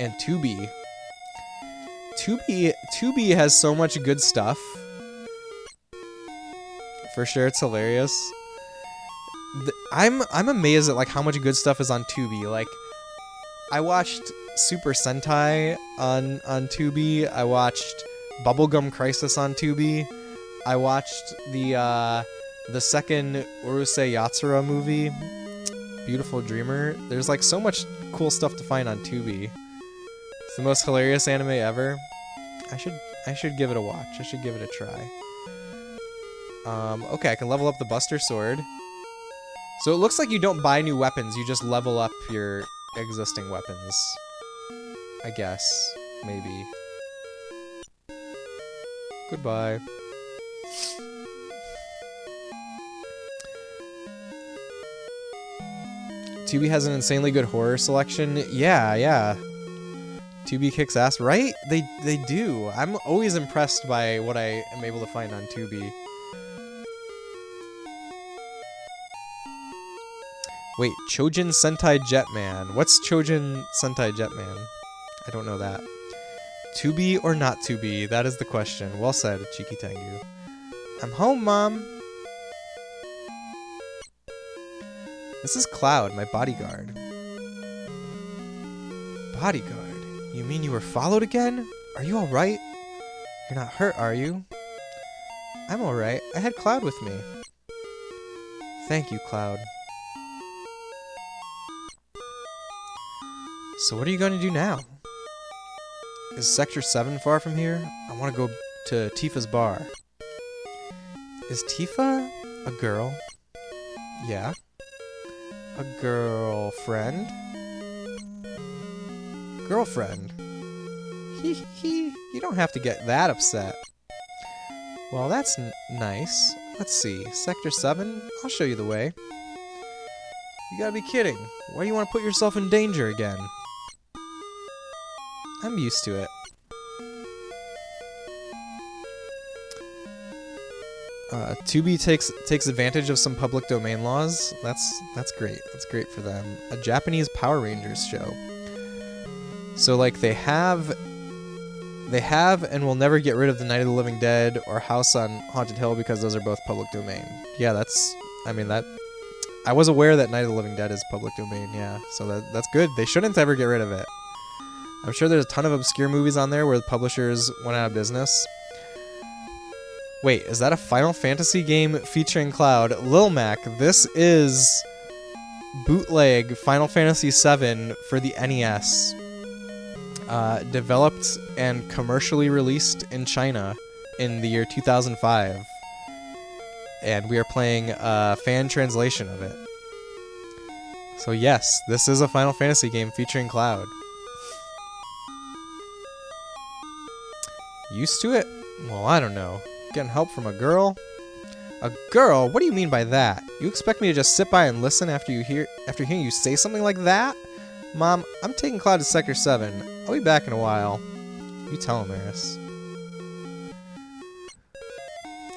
And Tubi. Tubi has so much good stuff. For sure, it's hilarious. I'm amazed at like how much good stuff is on Tubi. Like, I watched Super Sentai on Tubi. I watched Bubblegum Crisis on Tubi. I watched the second Urusei Yatsura movie, Beautiful Dreamer. There's like so much cool stuff to find on Tubi. It's the most hilarious anime ever. I should give it a watch. I should give it a try. Okay, I can level up the Buster Sword. So it looks like you don't buy new weapons, you just level up your existing weapons. I guess. Maybe. Goodbye. Tubi has an insanely good horror selection. Yeah. Tubi kicks ass, right? They do. I'm always impressed by what I am able to find on Tubi. Wait, Chojin Sentai Jetman. What's Chojin Sentai Jetman? I don't know that. Tubi or not Tubi? That is the question. Well said, Cheeky Tengu. I'm home, Mom. This is Cloud, my bodyguard. Bodyguard? You mean you were followed again? Are you alright? You're not hurt, are you? I'm alright. I had Cloud with me. Thank you, Cloud. So what are you going to do now? Is Sector 7 far from here? I want to go to Tifa's bar. Is Tifa a girl? Yeah. A girlfriend? Girlfriend. You don't have to get that upset. Well, that's nice. Let's see. Sector 7? I'll show you the way. You gotta be kidding. Why do you want to put yourself in danger again? I'm used to it. Tubi takes advantage of some public domain laws. That's great. That's great for them. A Japanese Power Rangers show. So like they have and will never get rid of the Night of the Living Dead or House on Haunted Hill because those are both public domain. Yeah, I was aware that Night of the Living Dead is public domain. Yeah, so that's good. They shouldn't ever get rid of it. I'm sure there's a ton of obscure movies on there where the publishers went out of business. Wait, is that a Final Fantasy game featuring Cloud? Lil Mac, this is bootleg Final Fantasy VII for the NES. Developed and commercially released in China in the year 2005. And we are playing a fan translation of it. So yes, this is a Final Fantasy game featuring Cloud. Used to it? Well, I don't know. Getting help from a girl? A girl? What do you mean by that? You expect me to just sit by and listen after hearing you say something like that? Mom, I'm taking Cloud to Sector 7. I'll be back in a while. You tell him, Eris.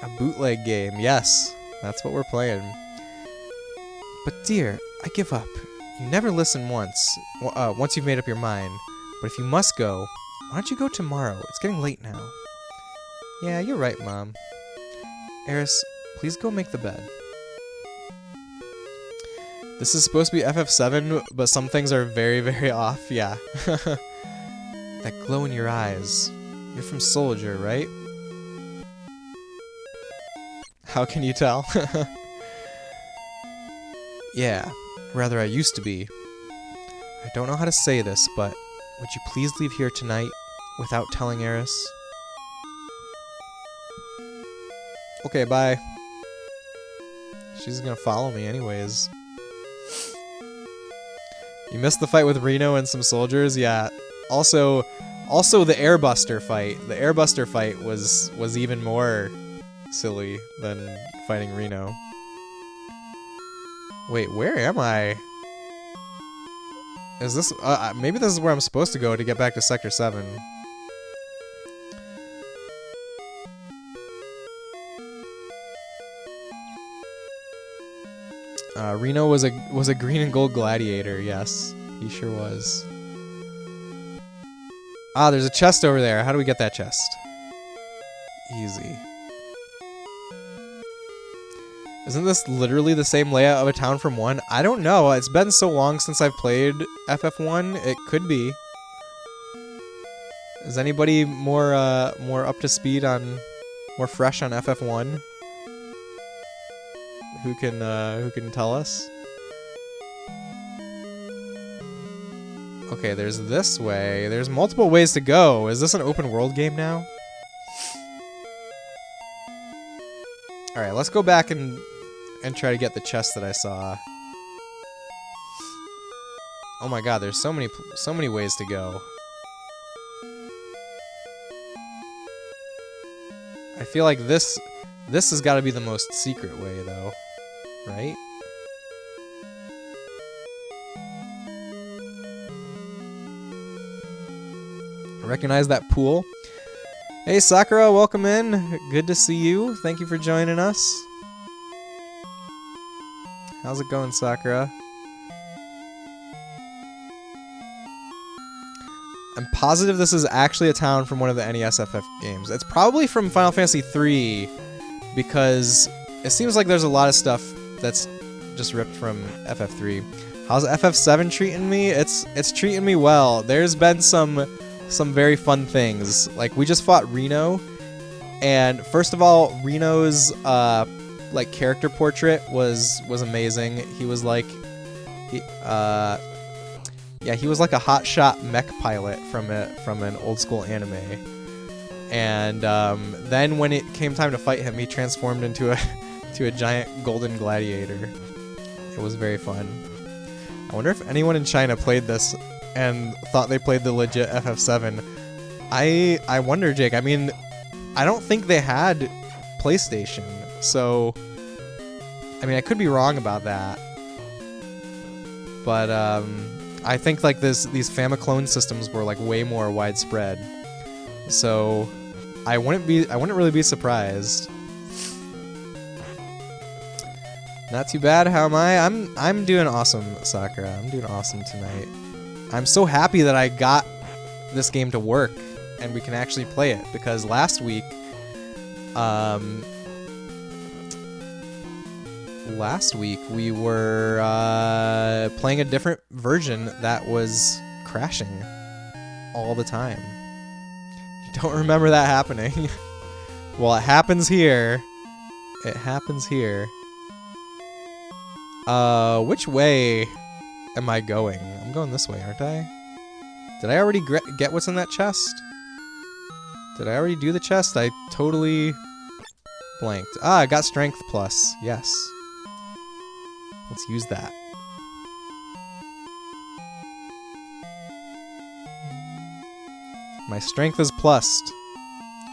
A bootleg game. Yes, that's what we're playing. But dear, I give up. You never listen once you've made up your mind. But if you must go, why don't you go tomorrow? It's getting late now. Yeah, you're right, Mom. Eris, please go make the bed. This is supposed to be FF7, but some things are very, very off. Yeah. That glow in your eyes. You're from Soldier, right? How can you tell? Yeah, rather I used to be. I don't know how to say this, but would you please leave here tonight without telling Eris? Okay, bye. She's gonna follow me anyways. You missed the fight with Reno and some soldiers? Yeah. Also Also, the Airbuster fight. The Airbuster fight was even more silly than fighting Reno. Wait, where am I? Is this... maybe this is where I'm supposed to go to get back to Sector 7. Reno was a green and gold gladiator, yes. He sure was. Ah, there's a chest over there. How do we get that chest? Easy. Isn't this literally the same layout of a town from 1? I don't know. It's been so long since I've played FF1. It could be. Is anybody more up to speed on, more fresh on FF1? Who can tell us? Okay, there's this way. There's multiple ways to go. Is this an open world game now? Alright, let's go back and try to get the chest that I saw. Oh my god, there's so many ways to go. I feel like this has got to be the most secret way though, right? Recognize that pool? Hey Sakura, welcome in. Good to see you. Thank you for joining us. How's it going, Sakura? I'm positive this is actually a town from one of the NES FF games. It's probably from Final Fantasy III, because it seems like there's a lot of stuff that's just ripped from FF3. How's FF7 treating me? It's treating me well. There's been some very fun things. Like, we just fought Reno, and first of all, Reno's like character portrait was amazing. He was like he was like a hotshot mech pilot from an old school anime. And then when it came time to fight him, he transformed into a giant golden gladiator. It was very fun. I wonder if anyone in China played this and thought they played the legit FF7. I wonder, Jake. I mean, I don't think they had PlayStation, so I mean, I could be wrong about that. But I think like these Famiclone systems were like way more widespread. So I wouldn't really be surprised. Not too bad. How am I? I'm doing awesome, Sakura. I'm doing awesome tonight. I'm so happy that I got this game to work and we can actually play it, because last week we were playing a different version that was crashing all the time. You don't remember that happening? Well, it happens here. It happens here. Which way am I going? I'm going this way, aren't I? Did I already get what's in that chest? Did I already do the chest? I totally blanked. Ah, I got strength plus. Yes. Let's use that. My strength is plussed.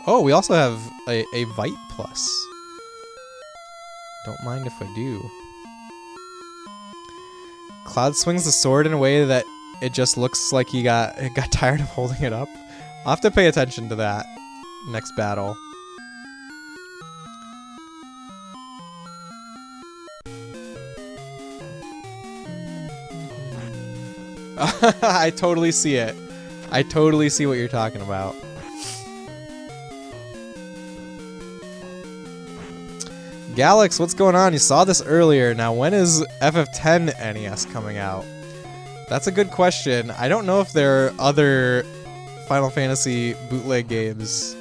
Oh, we also have a VII plus. Don't mind if I do. Cloud swings the sword in a way that it just looks like he got tired of holding it up. I'll have to pay attention to that next battle. I totally see it. I totally see what you're talking about. Galax, what's going on? You saw this earlier. Now, when is FF10 NES coming out? That's a good question. I don't know if there are other Final Fantasy bootleg games.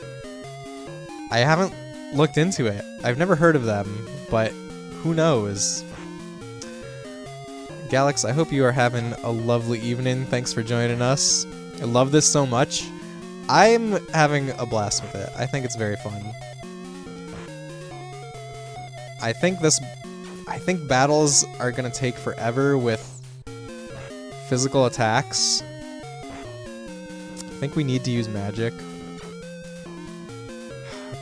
I haven't looked into it. I've never heard of them, but who knows? Galax, I hope you are having a lovely evening. Thanks for joining us. I love this so much. I'm having a blast with it. I think it's very fun. I think battles are gonna take forever with physical attacks. think we need to use magic.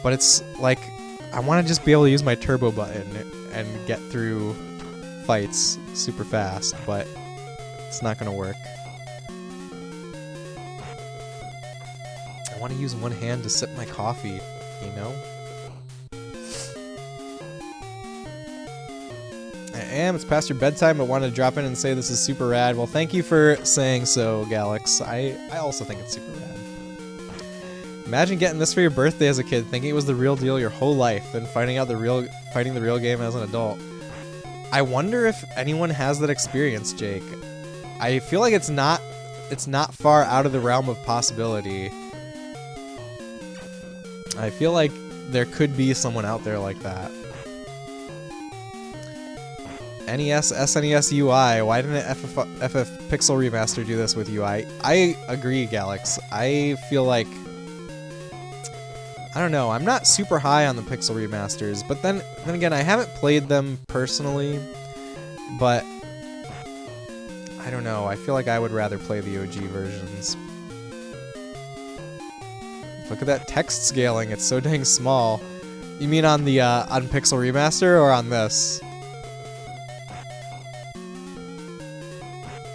But it's like, I want to just be able to use my turbo button and get through fights super fast, but it's not going to work. I want to use one hand to sip my coffee, you know? I am. It's past your bedtime, but wanted to drop in and say this is super rad. Well, thank you for saying so, Galax. I also think it's super rad. Imagine getting this for your birthday as a kid, thinking it was the real deal your whole life, and finding the real game as an adult. I wonder if anyone has that experience, Jake. I feel like it's not far out of the realm of possibility. I feel like there could be someone out there like that. NES, SNES UI. Why didn't FF Pixel Remaster do this with UI? I agree, Galax. I feel like, I don't know, I'm not super high on the Pixel Remasters, but then again, I haven't played them personally, but I don't know, I feel like I would rather play the OG versions. Look at that text scaling, it's so dang small. You mean on the on Pixel Remaster or on this?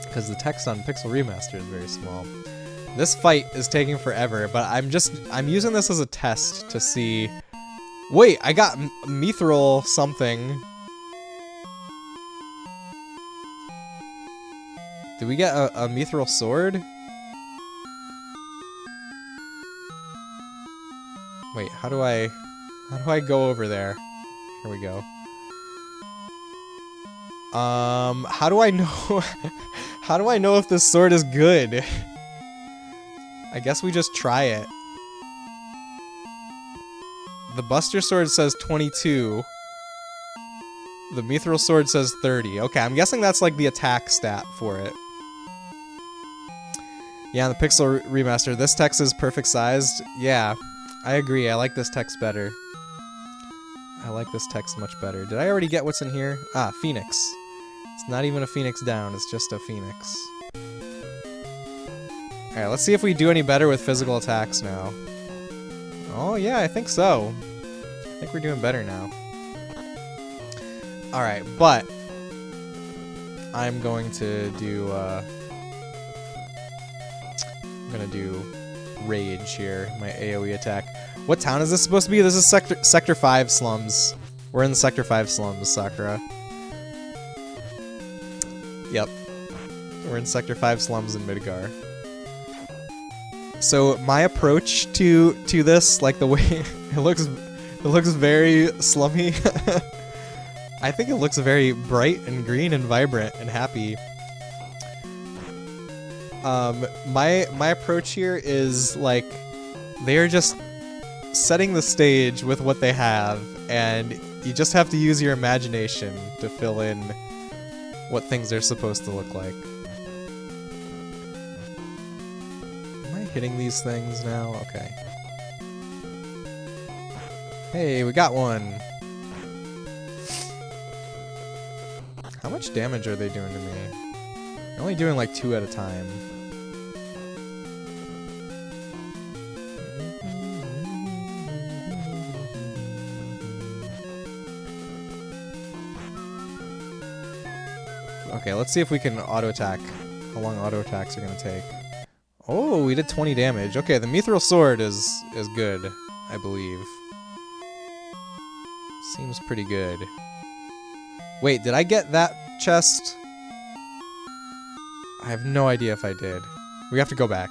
Because the text on Pixel Remaster is very small. This fight is taking forever, but I'm using this as a test to see. Wait, I got mithril something. Did we get a mithril sword? Wait, how do I go over there? Here we go. How do I know? How do I know if this sword is good? I guess we just try it. The Buster Sword says 22. The Mithril Sword says 30. Okay, I'm guessing that's like the attack stat for it. Yeah, the Pixel Remaster, this text is perfect sized. Yeah, I agree. I like this text better. I like this text much better. Did I already get what's in here? Ah, Phoenix. It's not even a Phoenix down, it's just a Phoenix. Alright, let's see if we do any better with physical attacks now. Oh yeah, I think so. I think we're doing better now. Alright, but I'm going to do I'm gonna do Rage here, my AoE attack. What town is this supposed to be? This is Sector 5 slums. We're in the Sector 5 slums, Sakura. Yep. We're in Sector 5 slums in Midgar. So my approach to this, like the way it looks very slummy. I think it looks very bright and green and vibrant and happy. My approach here is like they're just setting the stage with what they have, and you just have to use your imagination to fill in what things are supposed to look like. Am I hitting these things now? Okay. Hey, we got one. How much damage are they doing to me? They're only doing like 2 at a time. Okay, let's see if we can auto-attack. How long auto-attacks are going to take. Oh, we did 20 damage. Okay, the Mithril Sword is good, I believe. Seems pretty good. Wait, did I get that chest? I have no idea if I did. We have to go back.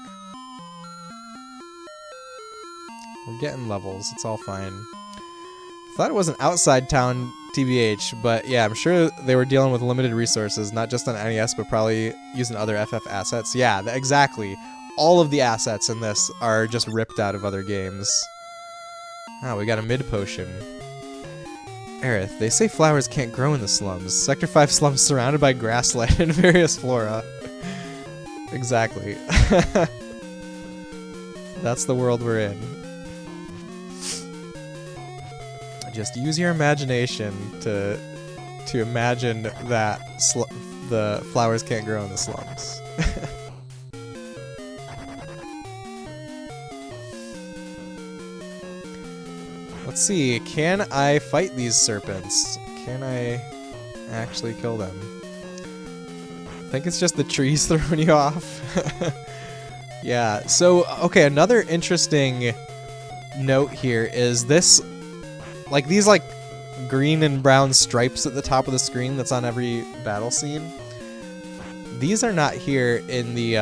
We're getting levels. It's all fine. I thought it was an outside town TBH, but yeah, I'm sure they were dealing with limited resources, not just on NES, but probably using other FF assets. Yeah, exactly. All of the assets in this are just ripped out of other games. Ah, we got a mid potion. Aerith, they say flowers can't grow in the slums. Sector 5 slums surrounded by grassland and various flora. Exactly. That's the world we're in. Just use your imagination to imagine that the flowers can't grow in the slums. Let's see, can I fight these serpents? Can I actually kill them? I think it's just the trees throwing you off. Yeah, so, okay, another interesting note here is this, like, these, like, green and brown stripes at the top of the screen that's on every battle scene. These are not here in the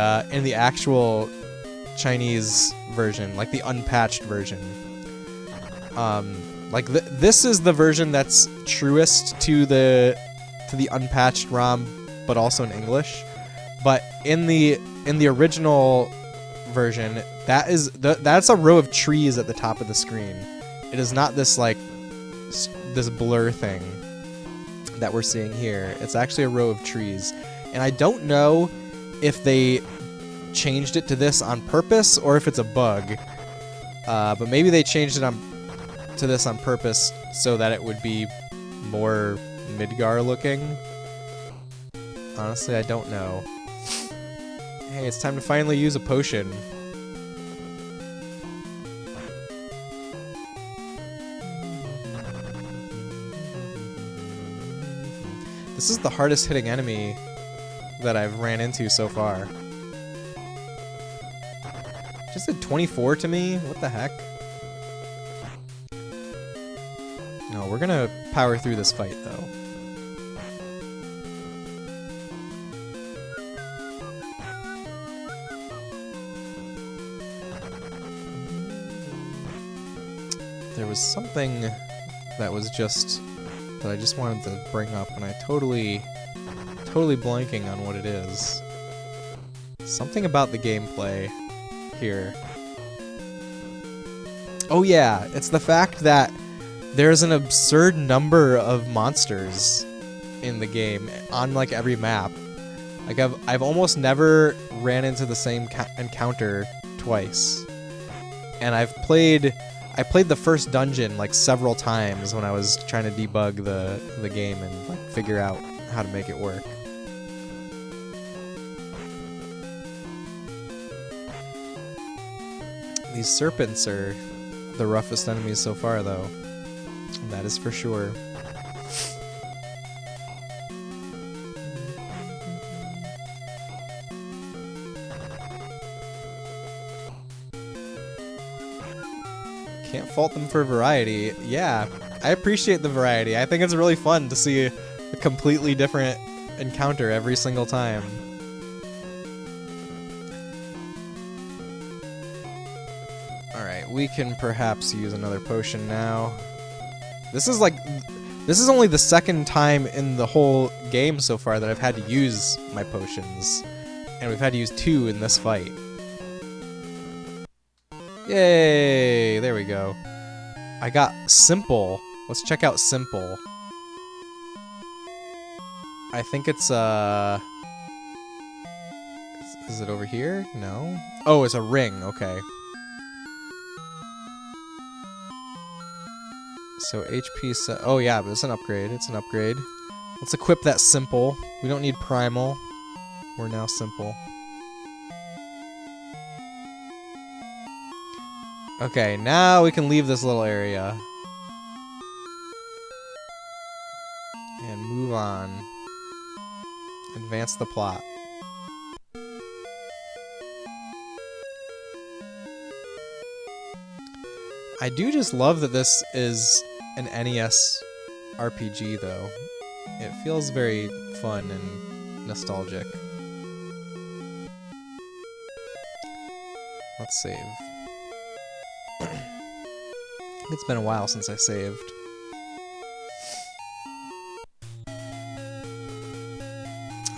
actual Chinese version, like the unpatched version. Like this is the version that's truest to the unpatched ROM, but also in English. But in the original version, that's a row of trees at the top of the screen. It is not this like this blur thing that we're seeing here. It's actually a row of trees, and I don't know if they changed it to this on purpose or if it's a bug. But maybe they changed it to this on purpose so that it would be more Midgar looking. Honestly, I don't know. Hey, it's time to finally use a potion. This is the hardest hitting enemy that I've ran into so far. Just did 24 to me? What the heck? No, we're gonna power through this fight, though. There was something that was just... that I just wanted to bring up, and I totally blanking on what it is. Something about the gameplay here. Oh yeah, it's the fact that there's an absurd number of monsters in the game on like every map. Like I've almost never ran into the same encounter twice. And I played the first dungeon like several times when I was trying to debug the game and like figure out how to make it work. These serpents are the roughest enemies so far, though. That is for sure. Can't fault them for variety. Yeah, I appreciate the variety. I think it's really fun to see a completely different encounter every single time. Alright, we can perhaps use another potion now. This is only the second time in the whole game so far that I've had to use my potions. And we've had to use 2 in this fight. Yay! There we go. I got Simple. Let's check out Simple. I think it's, is it over here? No? Oh, it's a ring. Okay. So HP set. Oh yeah, but it's an upgrade. It's an upgrade. Let's equip that Simple. We don't need Primal. We're now Simple. Okay, now we can leave this little area. And move on. Advance the plot. I do just love that this is an NES RPG, though. It feels very fun and nostalgic. Let's save. It's been a while since I saved.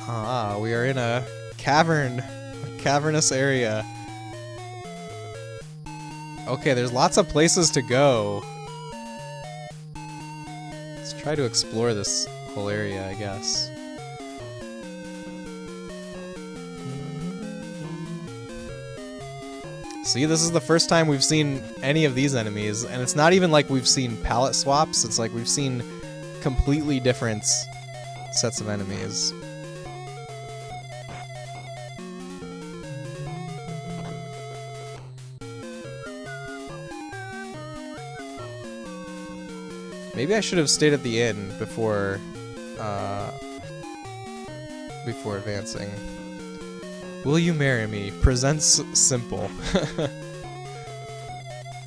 Ah, we are in a cavernous area. Okay, there's lots of places to go. Let's try to explore this whole area, I guess. See, this is the first time we've seen any of these enemies, and it's not even like we've seen palette swaps, it's like we've seen completely different sets of enemies. Maybe I should have stayed at the inn before advancing. Will you marry me? Presents simple.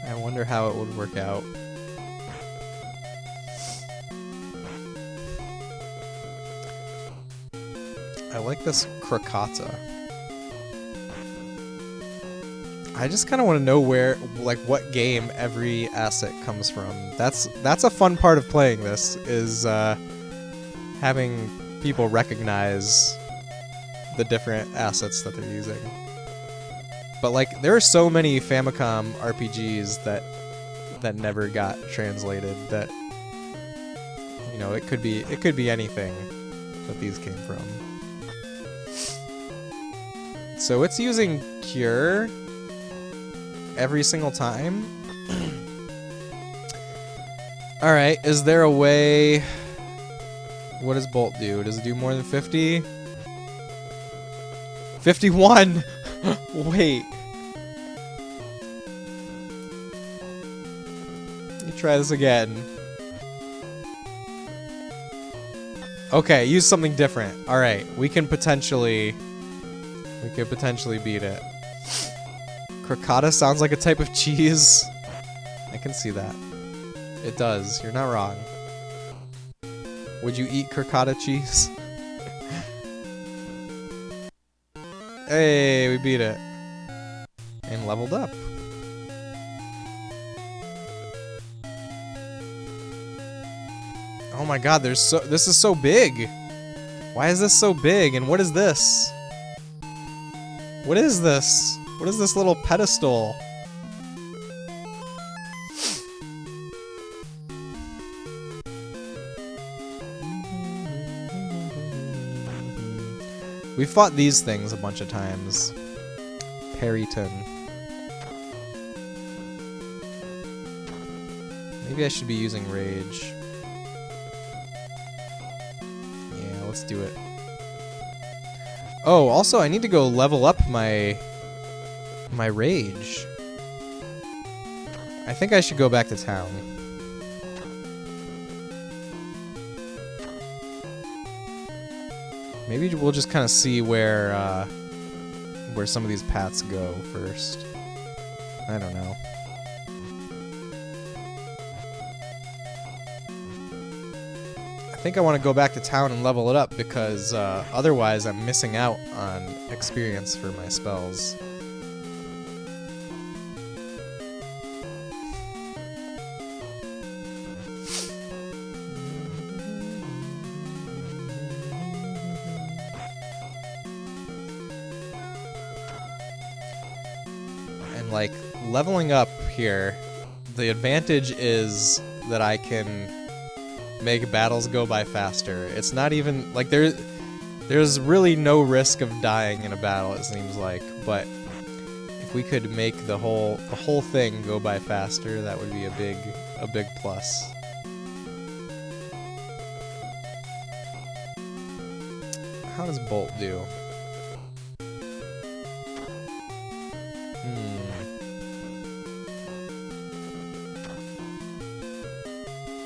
I wonder how it would work out. I like this crocata. I just kind of want to know where, like, what game every asset comes from. That's a fun part of playing this, is having people recognize the different assets that they're using. But like, there are so many Famicom RPGs that never got translated. That, you know, it could be anything that these came from. So it's using Cure every single time. All right, is there a way? What does Bolt do? Does it do more than 50? 51. Wait. Let me try this again. Okay, use something different. All right, we could potentially beat it. Crocata sounds like a type of cheese. I can see that. It does. You're not wrong. Would you eat crocata cheese? Hey, we beat it. And leveled up. Oh my god, this is so big. Why is this so big? And what is this? What is this? What is this little pedestal? We fought these things a bunch of times. Perryton. Maybe I should be using Rage. Yeah, let's do it. Oh, also I need to go level up my Rage. I think I should go back to town. Maybe we'll just kind of see where some of these paths go first. I don't know. I think I want to go back to town and level it up because otherwise I'm missing out on experience for my spells. Like, leveling up here, the advantage is that I can make battles go by faster. It's not even like there's really no risk of dying in a battle, it seems like, but if we could make the whole thing go by faster, that would be a big plus. How does Bolt do?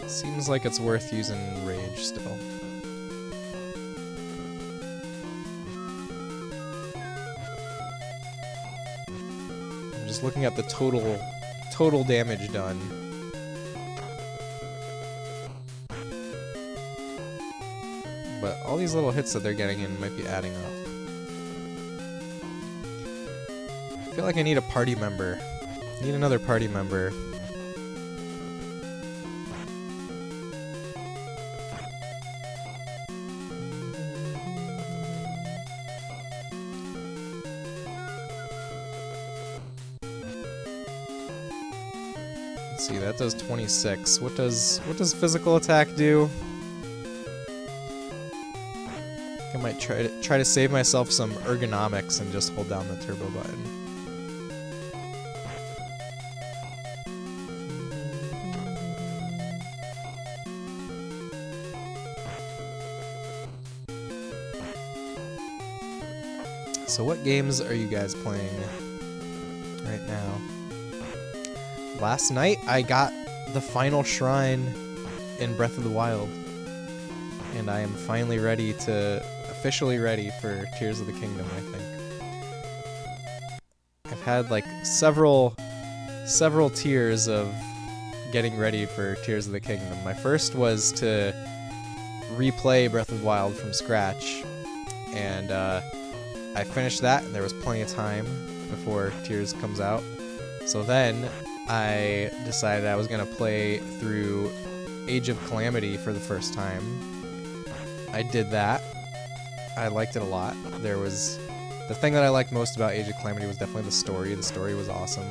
Seems like it's worth using Rage still. I'm just looking at the total damage done. But all these little hits that they're getting in might be adding up. I feel like I need a party member. I need another party member. See, that does 26. What does physical attack do? I might try to save myself some ergonomics and just hold down the turbo button. So what games are you guys playing right now? Last night I got the final shrine in Breath of the Wild. And I am finally officially ready for Tears of the Kingdom, I think. I've had like several tiers of getting ready for Tears of the Kingdom. My first was to replay Breath of the Wild from scratch, and I finished that, and there was plenty of time before Tears comes out. So then I decided I was gonna play through Age of Calamity for the first time. I did that. I liked it a lot. The thing that I liked most about Age of Calamity was definitely the story. The story was awesome.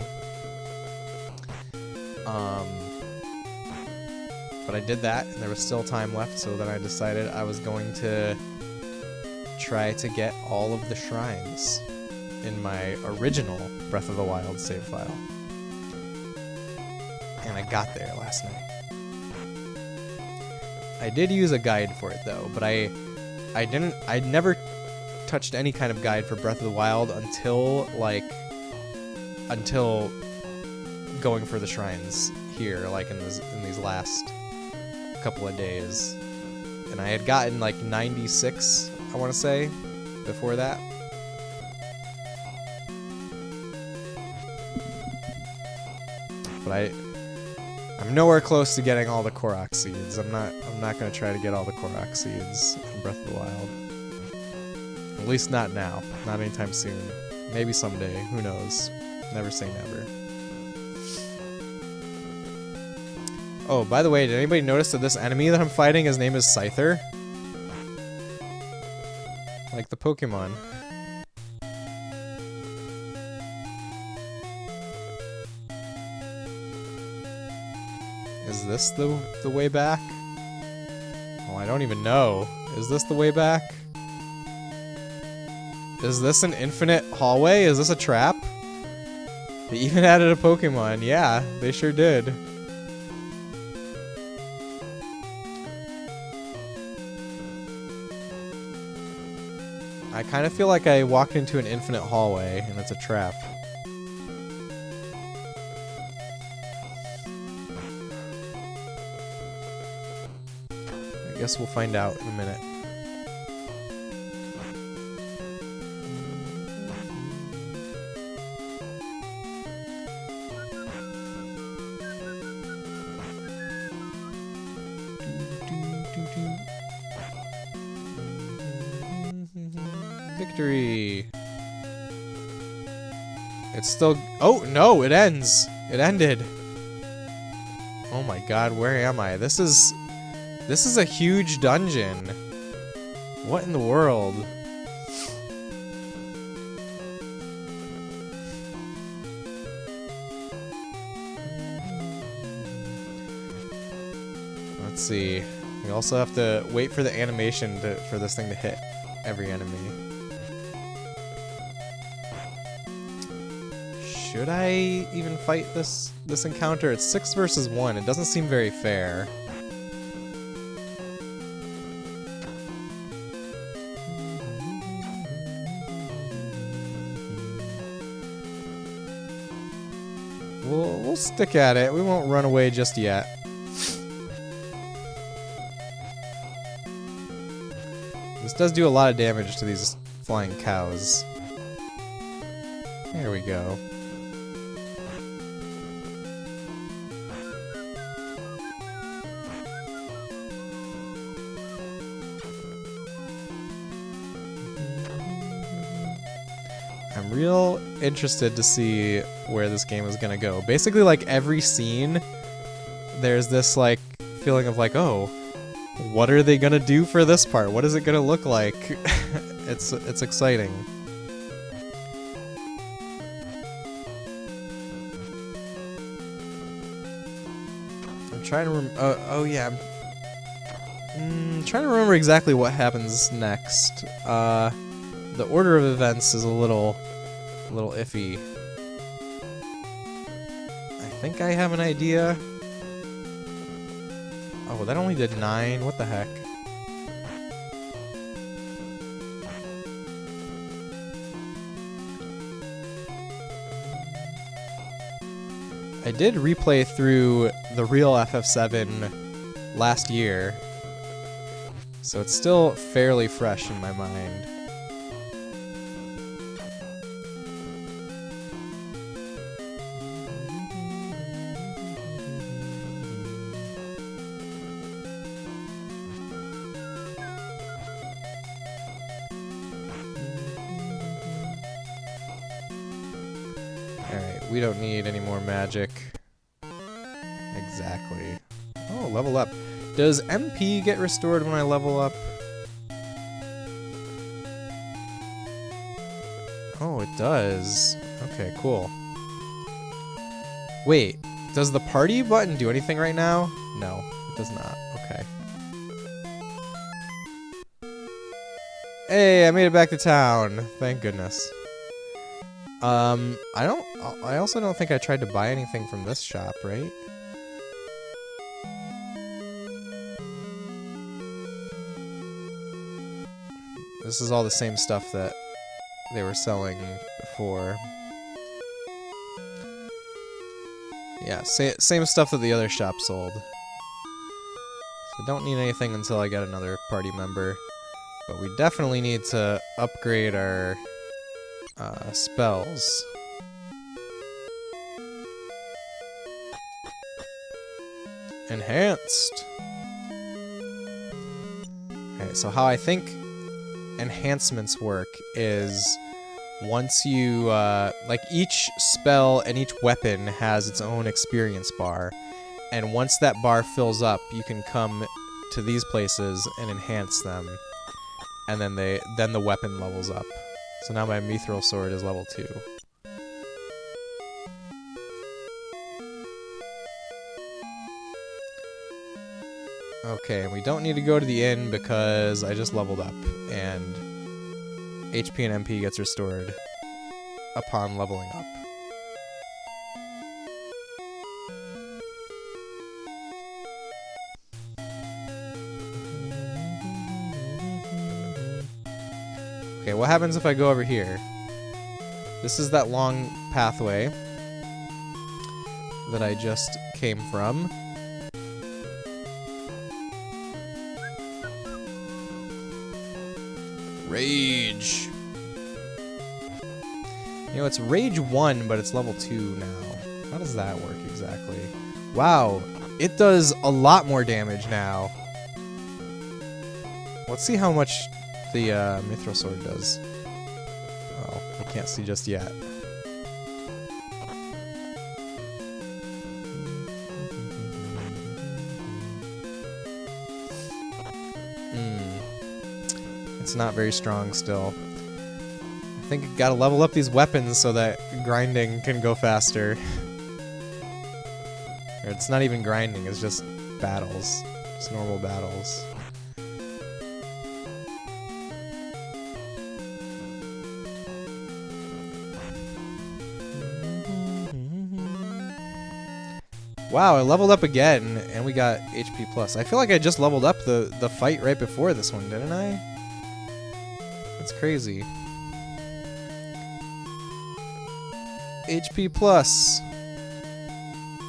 But I did that, and there was still time left, so then I decided I was going to try to get all of the shrines in my original Breath of the Wild save file. And I got there last night. I did use a guide for it though, but I never touched any kind of guide for Breath of the Wild until going for the shrines here, like in these last couple of days. And I had gotten like 96, I want to say, before that. But I'm nowhere close to getting all the Korok seeds. I'm not gonna try to get all the Korok seeds in Breath of the Wild. At least not now. Not anytime soon. Maybe someday. Who knows? Never say never. Oh, by the way, did anybody notice that this enemy that I'm fighting, his name is Scyther? Like the Pokemon. Is this the way back? Oh, I don't even know. Is this the way back? Is this an infinite hallway? Is this a trap? They even added a Pokemon. Yeah, they sure did. I kind of feel like I walked into an infinite hallway and it's a trap. I guess we'll find out in a minute. Victory! It's still... Oh, no! It ends! It ended! Oh my god, where am I? This is a huge dungeon. What in the world? Let's see. We also have to wait for the animation for this thing to hit every enemy. Should I even fight this encounter? It's 6 versus 1. It doesn't seem very fair. We'll stick at it. We won't run away just yet. This does do a lot of damage to these flying cows. There we go. I'm real interested to see where this game is gonna go. Basically, like, every scene, there's this, like, feeling of, like, oh, what are they gonna do for this part? What is it gonna look like? It's exciting. I'm trying to oh yeah. I'm trying to remember exactly what happens next. The order of events is a little iffy. I think I have an idea. Oh, that only did 9. What the heck? I did replay through the real FF7 last year. So it's still fairly fresh in my mind. Alright, we don't need any more magic. Exactly. Oh, level up. Does MP get restored when I level up? Oh, it does. Okay, cool. Wait, does the party button do anything right now? No, it does not. Okay. Hey, I made it back to town. Thank goodness. I also don't think I tried to buy anything from this shop, right? This is all the same stuff that they were selling before. Yeah, same stuff that the other shop sold. So don't need anything until I get another party member. But we definitely need to upgrade our spells. Enhanced! Okay, so how I think enhancements work is once you, like each spell and each weapon has its own experience bar, and once that bar fills up, you can come to these places and enhance them, and then the weapon levels up. So now my mithril sword is level 2. Okay, and we don't need to go to the inn because I just leveled up, and HP and MP gets restored upon leveling up. Okay, what happens if I go over here? This is that long pathway that I just came from. Rage. You know, it's Rage 1, but it's level 2 now. How does that work exactly? Wow, it does a lot more damage now. Let's see how much the mithril sword does. Oh, I can't see just yet. It's not very strong still. I think I gotta level up these weapons so that grinding can go faster. Or it's not even grinding, it's just battles. Just normal battles. Wow, I leveled up again, and we got HP plus. I feel like I just leveled up the fight right before this one, didn't I? That's crazy. HP plus.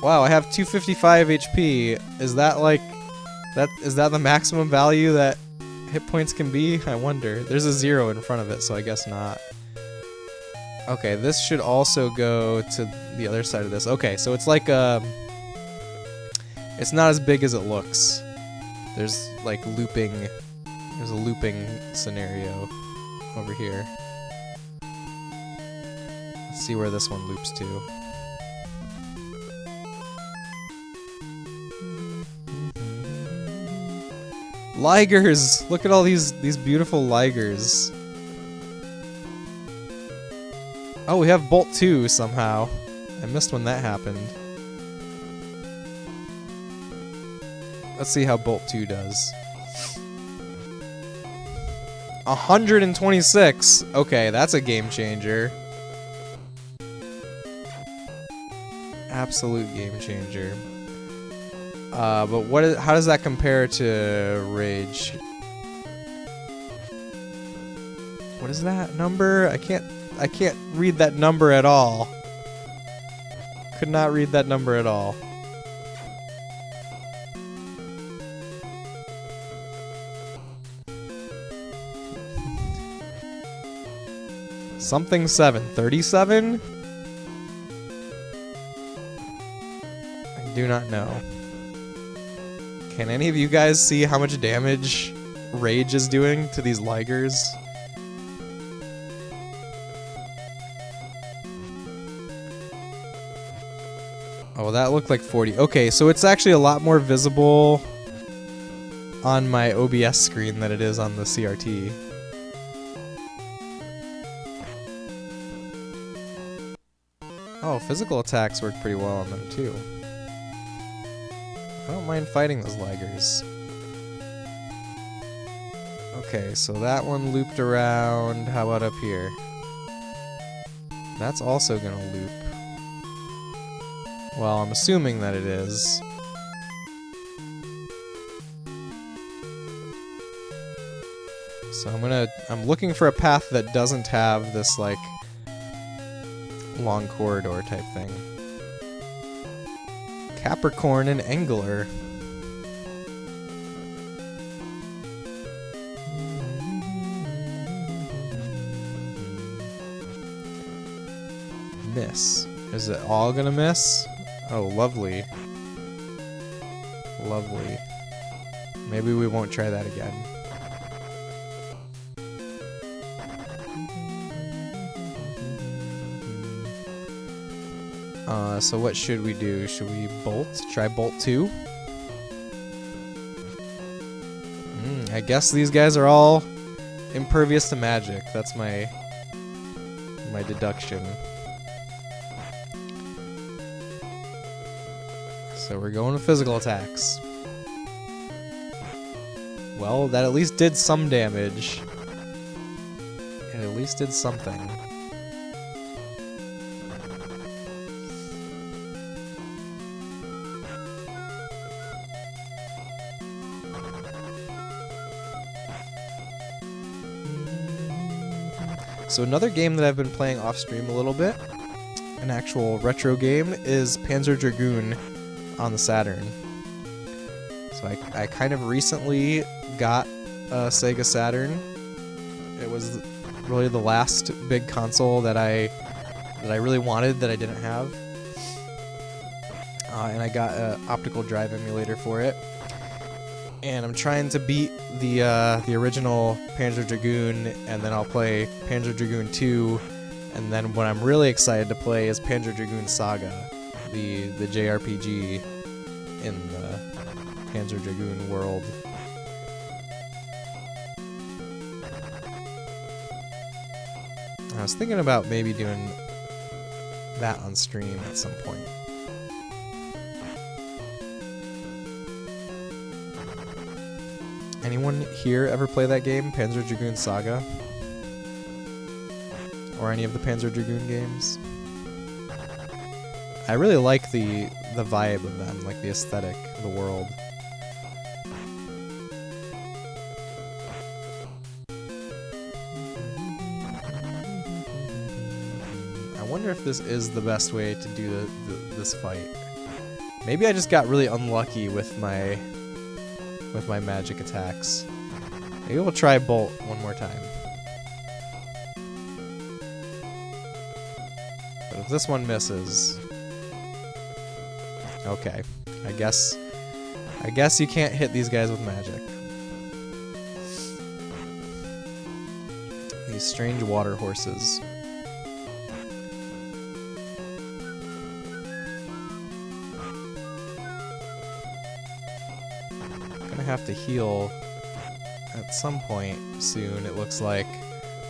Wow, I have 255 HP. Is that like is that the maximum value that hit points can be? I wonder. There's a 0 in front of it, so I guess not. Okay, this should also go to the other side of this. Okay, so it's like it's not as big as it looks. There's like looping. There's a looping scenario over here. Let's see where this one loops to. Ligers! Look at all these beautiful ligers. Oh, we have Bolt 2 somehow. I missed when that happened. Let's see how Bolt 2 does. 126. Okay, that's a game changer. Absolute game changer. But how does that compare to Rage? What is that number? I can't read that number at all. Could not read that number at all. Something 7. 37? I do not know. Can any of you guys see how much damage Rage is doing to these Ligers? Oh, that looked like 40. Okay, so it's actually a lot more visible on my OBS screen than it is on the CRT. Oh, physical attacks work pretty well on them too. I don't mind fighting those Ligers. Okay, so that one looped around. How about up here? That's also gonna loop. Well, I'm assuming that it is. So I'm looking for a path that doesn't have this, like, long corridor type thing. Capricorn and Angler. Miss. Is it all gonna miss? Oh, lovely. Lovely. Maybe we won't try that again. So what should we do? Should we bolt? Try bolt 2? I guess these guys are all impervious to magic. That's my deduction. So we're going with physical attacks. Well, that at least did some damage. It at least did something. So another game that I've been playing off stream a little bit, an actual retro game, is Panzer Dragoon on the Saturn. So I kind of recently got a Sega Saturn. It was really the last big console that I really wanted that I didn't have. And I got an optical drive emulator for it. And I'm trying to beat the original Panzer Dragoon, and then I'll play Panzer Dragoon 2, and then what I'm really excited to play is Panzer Dragoon Saga, the JRPG in the Panzer Dragoon world. I was thinking about maybe doing that on stream at some point. Anyone here ever play that game, Panzer Dragoon Saga? Or any of the Panzer Dragoon games? I really like the vibe of them, like the aesthetic, the world. I wonder if this is the best way to do this fight. Maybe I just got really unlucky with my magic attacks. Maybe we'll try Bolt one more time. But if this one misses... Okay. I guess you can't hit these guys with magic. These strange water horses. Have to heal at some point soon, it looks like.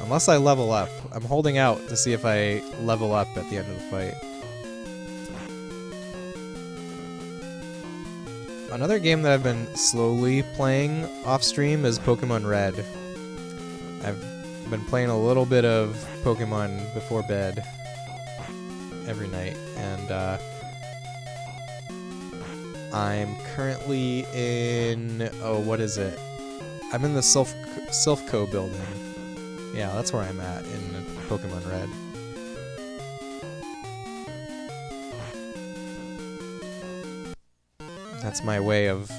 Unless I level up. I'm holding out to see if I level up at the end of the fight. Another game that I've been slowly playing off stream is Pokemon Red. I've been playing a little bit of Pokemon before bed every night, and I'm currently in... Oh, what is it? I'm in the Silphco building. Yeah, that's where I'm at in Pokemon Red. That's my way of...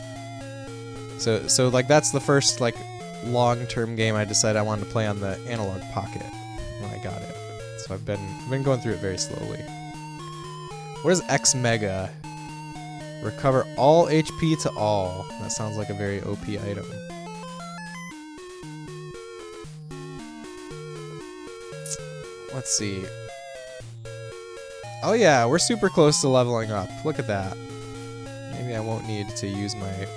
So like, that's the first, like, long-term game I decided I wanted to play on the Analog Pocket when I got it. So I've been going through it very slowly. What is X Mega? Recover all HP to all. That sounds like a very OP item. Let's see. Oh yeah, we're super close to leveling up. Look at that. Maybe I won't need to use my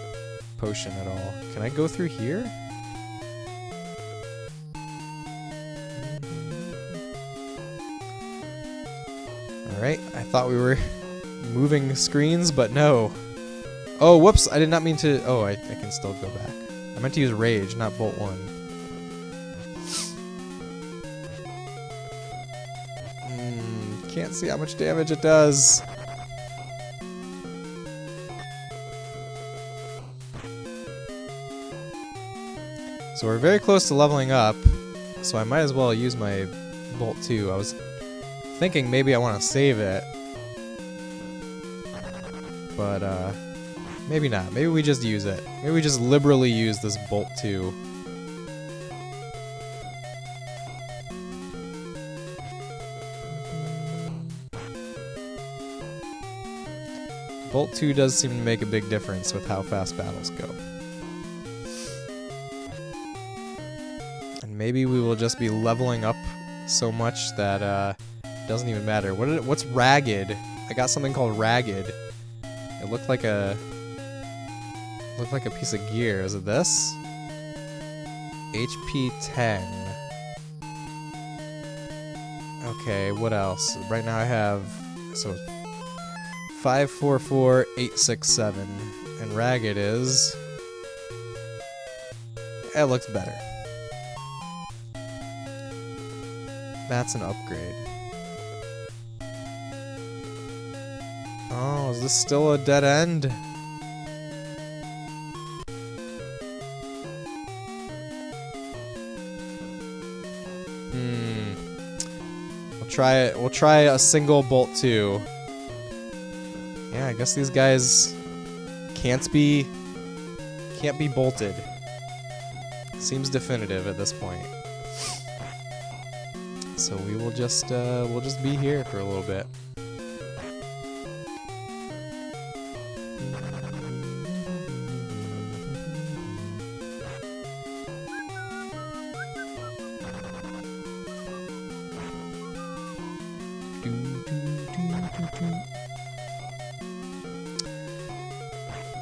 potion at all. Can I go through here? Alright, I thought we were moving screens, but no. Oh, whoops, I did not mean to... Oh, I can still go back. I meant to use Rage, not Bolt 1. Can't see how much damage it does. So we're very close to leveling up, so I might as well use my Bolt 2. I was thinking maybe I want to save it, but maybe not. Maybe we just use it. Maybe we just liberally use this Bolt 2. Bolt 2 does seem to make a big difference with how fast battles go. And maybe we will just be leveling up so much that it doesn't even matter. What's Ragged? I got something called Ragged. It looked like a piece of gear. Is it this? HP 10. Okay, what else? Right now I have 544867, and Ragged is... It looks better. That's an upgrade. Oh, is this still a dead end? We'll try it. We'll try a single Bolt 2. Yeah, I guess these guys can't be bolted. Seems definitive at this point. So we will just we'll just be here for a little bit.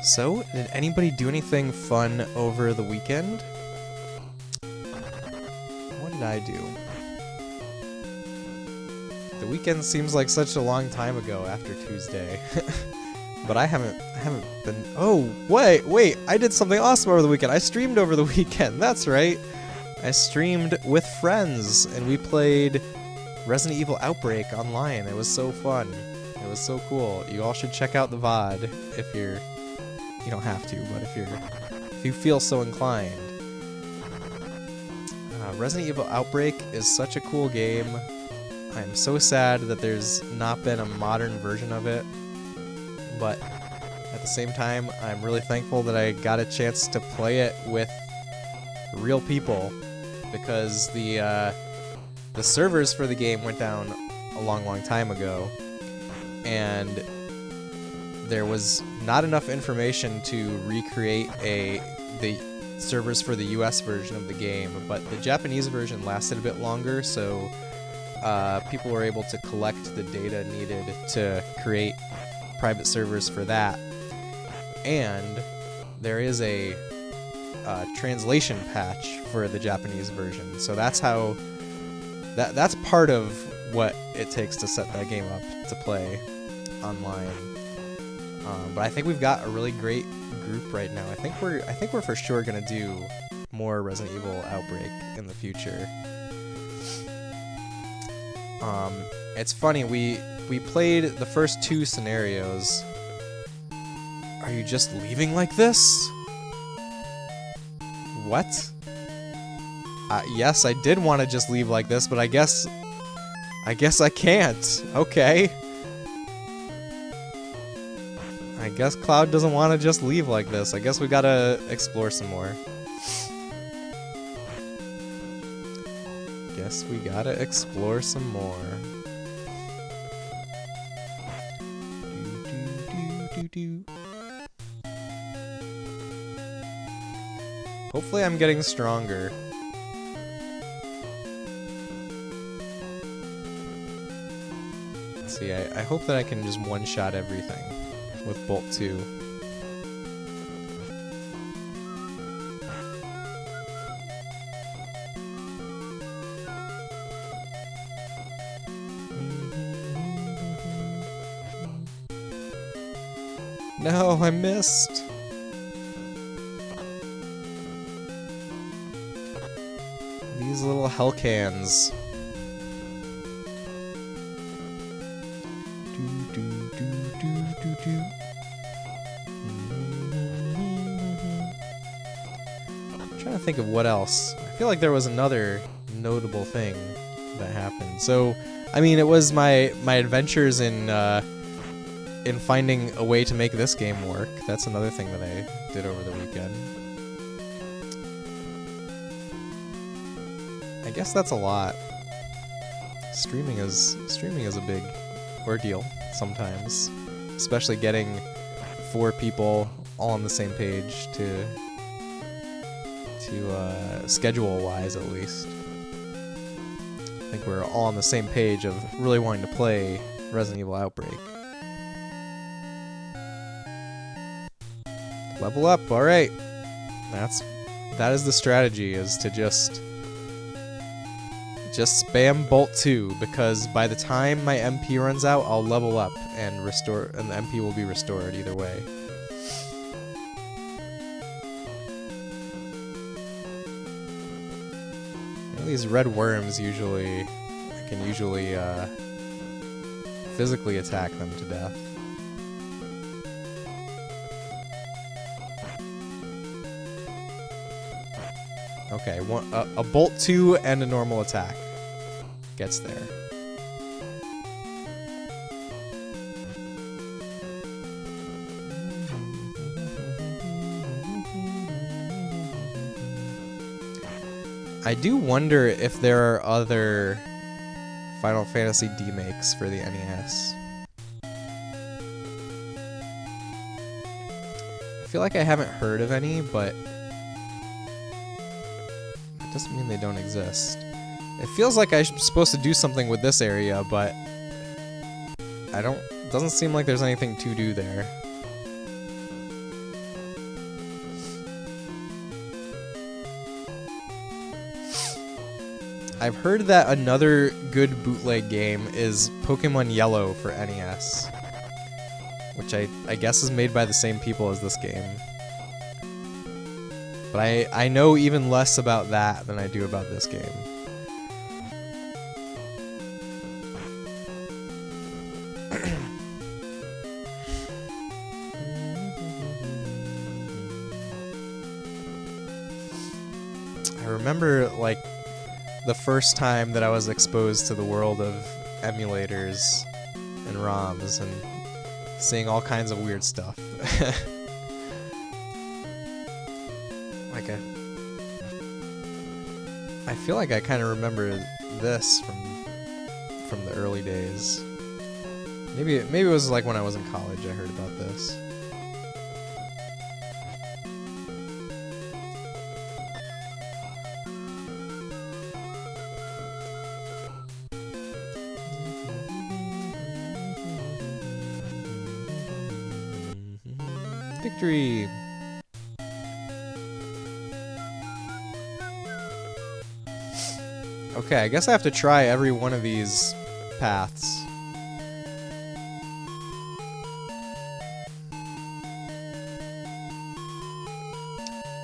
So, did anybody do anything fun over the weekend? What did I do? The weekend seems like such a long time ago after Tuesday. But I haven't been... Oh, wait, I did something awesome over the weekend. I streamed over the weekend, that's right. I streamed with friends, and we played Resident Evil Outbreak online. It was so fun. It was so cool. You all should check out the VOD if you're... You don't have to, but if you feel so inclined. Resident Evil Outbreak is such a cool game. I'm so sad that there's not been a modern version of it, but at the same time, I'm really thankful that I got a chance to play it with real people, because the servers for the game went down a long time ago, and there was not enough information to recreate the servers for the US version of the game, but the Japanese version lasted a bit longer, so people were able to collect the data needed to create private servers for that. And there is a translation patch for the Japanese version, so that's how that's part of what it takes to set that game up to play online. But I think we've got a really great group right now. I think we're for sure gonna do more Resident Evil Outbreak in the future. It's funny, we played the first 2 scenarios. Are you just leaving like this? What? Yes, I did want to just leave like this, but I guess I can't. Okay. I guess Cloud doesn't want to just leave like this. I guess we gotta explore some more. Guess we gotta explore some more. Hopefully I'm getting stronger. Let's see, I hope that I can just one-shot everything with Bolt 2. No, I missed. These little hell cans. I'm trying to think of what else. I feel like there was another notable thing that happened. So, I mean, it was my adventures in finding a way to make this game work. That's another thing that I did over the weekend. I guess that's a lot. Streaming is a big ordeal sometimes, especially getting 4 people all on the same page to schedule wise at least. I think we're all on the same page of really wanting to play Resident Evil Outbreak. Level up, alright. That is the strategy, is to just spam Bolt 2, because by the time my MP runs out, I'll level up and the MP will be restored either way. These red worms I can usually physically attack them to death. Okay, a Bolt 2 and a normal attack gets there. I do wonder if there are other Final Fantasy D-makes for the NES. I feel like I haven't heard of any, but it doesn't mean they don't exist. It feels like I'm supposed to do something with this area, but it doesn't seem like there's anything to do there. I've heard that another good bootleg game is Pokemon Yellow for NES, which I guess is made by the same people as this game. But I know even less about that than I do about this game. I remember, like, the first time that I was exposed to the world of emulators and ROMs and seeing all kinds of weird stuff. Like I feel like I kind of remember this from the early days. Maybe it was like when I was in college I heard about this. Victory! Okay, I guess I have to try every one of these paths.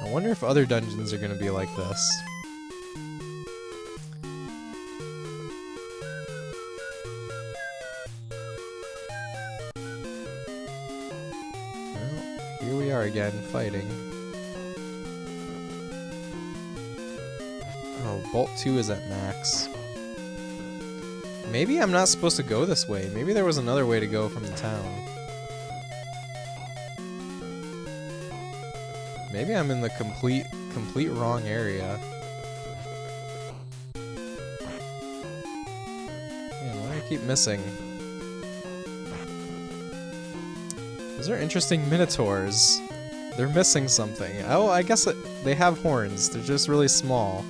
I wonder if other dungeons are gonna be like this. Here we are again, fighting. Oh, Bolt 2 is at max. Maybe I'm not supposed to go this way. Maybe there was another way to go from the town. Maybe I'm in the complete wrong area. keep missing. Those are interesting minotaurs. They're missing something. Oh, I guess they have horns. They're just really small.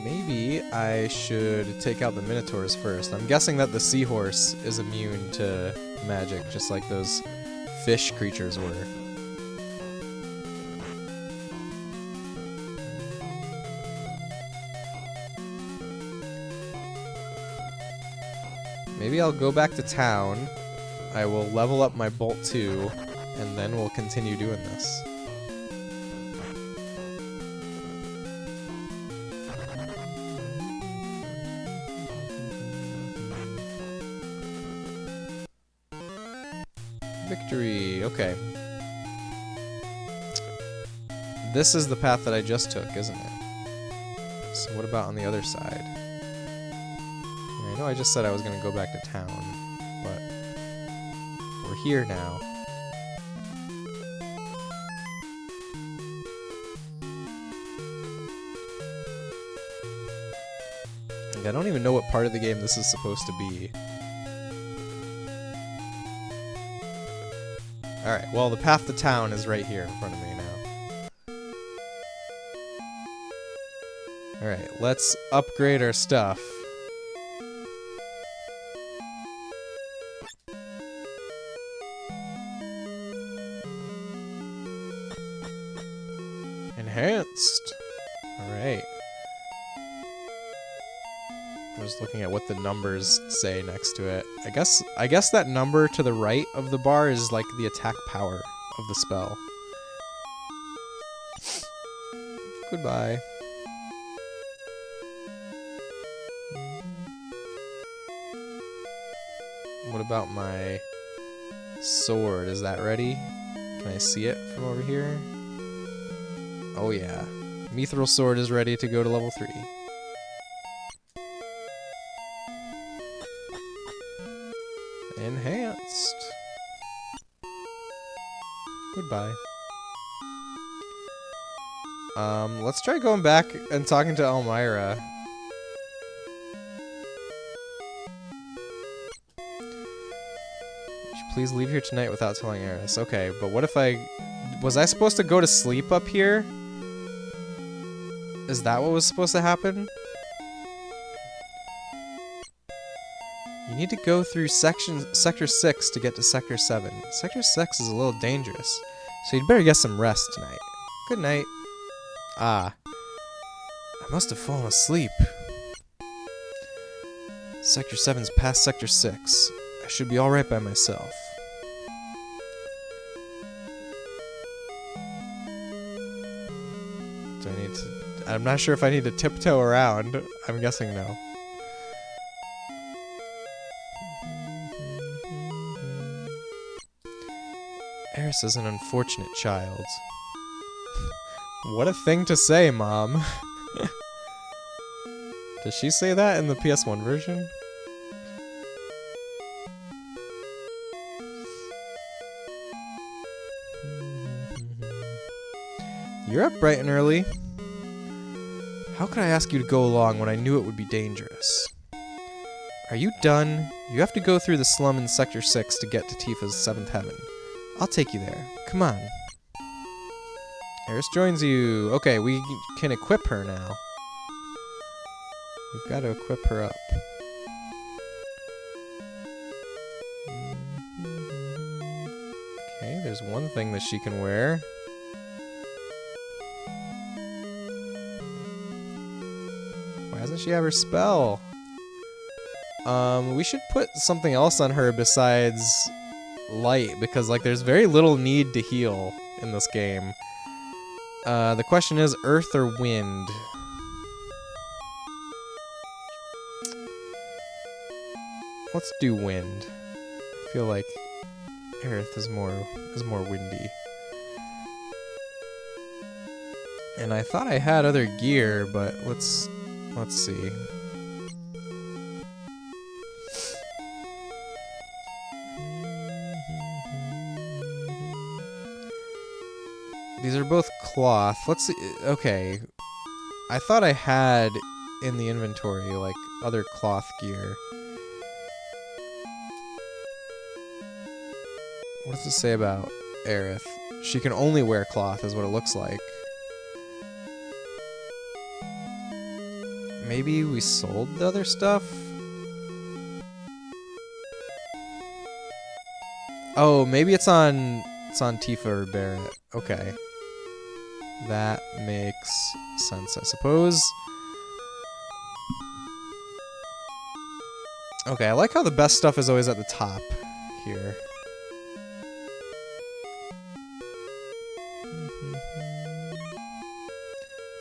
Maybe I should take out the minotaurs first. I'm guessing that the seahorse is immune to magic, just like those fish creatures were. Maybe I'll go back to town. I will level up my Bolt 2, and then we'll continue doing this. Victory. Okay. This is the path that I just took, isn't it? So what about on the other side? Yeah, I know I just said I was going to go back to town, but we're here now. Like, I don't even know what part of the game this is supposed to be. Alright, well, the path to town is right here in front of me now. Alright, let's upgrade our stuff. Enhanced! Alright. I'm just looking at what the numbers say next to it. I guess that number to the right of the bar is like the attack power of the spell. Goodbye. What about my sword? Is that ready? Can I see it from over here? Oh yeah. Mithril sword is ready to go to level 3. Enhanced. Goodbye. Let's try going back and talking to Elmira. Would you please leave here tonight without telling Eris? Okay, but what if was I supposed to go to sleep up here? Is that what was supposed to happen? You need to go through Sector 6 to get to Sector 7. Sector 6 is a little dangerous, so you'd better get some rest tonight. Good night. Ah. I must have fallen asleep. Sector 7's past Sector 6. I should be alright by myself. Do I need to... I'm not sure if I need to tiptoe around. I'm guessing no. Eris is an unfortunate child. What a thing to say, Mom. Does she say that in the PS1 version? You're up bright and early. How could I ask you to go along when I knew it would be dangerous? Are you done? You have to go through the slum in Sector 6 to get to Tifa's 7th heaven. I'll take you there. Come on. Eris joins you. Okay, we can equip her now. We've got to equip her up. Okay, there's one thing that she can wear. Why doesn't she have her spell? We should put something else on her besides light, because like there's very little need to heal in this game. The question is earth or wind? Let's do wind. I feel like earth is more windy. And I thought I had other gear, but let's see. These are both cloth. Let's see. Okay. I thought I had in the inventory, like, other cloth gear. What does it say about Aerith? She can only wear cloth, is what it looks like. Maybe we sold the other stuff? Oh, maybe it's on Tifa or Barrett. Okay. That makes sense, I suppose. Okay, I like how the best stuff is always at the top here.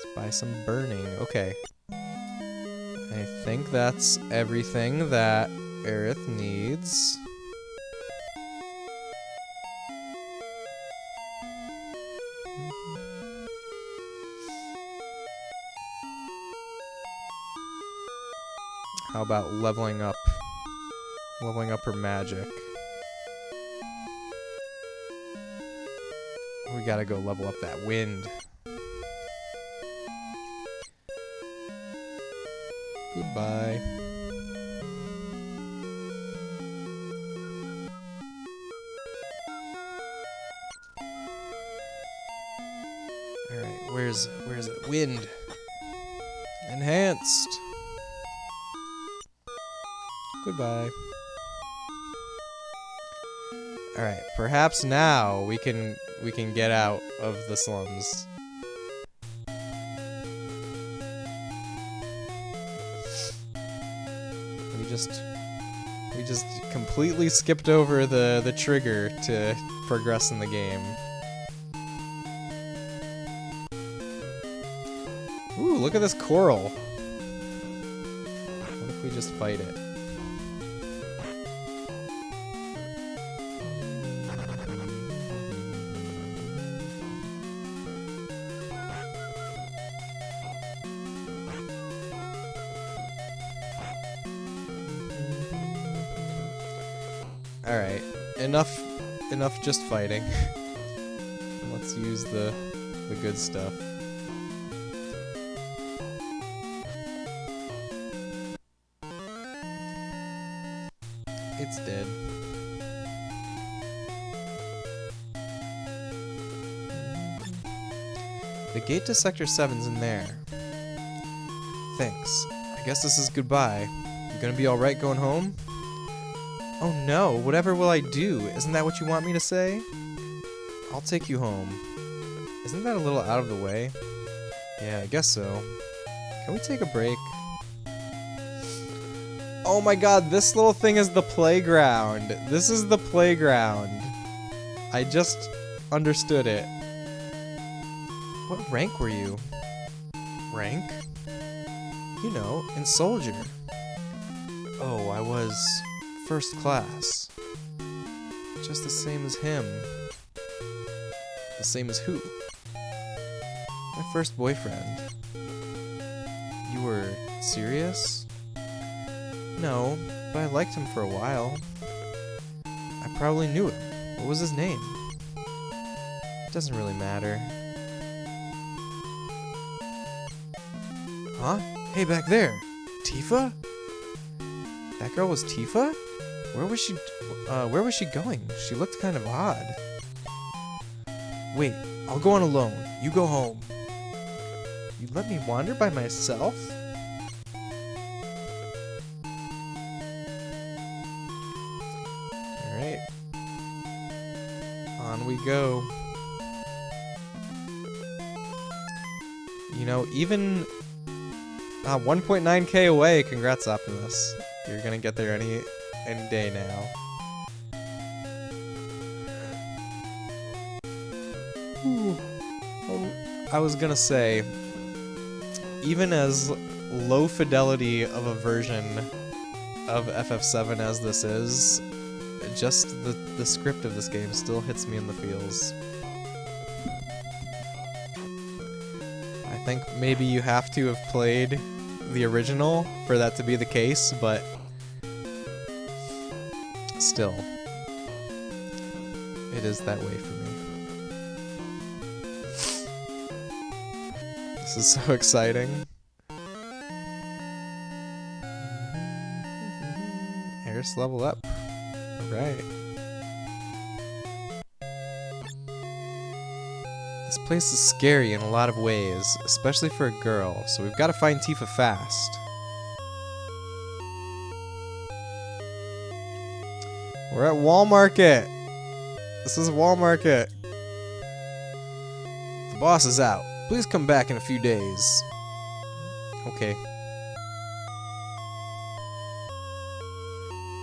Let's buy some burning. Okay. I think that's everything that Aerith needs. How about leveling up her magic? We gotta go level up that wind. Goodbye. Alright, where's it? Wind. Enhanced. Goodbye. Alright, perhaps now we can get out of the slums. We just completely skipped over the trigger to progress in the game. Ooh, look at this coral. What if we just fight it? Alright, enough just fighting. Let's use the good stuff. It's dead. The gate to Sector 7's in there. Thanks. I guess this is goodbye. You gonna be alright going home? Oh no, whatever will I do? Isn't that what you want me to say? I'll take you home. Isn't that a little out of the way? Yeah, I guess so. Can we take a break? Oh my god, this little thing is the playground. This is the playground. I just understood it. What rank were you? Rank? You know, in soldier. Oh, I was first class. Just the same as him. The same as who? My first boyfriend. You were serious? No, but I liked him for a while. I probably knew him. What was his name? It doesn't really matter. Huh? Hey, back there! Tifa? That girl was Tifa? Where was she going? She looked kind of odd. Wait, I'll go on alone. You go home. You let me wander by myself? Alright. On we go. You know, even 1.9k away, congrats Optimus. You're gonna get there any day now. I was gonna say, even as low fidelity of a version of FF7 as this is, just the script of this game still hits me in the feels. I think maybe you have to have played the original for that to be the case, but still, it is that way for me. This is so exciting. Eris level up. Alright. This place is scary in a lot of ways, especially for a girl, so we've got to find Tifa fast. We're at Walmarket. This is Walmarket. The boss is out. Please come back in a few days. Okay.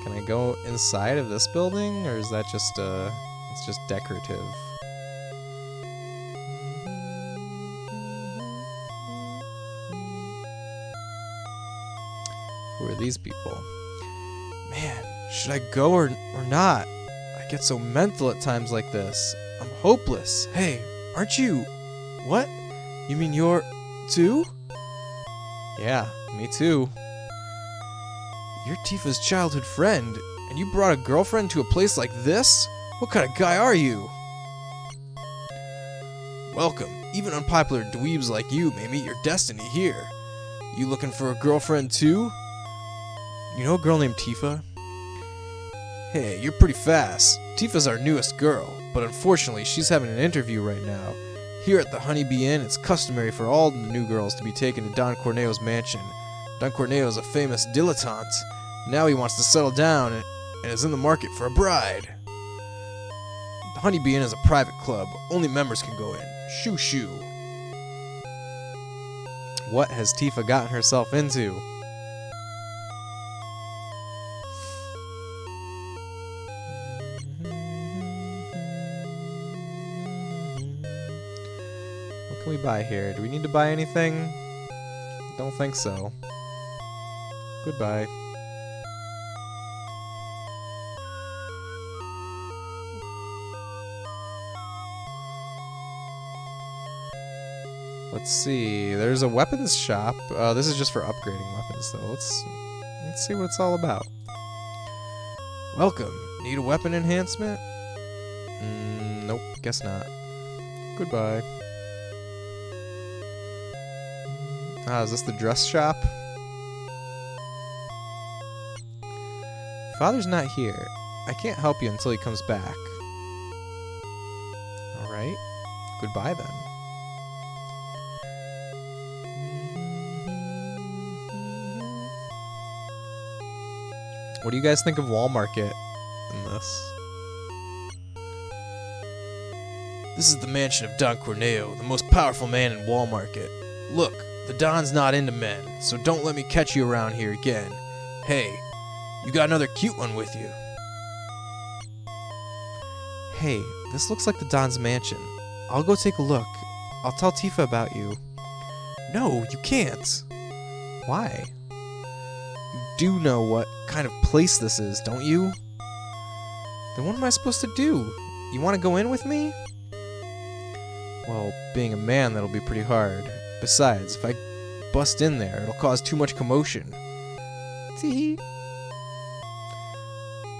Can I go inside of this building, or is that just it's just decorative? Who are these people? Man, should I go or not? I get so mental at times like this. I'm hopeless. Hey, aren't you... What? You mean you're... too? Yeah, me too. You're Tifa's childhood friend, and you brought a girlfriend to a place like this? What kind of guy are you? Welcome. Even unpopular dweebs like you may meet your destiny here. You looking for a girlfriend too? You know a girl named Tifa? Hey, you're pretty fast. Tifa's our newest girl, but unfortunately she's having an interview right now. Here at the Honeybee Inn, it's customary for all the new girls to be taken to Don Corneo's mansion. Don Corneo's a famous dilettante. Now he wants to settle down and is in the market for a bride. The Honeybee Inn is a private club. Only members can go in. Shoo shoo. What has Tifa gotten herself into? What can we buy here? Do we need to buy anything? Don't think so. Goodbye. Let's see. There's a weapons shop. This is just for upgrading weapons, though. Let's see what it's all about. Welcome. Need a weapon enhancement? Nope. Guess not. Goodbye. Is this the dress shop? Father's not here. I can't help you until he comes back. Alright. Goodbye then. What do you guys think of Walmarket in this? This is the mansion of Don Corneo, the most powerful man in Walmarket. Look, the Don's not into men, so don't let me catch you around here again. Hey, you got another cute one with you. Hey, this looks like the Don's mansion. I'll go take a look. I'll tell Tifa about you. No, you can't. Why? You do know what kind of place this is, don't you? Then what am I supposed to do? You want to go in with me? Well, being a man, that'll be pretty hard. Besides, if I bust in there, it'll cause too much commotion. Tee.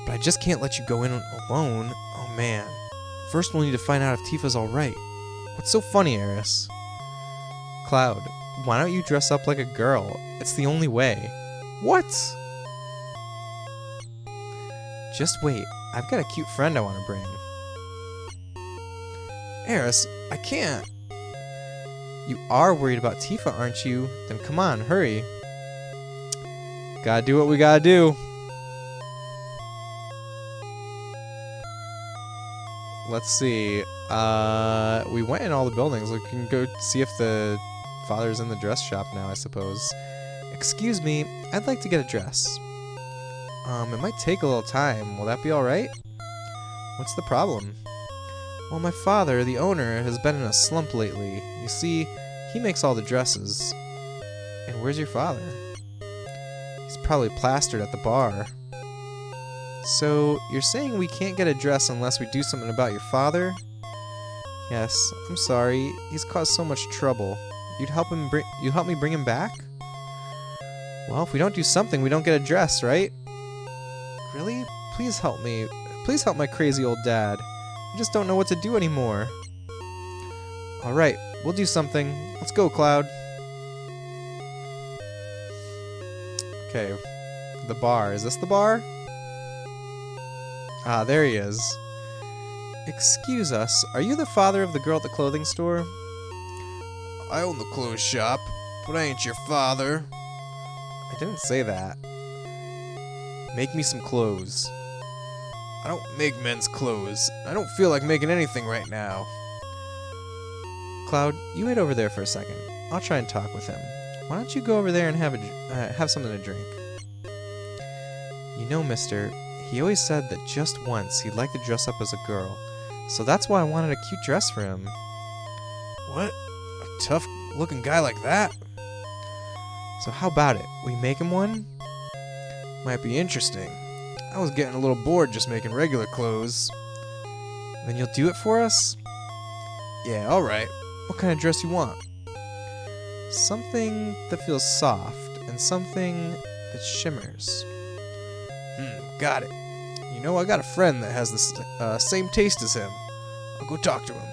But I just can't let you go in alone. Oh man. First we'll need to find out if Tifa's alright. What's so funny, Eris? Cloud, why don't you dress up like a girl? It's the only way. What? Just wait. I've got a cute friend I want to bring. Eris, I can't. You are worried about Tifa, aren't you? Then come on, hurry. Gotta do what we gotta do. Let's see. We went in all the buildings. We can go see if the father's in the dress shop now, I suppose. Excuse me, I'd like to get a dress. It might take a little time. Will that be alright? What's the problem? Well, my father, the owner, has been in a slump lately. You see, he makes all the dresses. And where's your father? He's probably plastered at the bar. So, you're saying we can't get a dress unless we do something about your father? Yes, I'm sorry. He's caused so much trouble. You'd help me bring him back? Well, if we don't do something, we don't get a dress, right? Really? Please help me. Please help my crazy old dad. I just don't know what to do anymore. Alright, we'll do something. Let's go, Cloud. Okay, the bar. Is this the bar? Ah, there he is. Excuse us, are you the father of the girl at the clothing store? I own the clothes shop, but I ain't your father. I didn't say that. Make me some clothes. I don't make men's clothes. I don't feel like making anything right now. Cloud, you wait over there for a second. I'll try and talk with him. Why don't you go over there and have something to drink? You know, mister, he always said that just once he'd like to dress up as a girl, so that's why I wanted a cute dress for him. What? A tough-looking guy like that? So how about it? We make him one? Might be interesting. I was getting a little bored just making regular clothes. Then you'll do it for us? Yeah, alright. What kind of dress you want? Something that feels soft, and something that shimmers. Got it. You know, I got a friend that has the same taste as him. I'll go talk to him.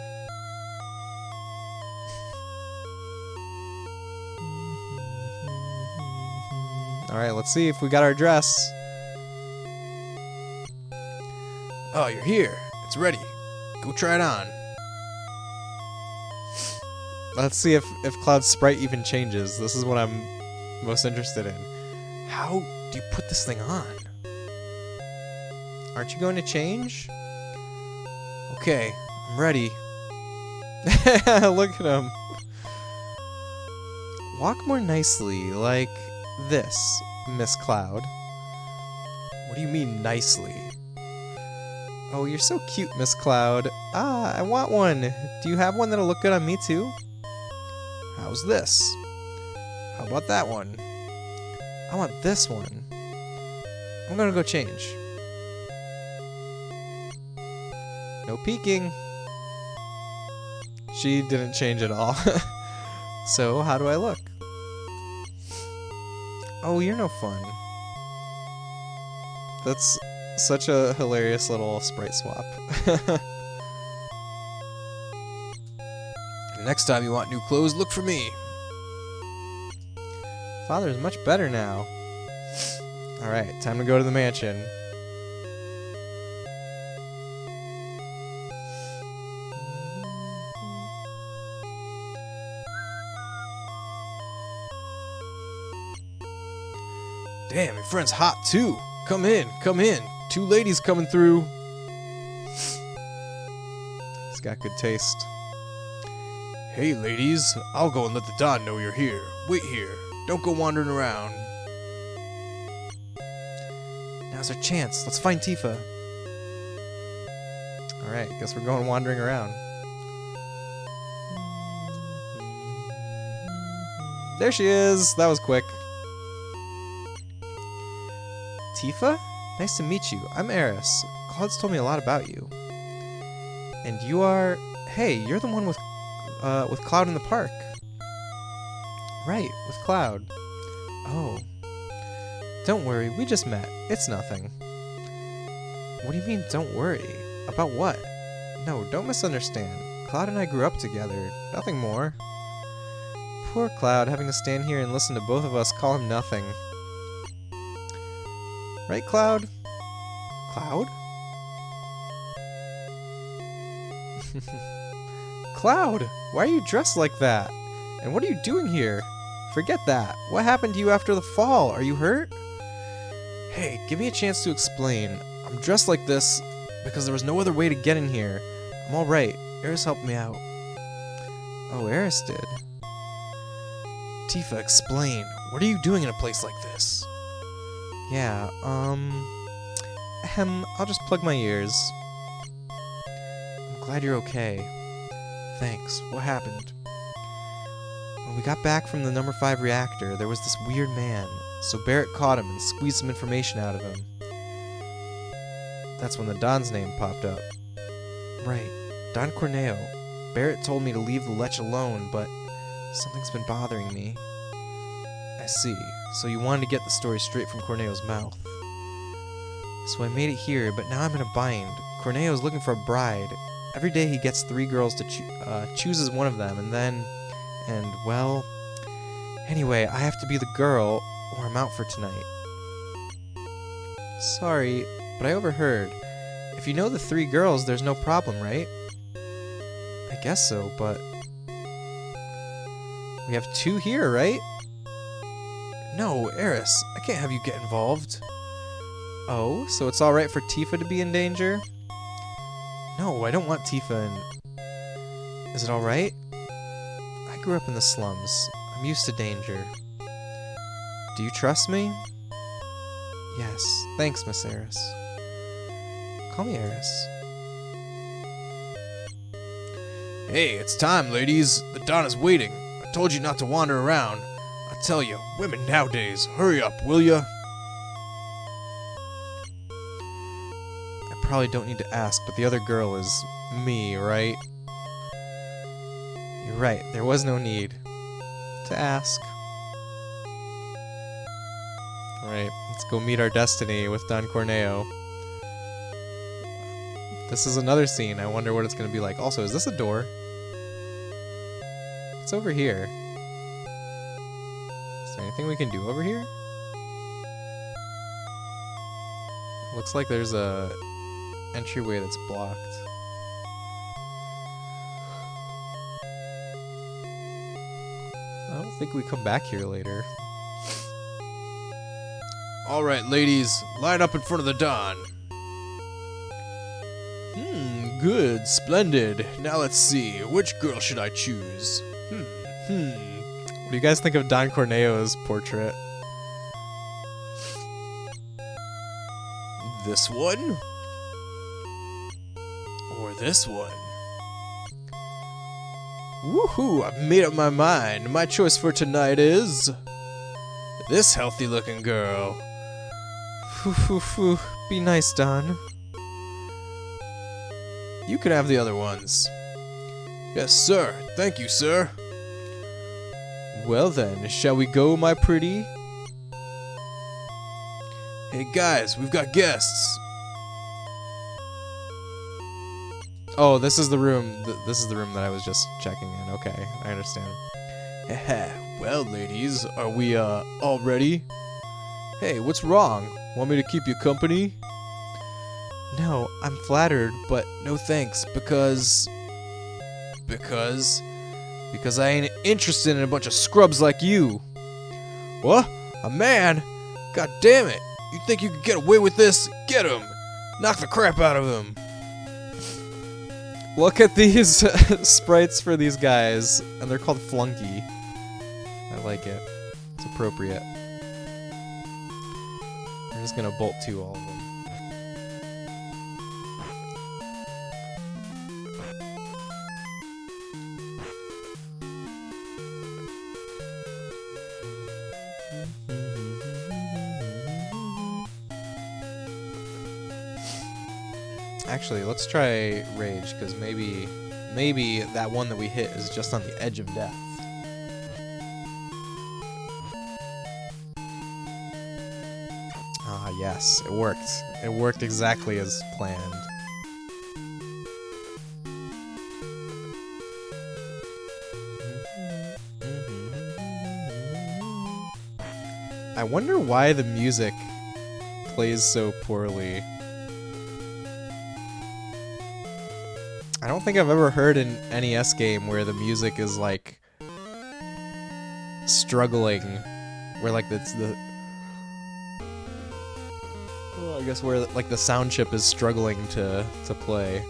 Alright, let's see if we got our dress. Oh, you're here. It's ready. Go try it on. Let's see if Cloud's sprite even changes. This is what I'm most interested in. How do you put this thing on? Aren't you going to change? Okay, I'm ready. Look at him. Walk more nicely, like this, Miss Cloud. What do you mean, nicely? Oh, you're so cute, Miss Cloud. Ah, I want one. Do you have one that'll look good on me, too? How's this? How about that one? I want this one. I'm gonna go change. No peeking. She didn't change at all. So, how do I look? Oh, you're no fun. That's such a hilarious little sprite swap. Next time you want new clothes, look for me. Father's much better now. Alright, time to go to the mansion. Damn, your friend's hot too. Come in, come in. Two ladies coming through. He's got good taste. Hey ladies, I'll go and let the Don know you're here. Wait here. Don't go wandering around. Now's our chance. Let's find Tifa. Alright, guess we're going wandering around. There she is. That was quick. Tifa? Nice to meet you. I'm Eris. Claude's told me a lot about you. And you are... Hey, you're the one with Cloud in the park. Right, with Cloud. Oh. Don't worry, we just met. It's nothing. What do you mean, don't worry? About what? No, don't misunderstand. Cloud and I grew up together. Nothing more. Poor Cloud, having to stand here and listen to both of us call him nothing. Right, Cloud? Cloud? Cloud! Why are you dressed like that? And what are you doing here? Forget that. What happened to you after the fall? Are you hurt? Hey, give me a chance to explain. I'm dressed like this because there was no other way to get in here. I'm alright. Eris helped me out. Oh, Eris did. Tifa, explain. What are you doing in a place like this? Yeah, I'll just plug my ears. I'm glad you're okay. Thanks. What happened? When we got back from the number 5 reactor, there was this weird man, so Barrett caught him and squeezed some information out of him. That's when the Don's name popped up. Right, Don Corneo. Barrett told me to leave the Lech alone, but something's been bothering me. I see. So you wanted to get the story straight from Corneo's mouth. So I made it here, but now I'm in a bind. Corneo's looking for a bride. Every day he gets 3 girls to chooses one of them, and well... Anyway, I have to be the girl, or I'm out for tonight. Sorry, but I overheard. If you know the 3 girls, there's no problem, right? I guess so, but... We have 2 here, right? No, Eris, I can't have you get involved. Oh, so it's alright for Tifa to be in danger? No, I don't want Tifa in... Is it alright? I grew up in the slums. I'm used to danger. Do you trust me? Yes, thanks, Miss Eris. Call me Eris. Hey, it's time, ladies. The dawn is waiting. I told you not to wander around. I tell you, women nowadays, hurry up, will ya? I probably don't need to ask, but the other girl is me, right? You're right, there was no need to ask. Alright, let's go meet our destiny with Don Corneo. This is another scene. I wonder what it's going to be like. Also, is this a door? It's over here. Is there anything we can do over here? Looks like there's a entryway that's blocked. I don't think we come back here later. Alright, ladies, line up in front of the dawn. Good, splendid. Now let's see, which girl should I choose? What do you guys think of Don Corneo's portrait? This one? Or this one? Woohoo, I've made up my mind. My choice for tonight is... this healthy-looking girl. Be nice, Don. You can have the other ones. Yes, sir. Thank you, sir. Well then, shall we go, my pretty? Hey guys, we've got guests. Oh, this is the room. This is the room that I was just checking in. Okay, I understand. Well, ladies, are we, all ready? Hey, what's wrong? Want me to keep you company? No, I'm flattered, but no thanks, because I ain't interested in a bunch of scrubs like you. What? A man? God damn it. You think you could get away with this? Get him! Knock the crap out of him! Look at these sprites for these guys, and they're called Flunky. I like it. It's appropriate. I'm just gonna bolt to all of them. Actually, let's try Rage, because maybe that one that we hit is just on the edge of death. Ah, yes, it worked. It worked exactly as planned. I wonder why the music plays so poorly. I don't think I've ever heard an NES game where the music is like struggling, where like it's the I guess where like the sound chip is struggling to play,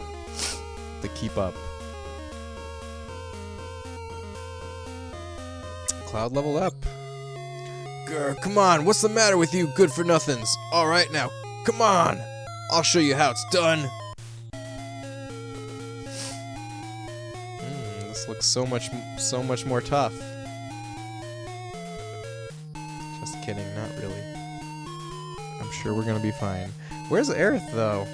to keep up. Cloud leveled up. Grr, come on, what's the matter with you good for nothings? Alright now, come on! I'll show you how it's done. This looks so much more tough. Just kidding, not really. I'm sure we're gonna be fine. Where's Aerith, though?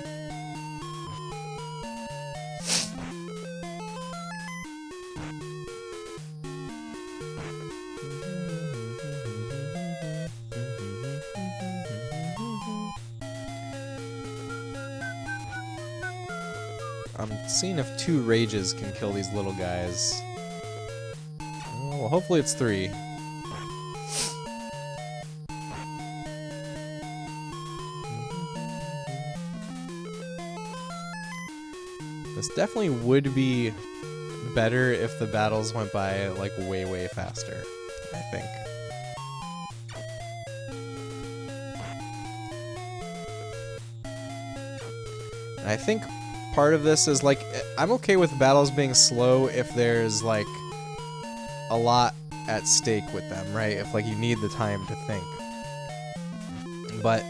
I'm seeing if 2 rages can kill these little guys. Well, hopefully it's 3. This definitely would be better if the battles went by, like, way, way faster, I think. And I think part of this is, like, I'm okay with battles being slow if there's, like, a lot at stake with them, right? If, like, you need the time to think. But,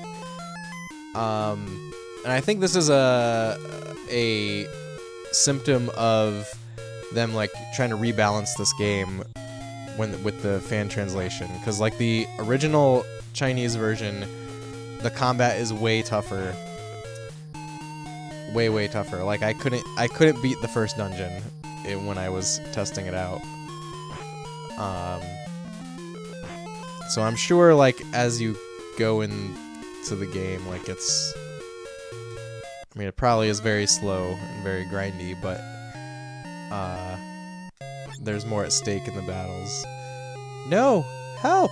and I think this is a symptom of them, like, trying to rebalance this game with the fan translation, because, like, the original Chinese version, the combat is way tougher. Way tougher. Like, I couldn't beat the first dungeon when I was testing it out. So I'm sure, like, as you go into the game, like, it's, I mean, it probably is very slow and very grindy, but there's more at stake in the battles. No! Help!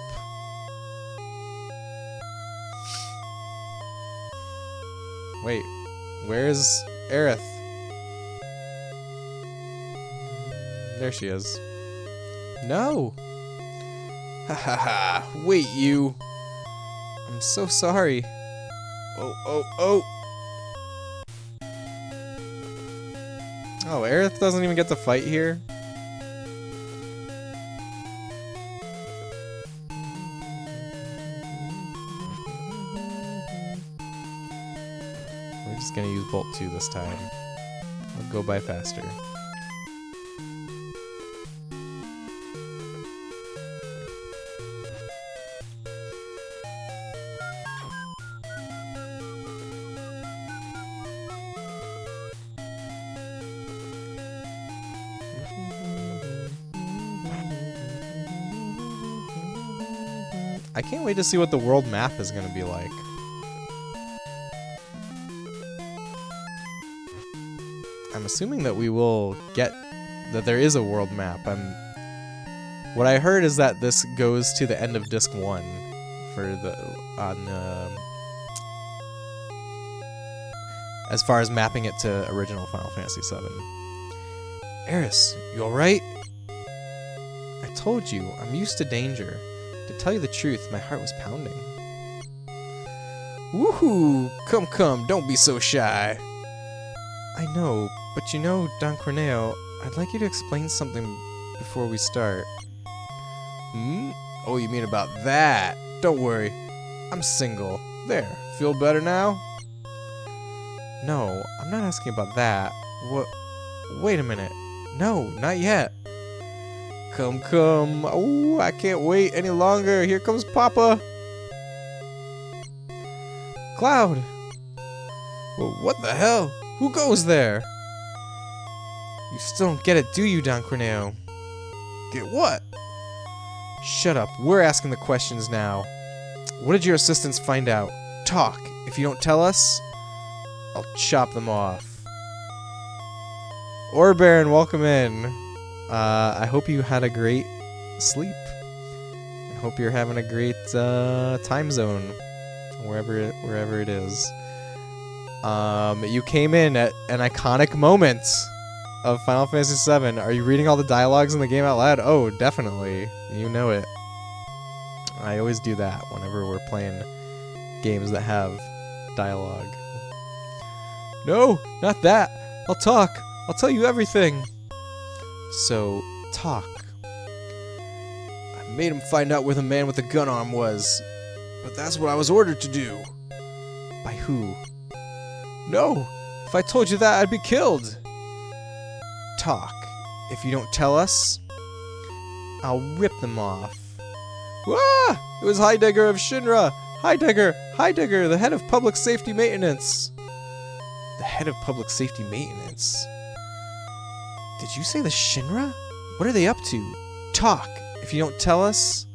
Wait, where's Aerith? There she is. No! Ha ha ha! Wait, you! I'm so sorry. Oh! Oh, Aerith doesn't even get to fight here? We're just gonna use Bolt 2 this time. I'll go by faster. I can't wait to see what the world map is going to be like. I'm assuming that we will get that there is a world map. What I heard is that this goes to the end of disc 1 for as far as mapping it to original Final Fantasy VII. Eris, you alright? I told you, I'm used to danger. To tell you the truth, my heart was pounding. Woohoo! Come, don't be so shy. I know, but you know, Don Corneo, I'd like you to explain something before we start. Oh, you mean about that? Don't worry, I'm single. There, feel better now? No, I'm not asking about that. What? Wait a minute. No, not yet. Come. Oh, I can't wait any longer. Here comes Papa. Cloud. Well, what the hell? Who goes there? You still don't get it, do you, Don Corneo? Get what? Shut up. We're asking the questions now. What did your assistants find out? Talk. If you don't tell us, I'll chop them off. Baron, welcome in. I hope you had a great sleep. I hope you're having a great time zone, wherever it is. You came in at an iconic moment of Final Fantasy VII. Are you reading all the dialogues in the game out loud? Oh, definitely. You know it. I always do that whenever we're playing games that have dialogue. No, not that. I'll talk. I'll tell you everything. So, talk. I made him find out where the man with the gun arm was, but that's what I was ordered to do. By who? No! If I told you that, I'd be killed! Talk. If you don't tell us, I'll rip them off. Ah! It was Heidegger of Shinra! Heidegger, the head of public safety maintenance! The head of public safety maintenance? Did you say the Shinra? What are they up to? Talk! If you don't tell us,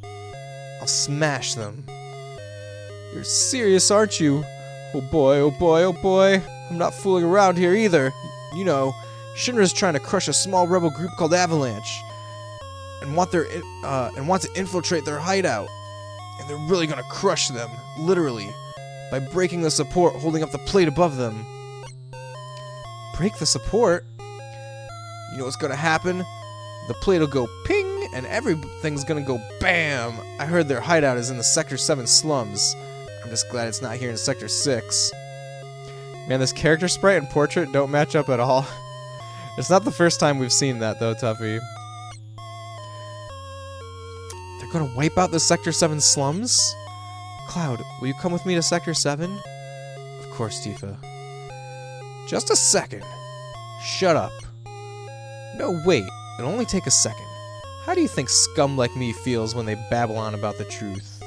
I'll smash them. You're serious, aren't you? Oh boy. I'm not fooling around here either. You know, Shinra's trying to crush a small rebel group called Avalanche. And want to infiltrate their hideout. And they're really gonna crush them, literally, by breaking the support holding up the plate above them. Break the support? You know what's gonna happen? The plate'll go ping, and everything's gonna go BAM! I heard their hideout is in the Sector 7 slums. I'm just glad it's not here in Sector 6. Man, this character sprite and portrait don't match up at all. It's not the first time we've seen that, though, Tuffy. They're gonna wipe out the Sector 7 slums? Cloud, will you come with me to Sector 7? Of course, Tifa. Just a second. Shut up. No, wait. It'll only take a second. How do you think scum like me feels when they babble on about the truth?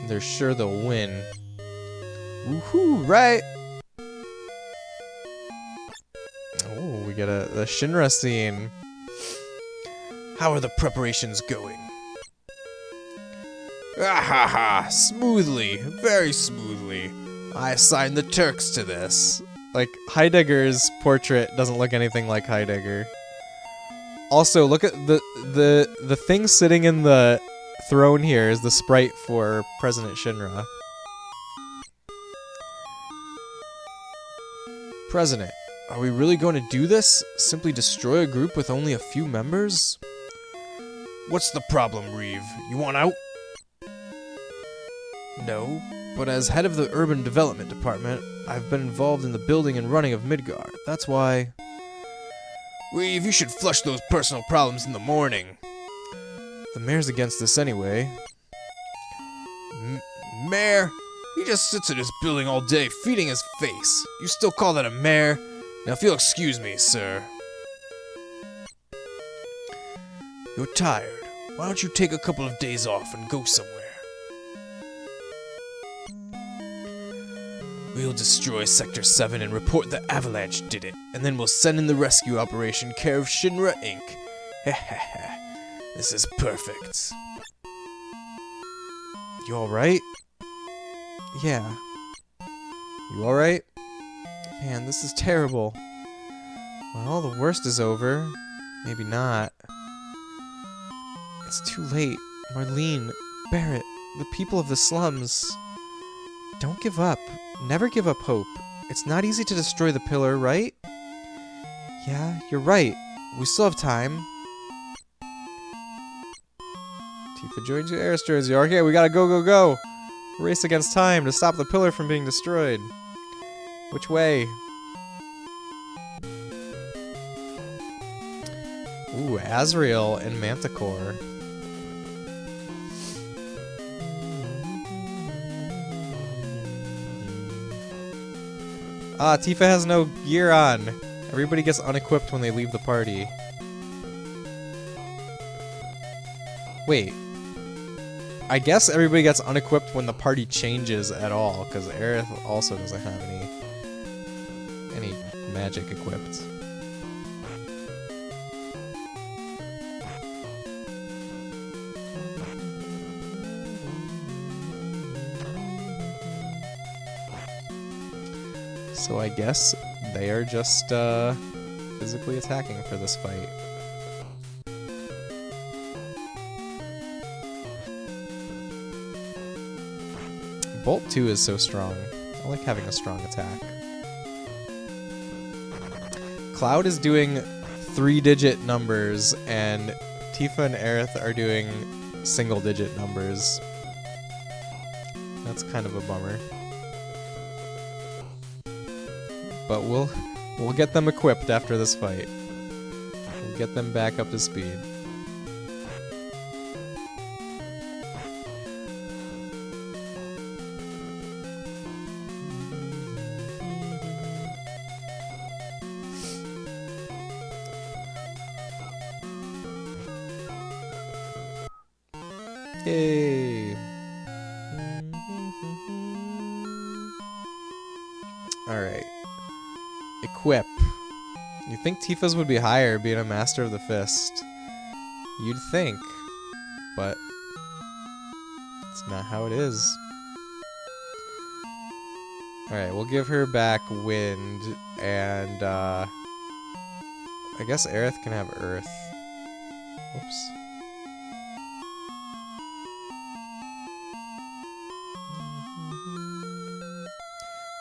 They're sure they'll win. Woohoo, right? Oh, we get the Shinra scene. How are the preparations going? Ah ha ha! Smoothly, very smoothly. I assigned the Turks to this. Like, Heidegger's portrait doesn't look anything like Heidegger. Also, look at the thing sitting in the throne here is the sprite for President Shinra. President, are we really going to do this? Simply destroy a group with only a few members? What's the problem, Reeve? You want out? No, but as head of the Urban Development Department, I've been involved in the building and running of Midgar. That's why... Reeve, you should flush those personal problems in the morning. The mayor's against this anyway. Mayor? He just sits in his building all day, feeding his face. You still call that a mayor? Now, if you'll excuse me, sir. You're tired. Why don't you take a couple of days off and go somewhere? We'll destroy Sector 7 and report the Avalanche did it, and then we'll send in the rescue operation care of Shinra Inc. Hehehe. This is perfect. You alright? Yeah. You alright? Man, this is terrible. Well, the worst is over. Maybe not. It's too late. Marlene, Barrett, the people of the slums. Don't give up. Never give up hope. It's not easy to destroy the pillar, right? Yeah, you're right. We still have time. Tifa joins you, Airsters. Okay, we gotta go. Race against time to stop the pillar from being destroyed. Which way? Ooh, Azrael and Manticore. Ah, Tifa has no gear on. Everybody gets unequipped when they leave the party. Wait. I guess everybody gets unequipped when the party changes at all, because Aerith also doesn't have any magic equipped. So I guess they are just physically attacking for this fight. Bolt 2 is so strong. I like having a strong attack. Cloud is doing 3-digit numbers, and Tifa and Aerith are doing single-digit numbers. That's kind of a bummer. But we'll get them equipped after this fight. We'll get them back up to speed. Yay! Alright. Equip. You think Tifa's would be higher, being a Master of the Fist. You'd think. But it's not how it is. Alright, we'll give her back Wind, and I guess Aerith can have Earth. Oops.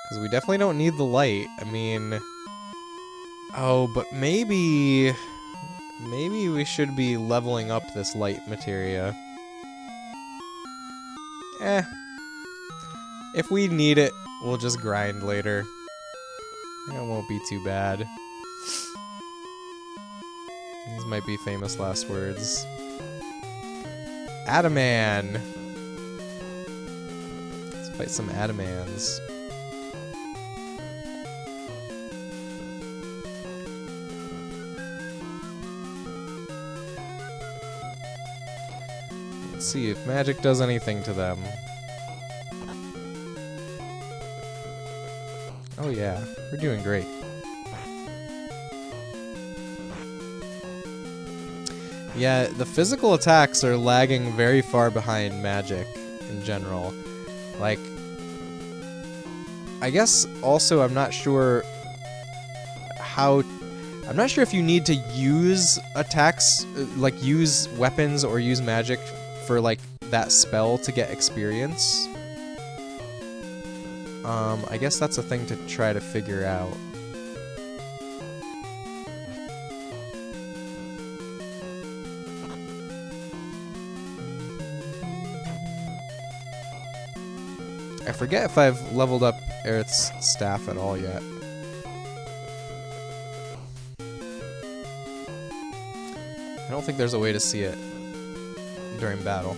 Because we definitely don't need the light. I mean, Oh, but maybe we should be leveling up this light materia. Eh. If we need it, we'll just grind later. It won't be too bad. These might be famous last words. Adaman! Let's fight some Adamans. Let's see if magic does anything to them. Oh yeah, we're doing great. Yeah, the physical attacks are lagging very far behind magic in general. Like, I guess also I'm not sure if you need to use attacks, like use weapons or use magic for like that spell to get experience. I guess that's a thing to try to figure out. I forget if I've leveled up Aerith's staff at all yet. I don't think there's a way to see it during battle.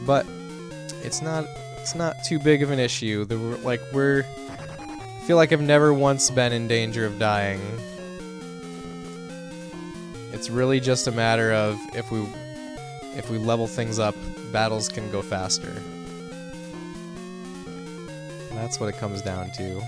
But it's not too big of an issue. I feel like I've never once been in danger of dying. It's really just a matter of if we level things up, battles can go faster. That's what it comes down to.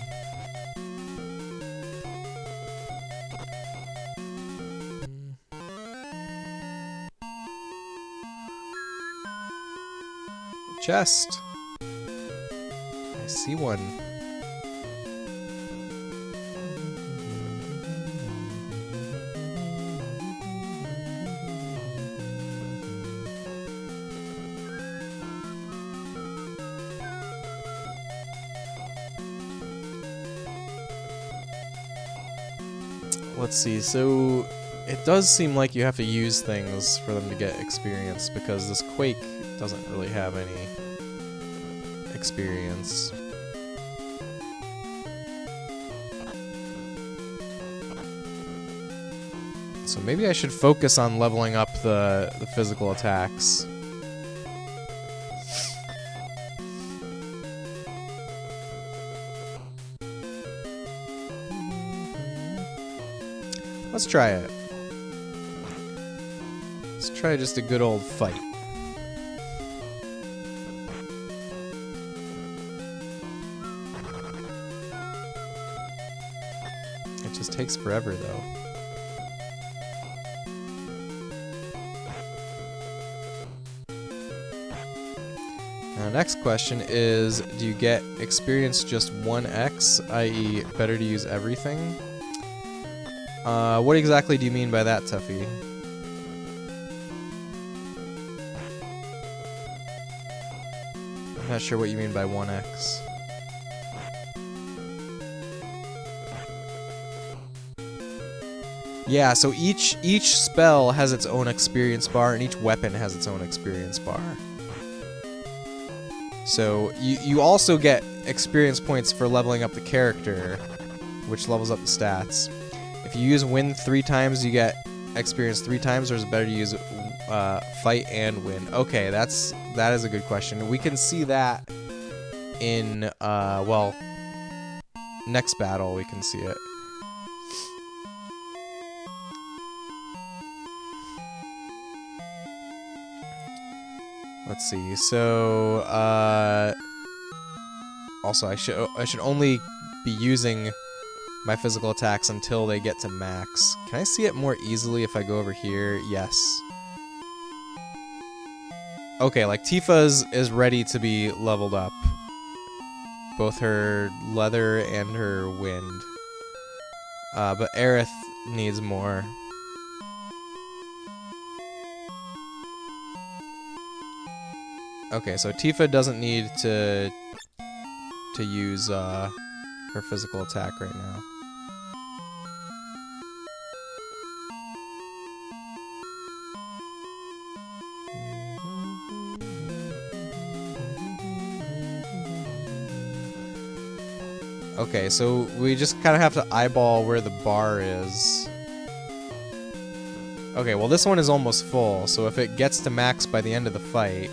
Chest. I see one. Let's see, so it does seem like you have to use things for them to get experience, because this Quake doesn't really have any experience. So maybe I should focus on leveling up the physical attacks. Let's try it. Let's try just a good old fight. It just takes forever, though. Now, next question is, do you get experience just 1x, i.e. better to use everything? What exactly do you mean by that, Tuffy? I'm not sure what you mean by 1x. Yeah, so each spell has its own experience bar, and each weapon has its own experience bar. So you also get experience points for leveling up the character, which levels up the stats. If you use win 3 times, you get experience 3 times, or is it better to use fight and win? Okay, that is a good question. We can see that in well, next battle we can see it. Let's see. So also I should only be using my physical attacks until they get to max. Can I see it more easily if I go over here? Yes. Okay, like Tifa is ready to be leveled up. Both her leather and her wind. But Aerith needs more. Okay, so Tifa doesn't need to use her physical attack right now. Okay, so we just kind of have to eyeball where the bar is. Okay, well this one is almost full, so if it gets to max by the end of the fight,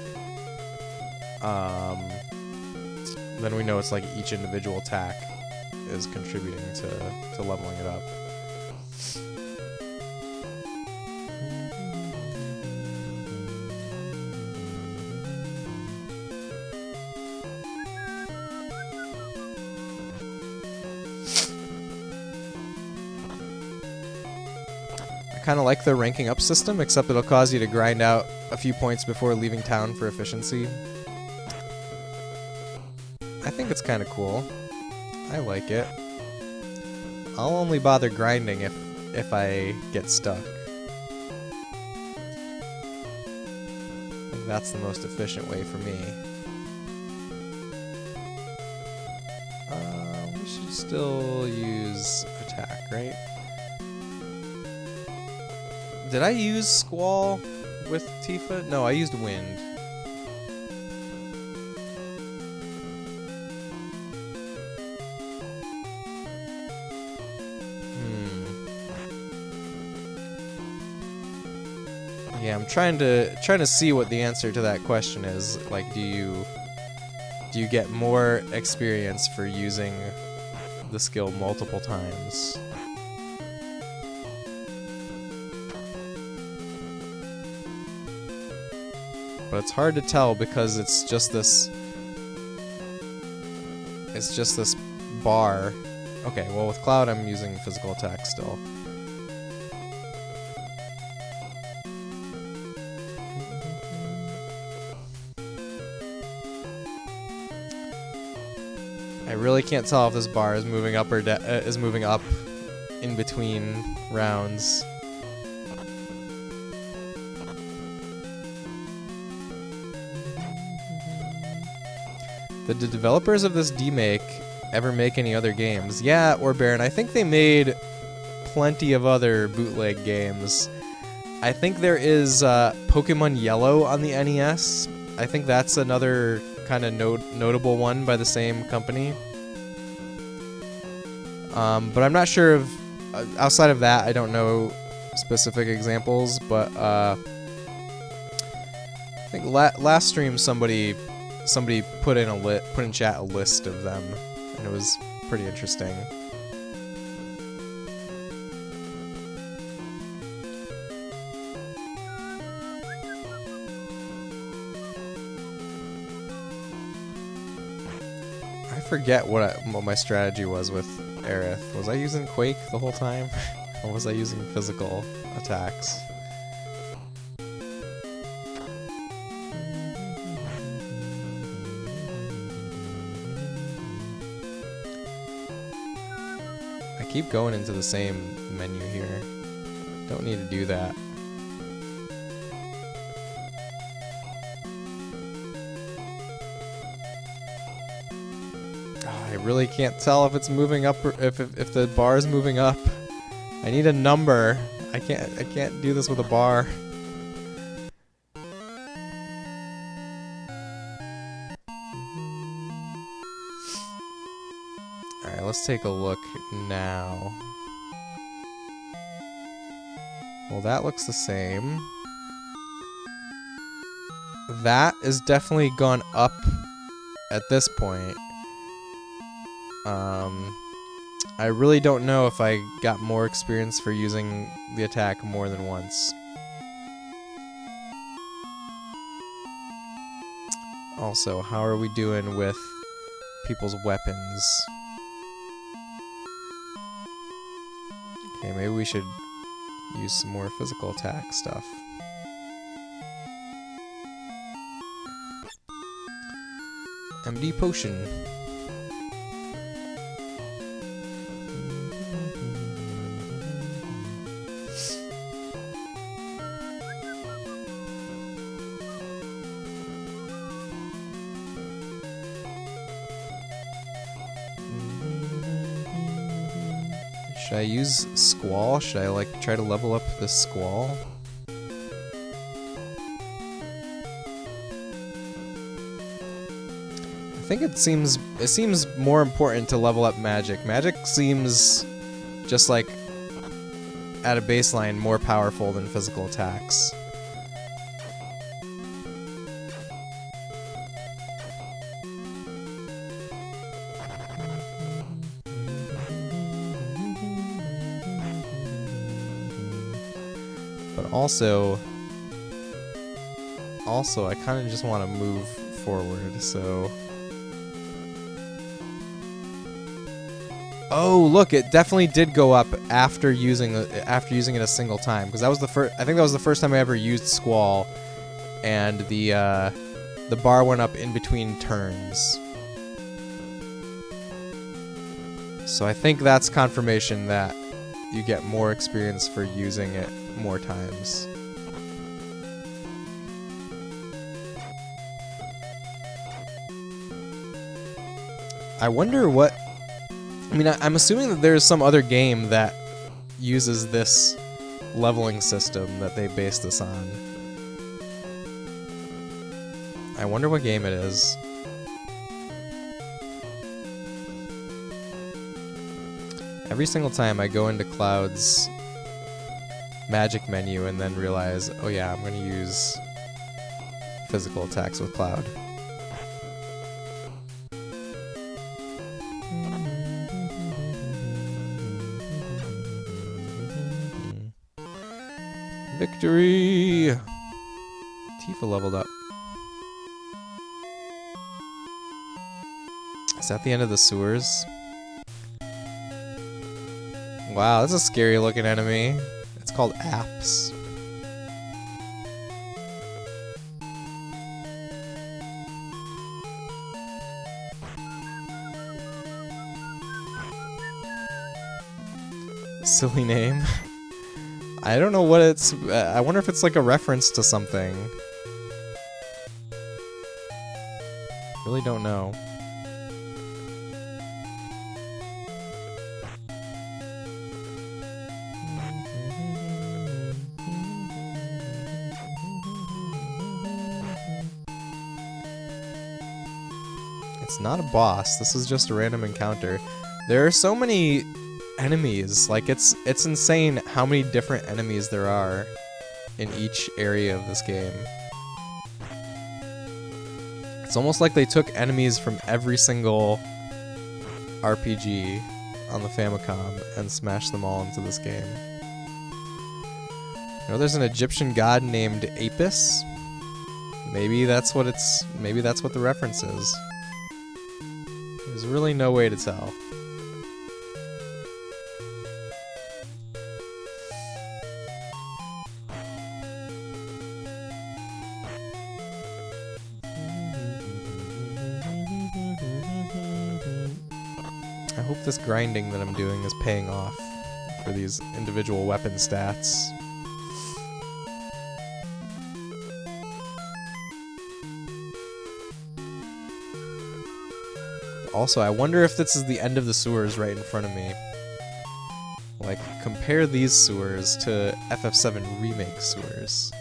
then we know it's like each individual attack is contributing to leveling it up. I kind of like the ranking up system, except it'll cause you to grind out a few points before leaving town for efficiency. I think it's kind of cool. I like it. I'll only bother grinding if I get stuck. I think that's the most efficient way for me. We should still use attack, right? Did I use Squall with Tifa? No, I used Wind. Yeah, I'm trying to see what the answer to that question is. Like, do you get more experience for using the skill multiple times? But it's hard to tell because it's just this bar. Okay, well with Cloud I'm using physical attack still. I really can't tell if this bar is moving up or is moving up in between rounds. Did the developers of this demake ever make any other games? Yeah, or Baron, I think they made plenty of other bootleg games. I think there is Pokemon Yellow on the NES. I think that's another kind of notable one by the same company. But I'm not sure if outside of that, I don't know specific examples. But I think last stream somebody put in chat a list of them, and it was pretty interesting. I forget what my strategy was with Aerith. Was I using Quake the whole time? Or was I using physical attacks? I keep going into the same menu here. Don't need to do that. I really can't tell if it's moving up or if the bar is moving up. I need a number. I can't do this with a bar. Alright, let's take a look now. Well, that looks the same. That is definitely gone up at this point. I really don't know if I got more experience for using the attack more than once. Also, how are we doing with people's weapons? Okay, maybe we should use some more physical attack stuff. MD potion. Should I use Squall? Should I like try to level up this Squall? I think it seems more important to level up Magic. Magic seems just like at a baseline more powerful than physical attacks. But also I kind of just want to move forward, so... Oh, look, it definitely did go up after using it a single time, because that was the first. I think that was the first time I ever used Squall, and the bar went up in between turns. So I think that's confirmation that you get more experience for using it more times. I wonder what... I mean, I'm assuming that there's some other game that uses this leveling system that they base this on. I wonder what game it is. Every single time I go into Cloud's Magic menu and then realize, oh yeah, I'm gonna use physical attacks with Cloud. Victory! Tifa leveled up. Is that the end of the sewers? Wow, that's a scary looking enemy. It's called Apps. Silly name. I don't know what it's... I wonder if it's like a reference to something. Really don't know. It's not a boss. This is just a random encounter. There are so many enemies. Like, it's insane how many different enemies there are in each area of this game. It's almost like they took enemies from every single RPG on the Famicom and smashed them all into this game. You know, there's an Egyptian god named Apis. Maybe that's what the reference is. There's really no way to tell. I hope this grinding that I'm doing is paying off for these individual weapon stats. Also, I wonder if this is the end of the sewers right in front of me. Like, compare these sewers to FF7 Remake sewers.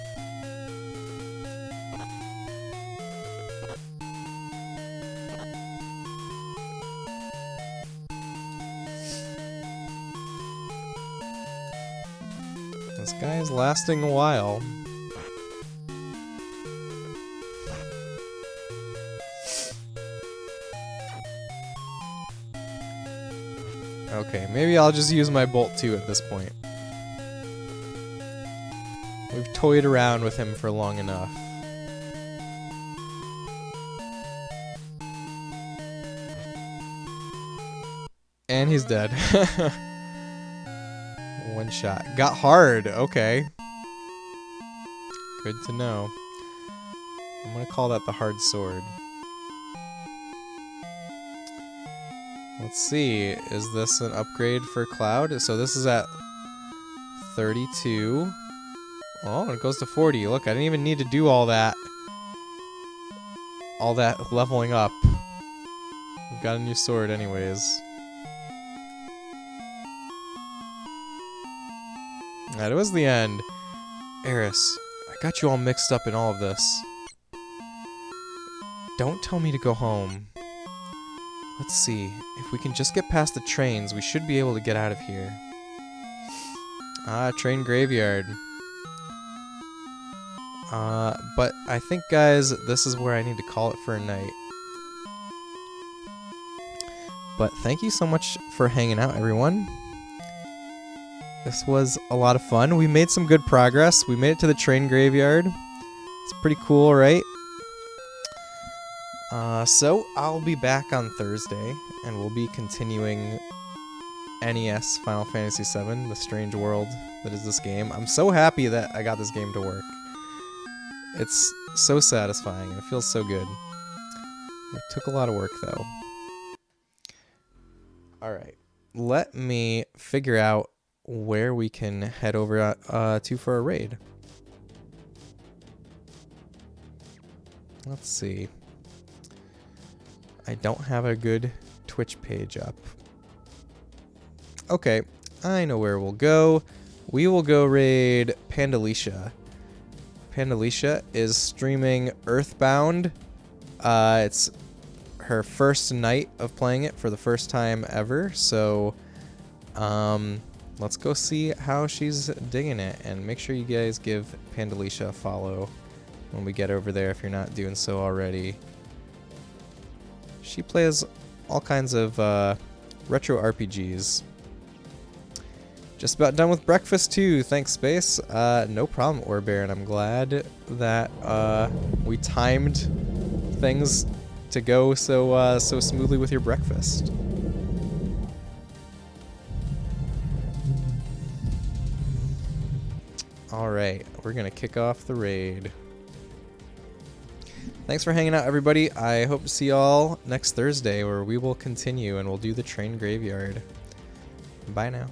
This guy is lasting a while. Okay, maybe I'll just use my Bolt 2 at this point. We've toyed around with him for long enough. And he's dead. One shot. Got hard, okay. Good to know. I'm gonna call that the hard sword. Let's see, is this an upgrade for Cloud? So this is at 32. Oh, it goes to 40. Look, I didn't even need to do all that leveling up. We've got a new sword anyways. That was the end. Eris, I got you all mixed up in all of this. Don't tell me to go home. Let's see. If we can just get past the trains, we should be able to get out of here. Ah, train graveyard. But I think, guys, this is where I need to call it for a night. But thank you so much for hanging out, everyone. This was a lot of fun. We made some good progress. We made it to the train graveyard. It's pretty cool, right? So I'll be back on Thursday, and we'll be continuing NES Final Fantasy VII, the strange world that is this game. I'm so happy that I got this game to work. It's so satisfying, and it feels so good. It took a lot of work, though. Alright, let me figure out where we can head over to for a raid. Let's see. I don't have a good Twitch page up. Okay, I know where we'll go. We will go raid Pandalicia. Pandalicia is streaming Earthbound. It's her first night of playing it for the first time ever, so let's go see how she's digging it, and make sure you guys give Pandalicia a follow when we get over there if you're not doing so already. She plays all kinds of retro RPGs. Just about done with breakfast too, thanks Space. No problem, Orbear, and I'm glad that we timed things to go so smoothly with your breakfast. Alright, we're gonna kick off the raid. Thanks for hanging out, everybody. I hope to see y'all next Thursday, where we will continue and we'll do the train graveyard. Bye now.